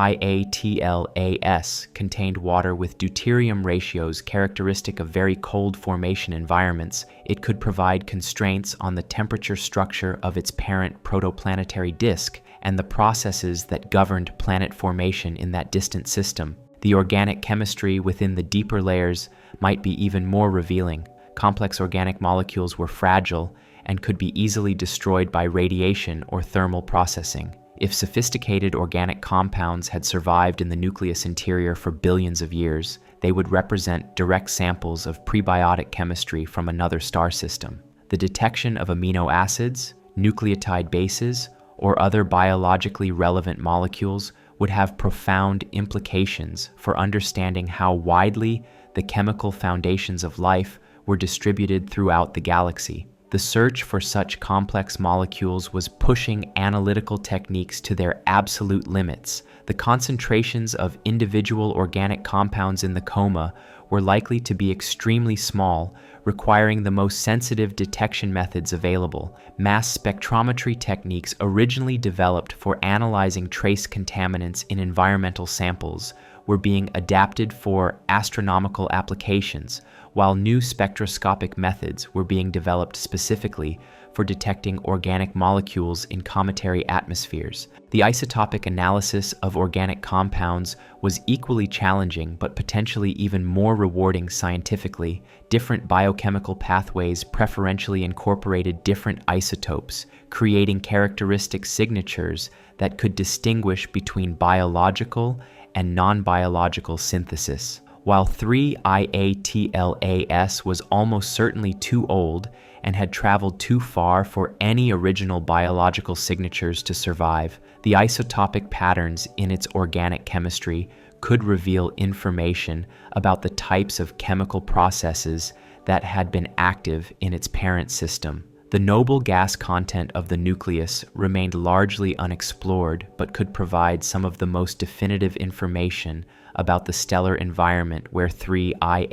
contained water with deuterium ratios characteristic of very cold formation environments, it could provide constraints on the temperature structure of its parent protoplanetary disk and the processes that governed planet formation in that distant system. The organic chemistry within the deeper layers might be even more revealing. Complex organic molecules were fragile and could be easily destroyed by radiation or thermal processing. If sophisticated organic compounds had survived in the nucleus interior for billions of years, they would represent direct samples of prebiotic chemistry from another star system. The detection of amino acids, nucleotide bases, or other biologically relevant molecules would have profound implications for understanding how widely the chemical foundations of life were distributed throughout the galaxy. The search for such complex molecules was pushing analytical techniques to their absolute limits. The concentrations of individual organic compounds in the coma were likely to be extremely small, requiring the most sensitive detection methods available. Mass spectrometry techniques originally developed for analyzing trace contaminants in environmental samples were being adapted for astronomical applications, while new spectroscopic methods were being developed specifically for detecting organic molecules in cometary atmospheres. The isotopic analysis of organic compounds was equally challenging but potentially even more rewarding scientifically. Different biochemical pathways preferentially incorporated different isotopes, creating characteristic signatures that could distinguish between biological and non-biological synthesis. While 3-IATLAS was almost certainly too old and had traveled too far for any original biological signatures to survive, the isotopic patterns in its organic chemistry could reveal information about the types of chemical processes that had been active in its parent system. The noble gas content of the nucleus remained largely unexplored, but could provide some of the most definitive information about the stellar environment where 3-IATLAS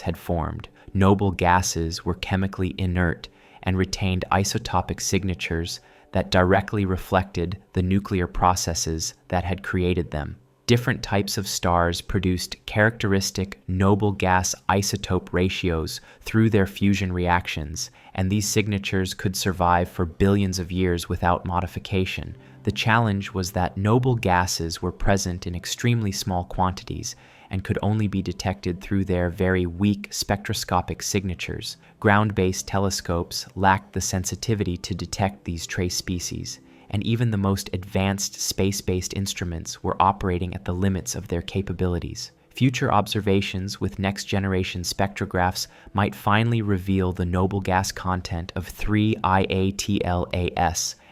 had formed. Noble gases were chemically inert and retained isotopic signatures that directly reflected the nuclear processes that had created them. Different types of stars produced characteristic noble gas isotope ratios through their fusion reactions, and these signatures could survive for billions of years without modification. The challenge was that noble gases were present in extremely small quantities and could only be detected through their very weak spectroscopic signatures. Ground-based telescopes lacked the sensitivity to detect these trace species, and even the most advanced space-based instruments were operating at the limits of their capabilities. Future observations with next-generation spectrographs might finally reveal the noble gas content of 3-IATLAS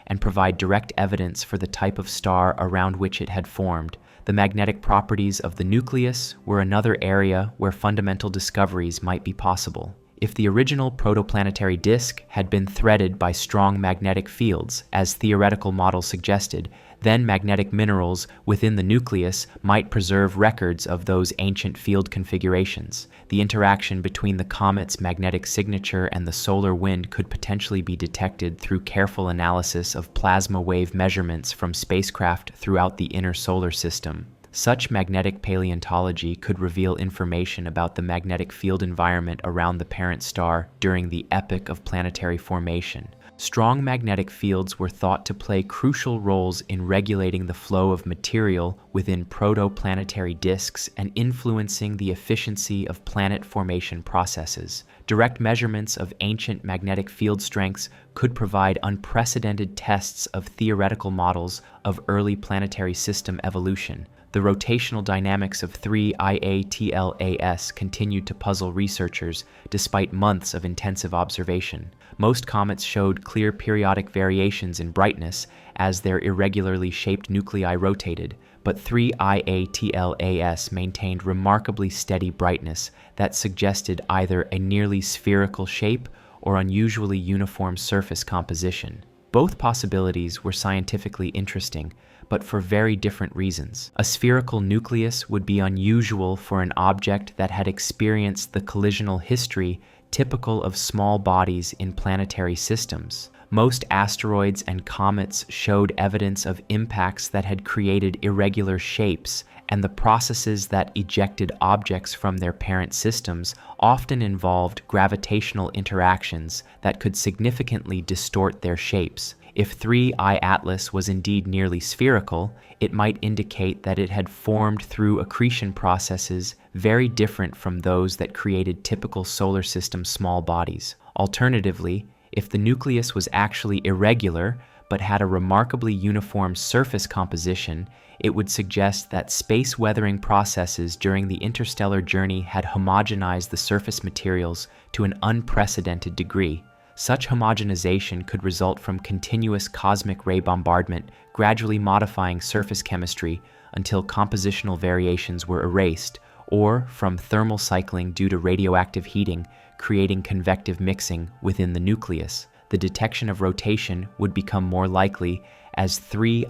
and provide direct evidence for the type of star around which it had formed. The magnetic properties of the nucleus were another area where fundamental discoveries might be possible. If the original protoplanetary disk had been threaded by strong magnetic fields, as theoretical models suggested, then magnetic minerals within the nucleus might preserve records of those ancient field configurations. The interaction between the comet's magnetic signature and the solar wind could potentially be detected through careful analysis of plasma wave measurements from spacecraft throughout the inner solar system. Such magnetic paleontology could reveal information about the magnetic field environment around the parent star during the epoch of planetary formation. Strong magnetic fields were thought to play crucial roles in regulating the flow of material within protoplanetary disks and influencing the efficiency of planet formation processes. Direct measurements of ancient magnetic field strengths could provide unprecedented tests of theoretical models of early planetary system evolution. The rotational dynamics of 3-IATLAS continued to puzzle researchers despite months of intensive observation. Most comets showed clear periodic variations in brightness as their irregularly shaped nuclei rotated, but 3-IATLAS maintained remarkably steady brightness that suggested either a nearly spherical shape or unusually uniform surface composition. Both possibilities were scientifically interesting, but for very different reasons. A spherical nucleus would be unusual for an object that had experienced the collisional history typical of small bodies in planetary systems. Most asteroids and comets showed evidence of impacts that had created irregular shapes, and the processes that ejected objects from their parent systems often involved gravitational interactions that could significantly distort their shapes. If 3I Atlas was indeed nearly spherical, it might indicate that it had formed through accretion processes very different from those that created typical solar system small bodies. Alternatively, if the nucleus was actually irregular but had a remarkably uniform surface composition, it would suggest that space weathering processes during the interstellar journey had homogenized the surface materials to an unprecedented degree. Such homogenization could result from continuous cosmic ray bombardment, gradually modifying surface chemistry until compositional variations were erased, or from thermal cycling due to radioactive heating, creating convective mixing within the nucleus. The detection of rotation would become more likely as 3IATLAS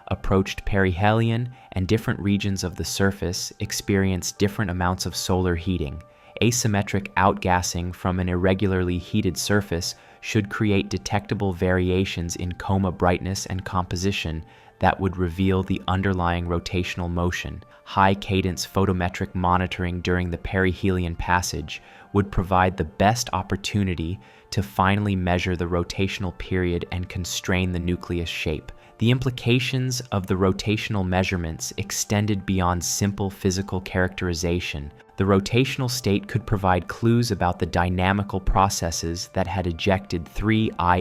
approached perihelion and different regions of the surface experienced different amounts of solar heating. Asymmetric outgassing from an irregularly heated surface should create detectable variations in coma brightness and composition that would reveal the underlying rotational motion. High-cadence photometric monitoring during the perihelion passage would provide the best opportunity to finally measure the rotational period and constrain the nucleus shape. The implications of the rotational measurements extended beyond simple physical characterization. The rotational state could provide clues about the dynamical processes that had ejected 3IATLAS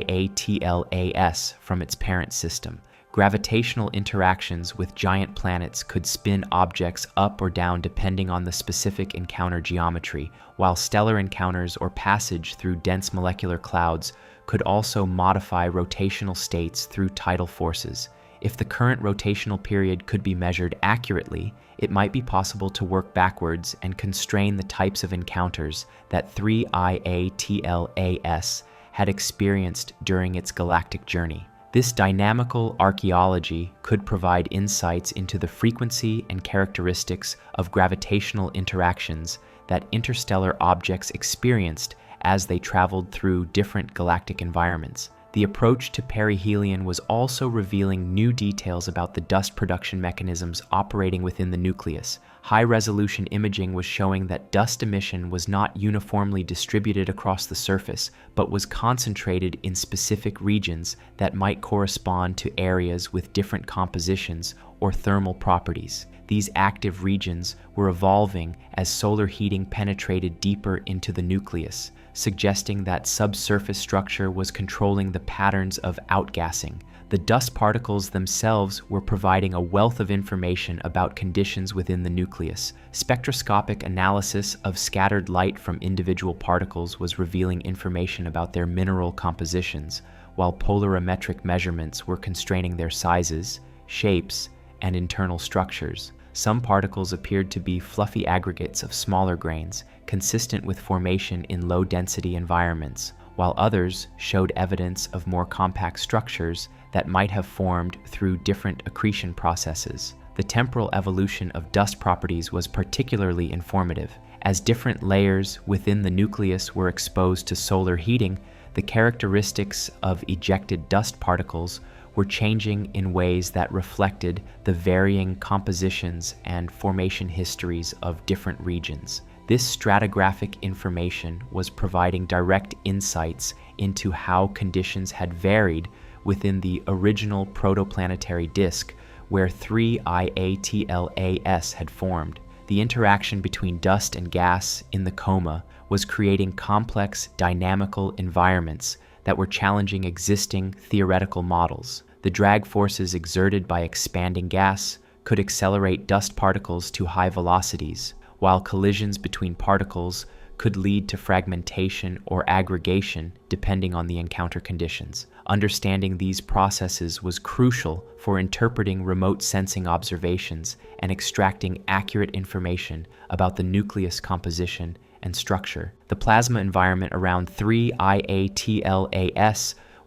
from its parent system. Gravitational interactions with giant planets could spin objects up or down depending on the specific encounter geometry, while stellar encounters or passage through dense molecular clouds could also modify rotational states through tidal forces. If the current rotational period could be measured accurately, it might be possible to work backwards and constrain the types of encounters that 3IATLAS had experienced during its galactic journey. This dynamical archaeology could provide insights into the frequency and characteristics of gravitational interactions that interstellar objects experienced as they traveled through different galactic environments. The approach to perihelion was also revealing new details about the dust production mechanisms operating within the nucleus. High-resolution imaging was showing that dust emission was not uniformly distributed across the surface, but was concentrated in specific regions that might correspond to areas with different compositions or thermal properties. These active regions were evolving as solar heating penetrated deeper into the nucleus, suggesting that subsurface structure was controlling the patterns of outgassing. The dust particles themselves were providing a wealth of information about conditions within the nucleus. Spectroscopic analysis of scattered light from individual particles was revealing information about their mineral compositions, while polarimetric measurements were constraining their sizes, shapes, and internal structures. Some particles appeared to be fluffy aggregates of smaller grains, consistent with formation in low-density environments, while others showed evidence of more compact structures that might have formed through different accretion processes. The temporal evolution of dust properties was particularly informative. As different layers within the nucleus were exposed to solar heating, the characteristics of ejected dust particles were changing in ways that reflected the varying compositions and formation histories of different regions. This stratigraphic information was providing direct insights into how conditions had varied within the original protoplanetary disk where 3IATLAS had formed. The interaction between dust and gas in the coma was creating complex dynamical environments that were challenging existing theoretical models. The drag forces exerted by expanding gas could accelerate dust particles to high velocities, while collisions between particles could lead to fragmentation or aggregation depending on the encounter conditions. Understanding these processes was crucial for interpreting remote sensing observations and extracting accurate information about the nucleus composition and structure. The plasma environment around 3IATLAS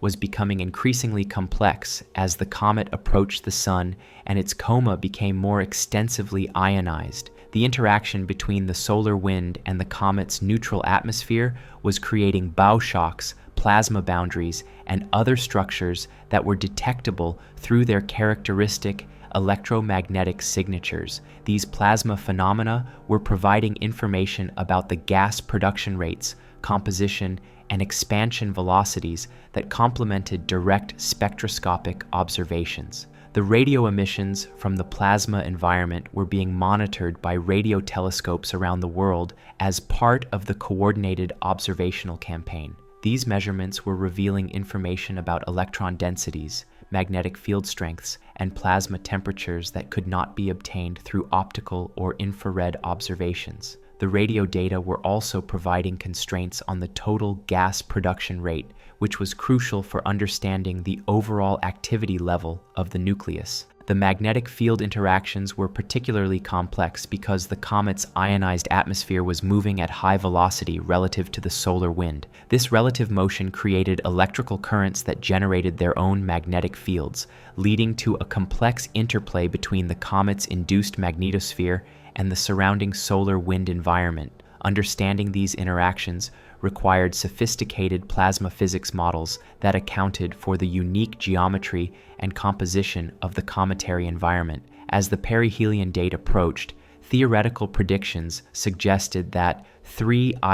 was becoming increasingly complex as the comet approached the sun and its coma became more extensively ionized. The interaction between the solar wind and the comet's neutral atmosphere was creating bow shocks, plasma boundaries, and other structures that were detectable through their characteristic electromagnetic signatures. These plasma phenomena were providing information about the gas production rates, composition, and expansion velocities that complemented direct spectroscopic observations. The radio emissions from the plasma environment were being monitored by radio telescopes around the world as part of the coordinated observational campaign. These measurements were revealing information about electron densities, magnetic field strengths, and plasma temperatures that could not be obtained through optical or infrared observations. The radio data were also providing constraints on the total gas production rate, which was crucial for understanding the overall activity level of the nucleus. The magnetic field interactions were particularly complex because the comet's ionized atmosphere was moving at high velocity relative to the solar wind. This relative motion created electrical currents that generated their own magnetic fields, leading to a complex interplay between the comet's induced magnetosphere and the surrounding solar wind environment. Understanding these interactions required sophisticated plasma physics models that accounted for the unique geometry and composition of the cometary environment. As the perihelion date approached, theoretical predictions suggested that 3IATLAS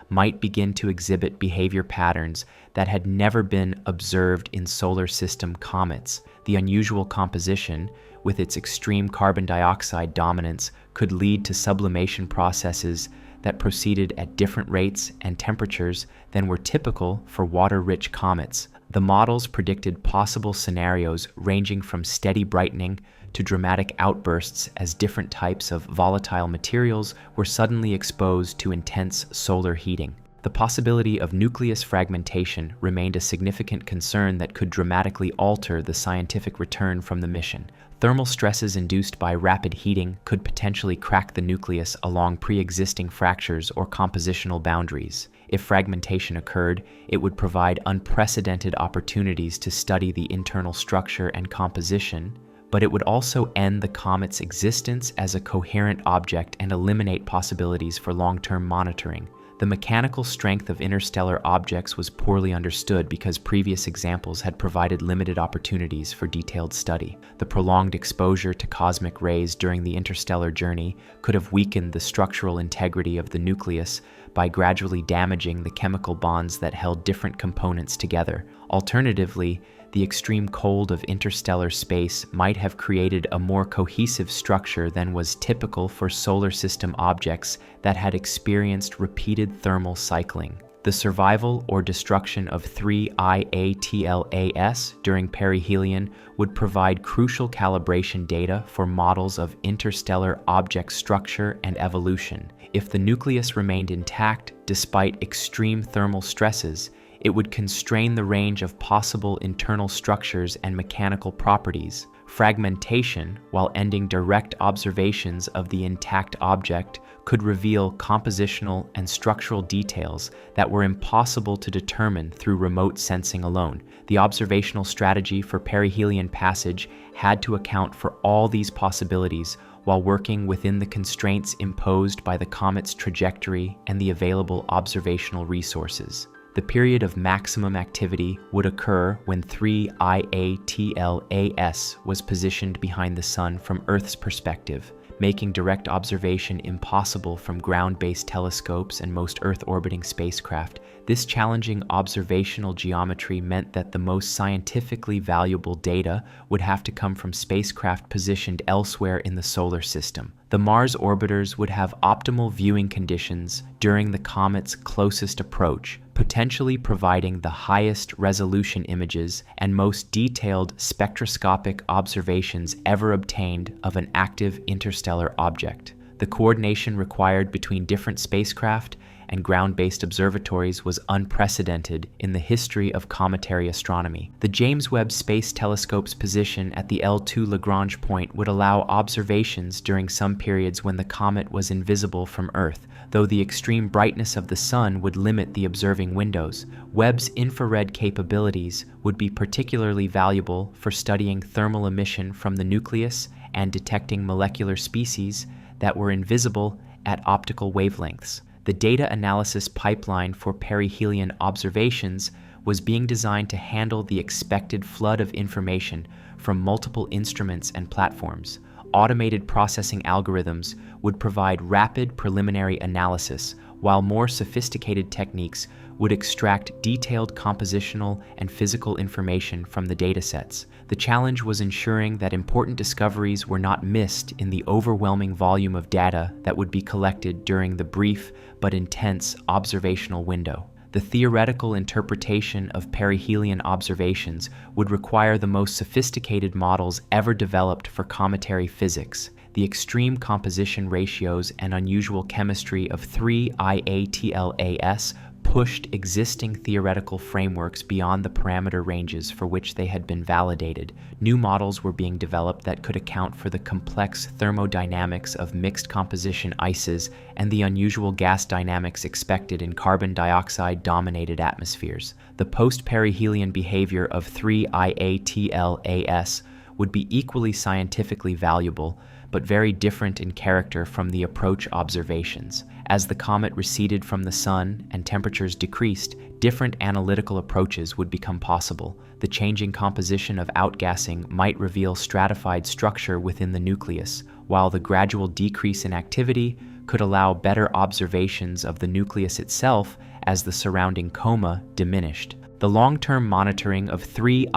might begin to exhibit behavior patterns that had never been observed in solar system comets. The unusual composition, with its extreme carbon dioxide dominance, could lead to sublimation processes that proceeded at different rates and temperatures than were typical for water-rich comets. The models predicted possible scenarios ranging from steady brightening to dramatic outbursts as different types of volatile materials were suddenly exposed to intense solar heating. The possibility of nucleus fragmentation remained a significant concern that could dramatically alter the scientific return from the mission. Thermal stresses induced by rapid heating could potentially crack the nucleus along pre-existing fractures or compositional boundaries. If fragmentation occurred, it would provide unprecedented opportunities to study the internal structure and composition, but it would also end the comet's existence as a coherent object and eliminate possibilities for long-term monitoring. The mechanical strength of interstellar objects was poorly understood because previous examples had provided limited opportunities for detailed study. The prolonged exposure to cosmic rays during the interstellar journey could have weakened the structural integrity of the nucleus by gradually damaging the chemical bonds that held different components together. Alternatively, the extreme cold of interstellar space might have created a more cohesive structure than was typical for solar system objects that had experienced repeated thermal cycling. The survival or destruction of 3IATLAS during perihelion would provide crucial calibration data for models of interstellar object structure and evolution. If the nucleus remained intact despite extreme thermal stresses, it would constrain the range of possible internal structures and mechanical properties. Fragmentation, while ending direct observations of the intact object, could reveal compositional and structural details that were impossible to determine through remote sensing alone. The observational strategy for perihelion passage had to account for all these possibilities while working within the constraints imposed by the comet's trajectory and the available observational resources. The period of maximum activity would occur when 3IATLAS was positioned behind the Sun from Earth's perspective, making direct observation impossible from ground-based telescopes and most Earth-orbiting spacecraft. This challenging observational geometry meant that the most scientifically valuable data would have to come from spacecraft positioned elsewhere in the solar system. The Mars orbiters would have optimal viewing conditions during the comet's closest approach, potentially providing the highest resolution images and most detailed spectroscopic observations ever obtained of an active interstellar object. The coordination required between different spacecraft and ground-based observatories was unprecedented in the history of cometary astronomy. The James Webb Space Telescope's position at the L2 Lagrange point would allow observations during some periods when the comet was invisible from Earth, though the extreme brightness of the Sun would limit the observing windows. Webb's infrared capabilities would be particularly valuable for studying thermal emission from the nucleus and detecting molecular species that were invisible at optical wavelengths. The data analysis pipeline for perihelion observations was being designed to handle the expected flood of information from multiple instruments and platforms. Automated processing algorithms would provide rapid preliminary analysis, while more sophisticated techniques would extract detailed compositional and physical information from the datasets. The challenge was ensuring that important discoveries were not missed in the overwhelming volume of data that would be collected during the brief but intense observational window. The theoretical interpretation of perihelion observations would require the most sophisticated models ever developed for cometary physics. The extreme composition ratios and unusual chemistry of 3IATLAS pushed existing theoretical frameworks beyond the parameter ranges for which they had been validated. New models were being developed that could account for the complex thermodynamics of mixed composition ices and the unusual gas dynamics expected in carbon dioxide-dominated atmospheres. The post-perihelion behavior of 3IATLAS would be equally scientifically valuable, but very different in character from the approach observations. As the comet receded from the sun and temperatures decreased, different analytical approaches would become possible. The changing composition of outgassing might reveal stratified structure within the nucleus, while the gradual decrease in activity could allow better observations of the nucleus itself as the surrounding coma diminished. The long-term monitoring of 3IATLAS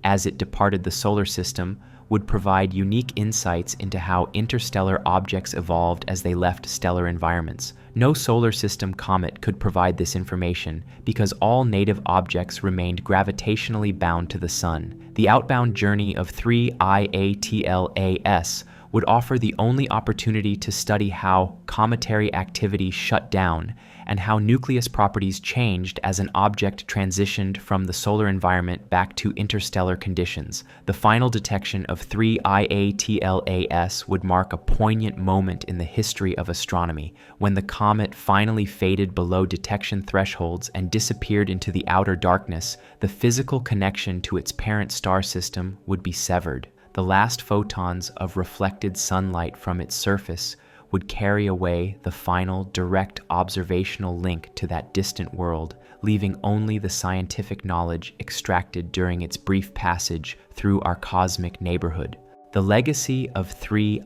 as it departed the solar system would provide unique insights into how interstellar objects evolved as they left stellar environments. No solar system comet could provide this information because all native objects remained gravitationally bound to the sun. The outbound journey of 3IATLAS would offer the only opportunity to study how cometary activity shut down and how nucleus properties changed as an object transitioned from the solar environment back to interstellar conditions. The final detection of 3IATLAS would mark a poignant moment in the history of astronomy. When the comet finally faded below detection thresholds and disappeared into the outer darkness, the physical connection to its parent star system would be severed. The last photons of reflected sunlight from its surface would carry away the final direct observational link to that distant world, leaving only the scientific knowledge extracted during its brief passage through our cosmic neighborhood. The legacy of 3IATLAS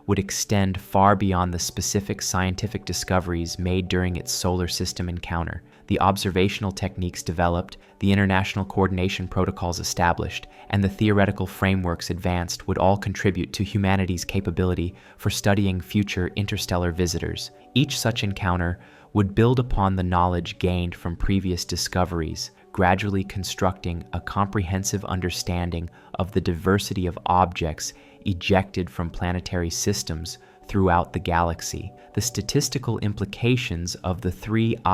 would extend far beyond the specific scientific discoveries made during its solar system encounter. The observational techniques developed, the international coordination protocols established, and the theoretical frameworks advanced would all contribute to humanity's capability for studying future interstellar visitors. Each such encounter would build upon the knowledge gained from previous discoveries, gradually constructing a comprehensive understanding of the diversity of objects ejected from planetary systems throughout the galaxy. The statistical implications of the 3IATLAS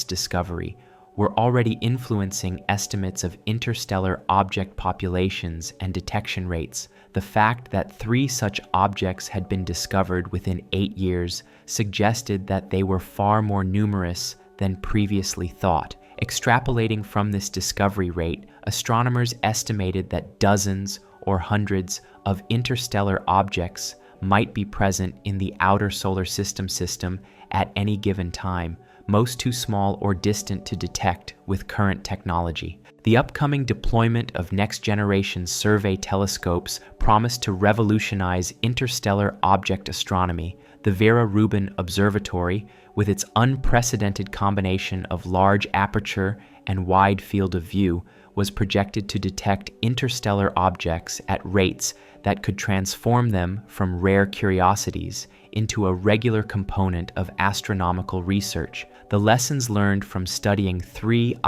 discovery were already influencing estimates of interstellar object populations and detection rates. The fact that 3 such objects had been discovered within 8 years suggested that they were far more numerous than previously thought. Extrapolating from this discovery rate, astronomers estimated that dozens or hundreds of interstellar objects might be present in the outer solar system at any given time, most too small or distant to detect with current technology. The upcoming deployment of next-generation survey telescopes promised to revolutionize interstellar object astronomy. The Vera Rubin Observatory, with its unprecedented combination of large aperture and wide field of view, was projected to detect interstellar objects at rates that could transform them from rare curiosities into a regular component of astronomical research. The lessons learned from studying 3IATLAS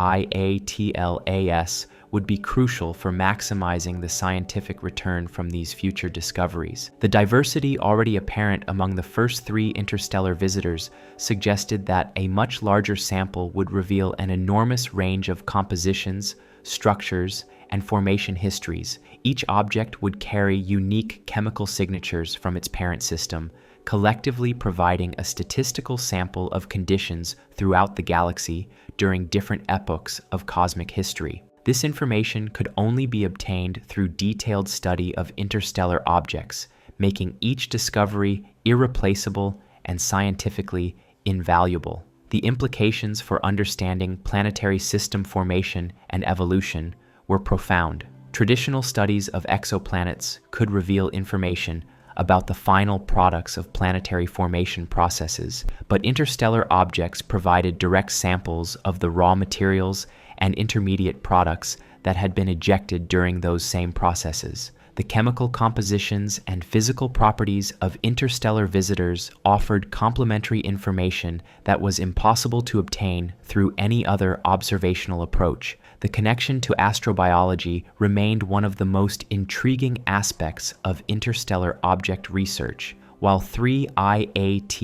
would be crucial for maximizing the scientific return from these future discoveries. The diversity already apparent among the first 3 interstellar visitors suggested that a much larger sample would reveal an enormous range of compositions, structures, and formation histories. Each object would carry unique chemical signatures from its parent system, collectively providing a statistical sample of conditions throughout the galaxy during different epochs of cosmic history. This information could only be obtained through detailed study of interstellar objects, making each discovery irreplaceable and scientifically invaluable. The implications for understanding planetary system formation and evolution were profound. Traditional studies of exoplanets could reveal information about the final products of planetary formation processes, but interstellar objects provided direct samples of the raw materials and intermediate products that had been ejected during those same processes. The chemical compositions and physical properties of interstellar visitors offered complementary information that was impossible to obtain through any other observational approach. The connection to astrobiology remained one of the most intriguing aspects of interstellar object research. While 3IATLAS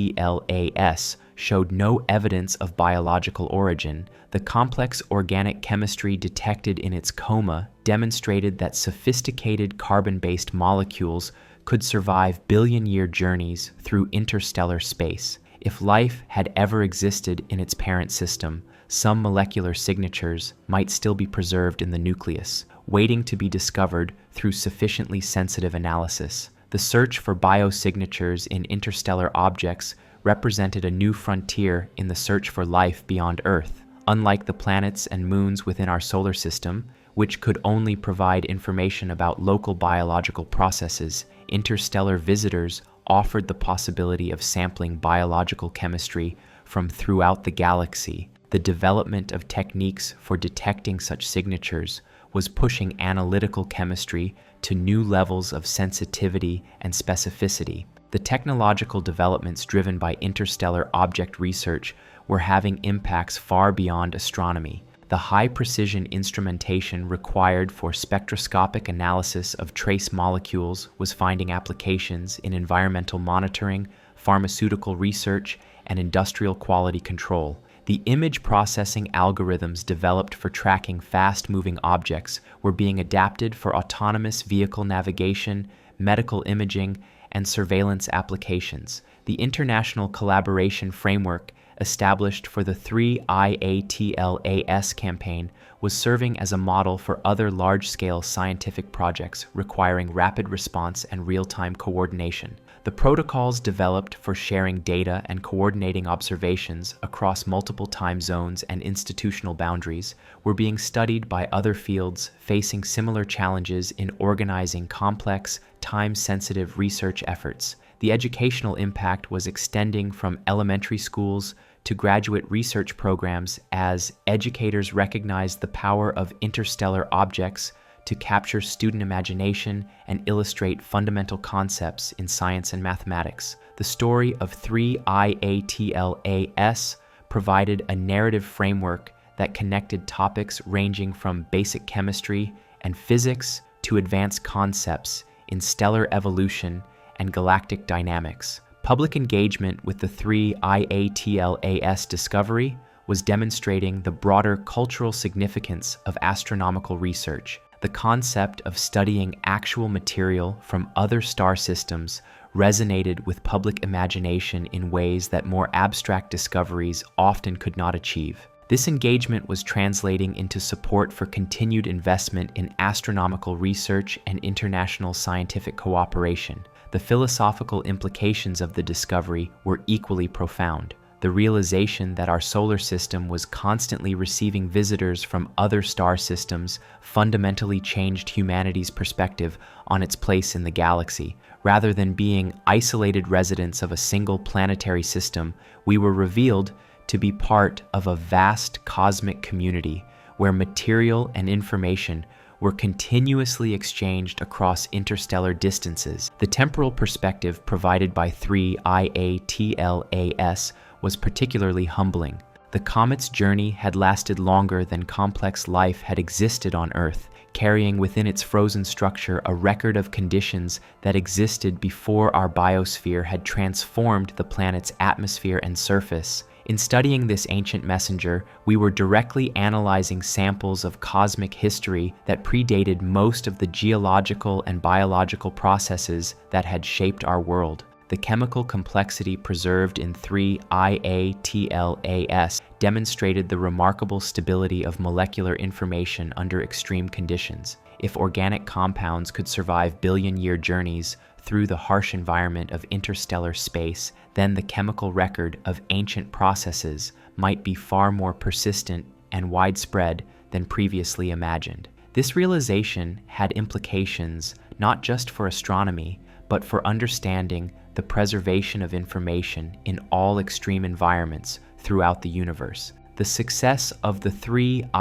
showed no evidence of biological origin, the complex organic chemistry detected in its coma demonstrated that sophisticated carbon-based molecules could survive billion-year journeys through interstellar space. If life had ever existed in its parent system, some molecular signatures might still be preserved in the nucleus, waiting to be discovered through sufficiently sensitive analysis. The search for biosignatures in interstellar objects represented a new frontier in the search for life beyond Earth. Unlike the planets and moons within our solar system, which could only provide information about local biological processes, interstellar visitors offered the possibility of sampling biological chemistry from throughout the galaxy. The development of techniques for detecting such signatures was pushing analytical chemistry to new levels of sensitivity and specificity. The technological developments driven by interstellar object research were having impacts far beyond astronomy. The high-precision instrumentation required for spectroscopic analysis of trace molecules was finding applications in environmental monitoring, pharmaceutical research, and industrial quality control. The image processing algorithms developed for tracking fast-moving objects were being adapted for autonomous vehicle navigation, medical imaging, and surveillance applications. The international collaboration framework established for the 3IATLAS campaign was serving as a model for other large-scale scientific projects requiring rapid response and real-time coordination. The protocols developed for sharing data and coordinating observations across multiple time zones and institutional boundaries were being studied by other fields facing similar challenges in organizing complex, time-sensitive research efforts. The educational impact was extending from elementary schools to graduate research programs as educators recognized the power of interstellar objects to capture student imagination and illustrate fundamental concepts in science and mathematics. The story of 3IATLAS provided a narrative framework that connected topics ranging from basic chemistry and physics to advanced concepts in stellar evolution and galactic dynamics. Public engagement with the 3IATLAS discovery was demonstrating the broader cultural significance of astronomical research. The concept of studying actual material from other star systems resonated with public imagination in ways that more abstract discoveries often could not achieve. This engagement was translating into support for continued investment in astronomical research and international scientific cooperation. The philosophical implications of the discovery were equally profound. The realization that our solar system was constantly receiving visitors from other star systems fundamentally changed humanity's perspective on its place in the galaxy. Rather than being isolated residents of a single planetary system, we were revealed to be part of a vast cosmic community where material and information were continuously exchanged across interstellar distances. The temporal perspective provided by 3IATLAS was particularly humbling. The comet's journey had lasted longer than complex life had existed on Earth, carrying within its frozen structure a record of conditions that existed before our biosphere had transformed the planet's atmosphere and surface. In studying this ancient messenger, we were directly analyzing samples of cosmic history that predated most of the geological and biological processes that had shaped our world. The chemical complexity preserved in 3IATLAS demonstrated the remarkable stability of molecular information under extreme conditions. If organic compounds could survive billion-year journeys through the harsh environment of interstellar space, then the chemical record of ancient processes might be far more persistent and widespread than previously imagined. This realization had implications not just for astronomy, but for understanding the preservation of information in all extreme environments throughout the universe. The success of the 3IATLAS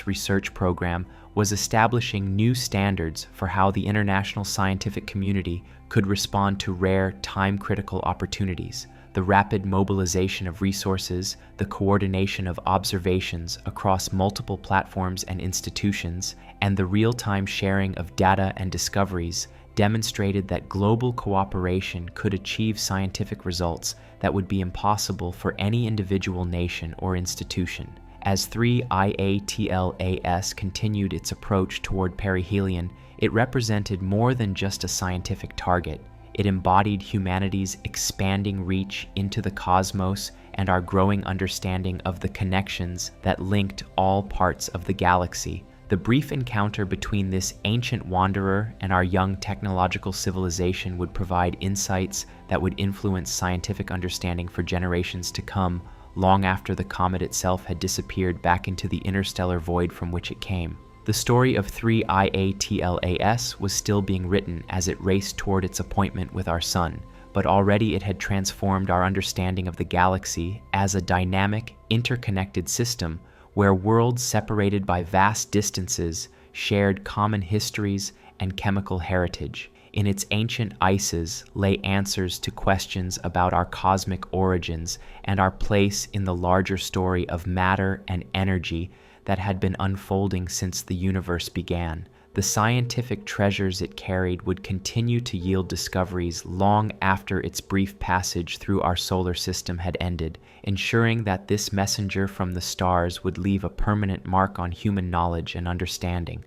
research program was establishing new standards for how the international scientific community could respond to rare, time-critical opportunities. The rapid mobilization of resources, the coordination of observations across multiple platforms and institutions, and the real-time sharing of data and discoveries demonstrated that global cooperation could achieve scientific results that would be impossible for any individual nation or institution. As 3IATLAS continued its approach toward perihelion, it represented more than just a scientific target. It embodied humanity's expanding reach into the cosmos and our growing understanding of the connections that linked all parts of the galaxy. The brief encounter between this ancient wanderer and our young technological civilization would provide insights that would influence scientific understanding for generations to come, long after the comet itself had disappeared back into the interstellar void from which it came. The story of 3IATLAS was still being written as it raced toward its appointment with our sun, but already it had transformed our understanding of the galaxy as a dynamic, interconnected system where worlds separated by vast distances shared common histories and chemical heritage. In its ancient ices lay answers to questions about our cosmic origins and our place in the larger story of matter and energy that had been unfolding since the universe began. The scientific treasures it carried would continue to yield discoveries long after its brief passage through our solar system had ended, ensuring that this messenger from the stars would leave a permanent mark on human knowledge and understanding.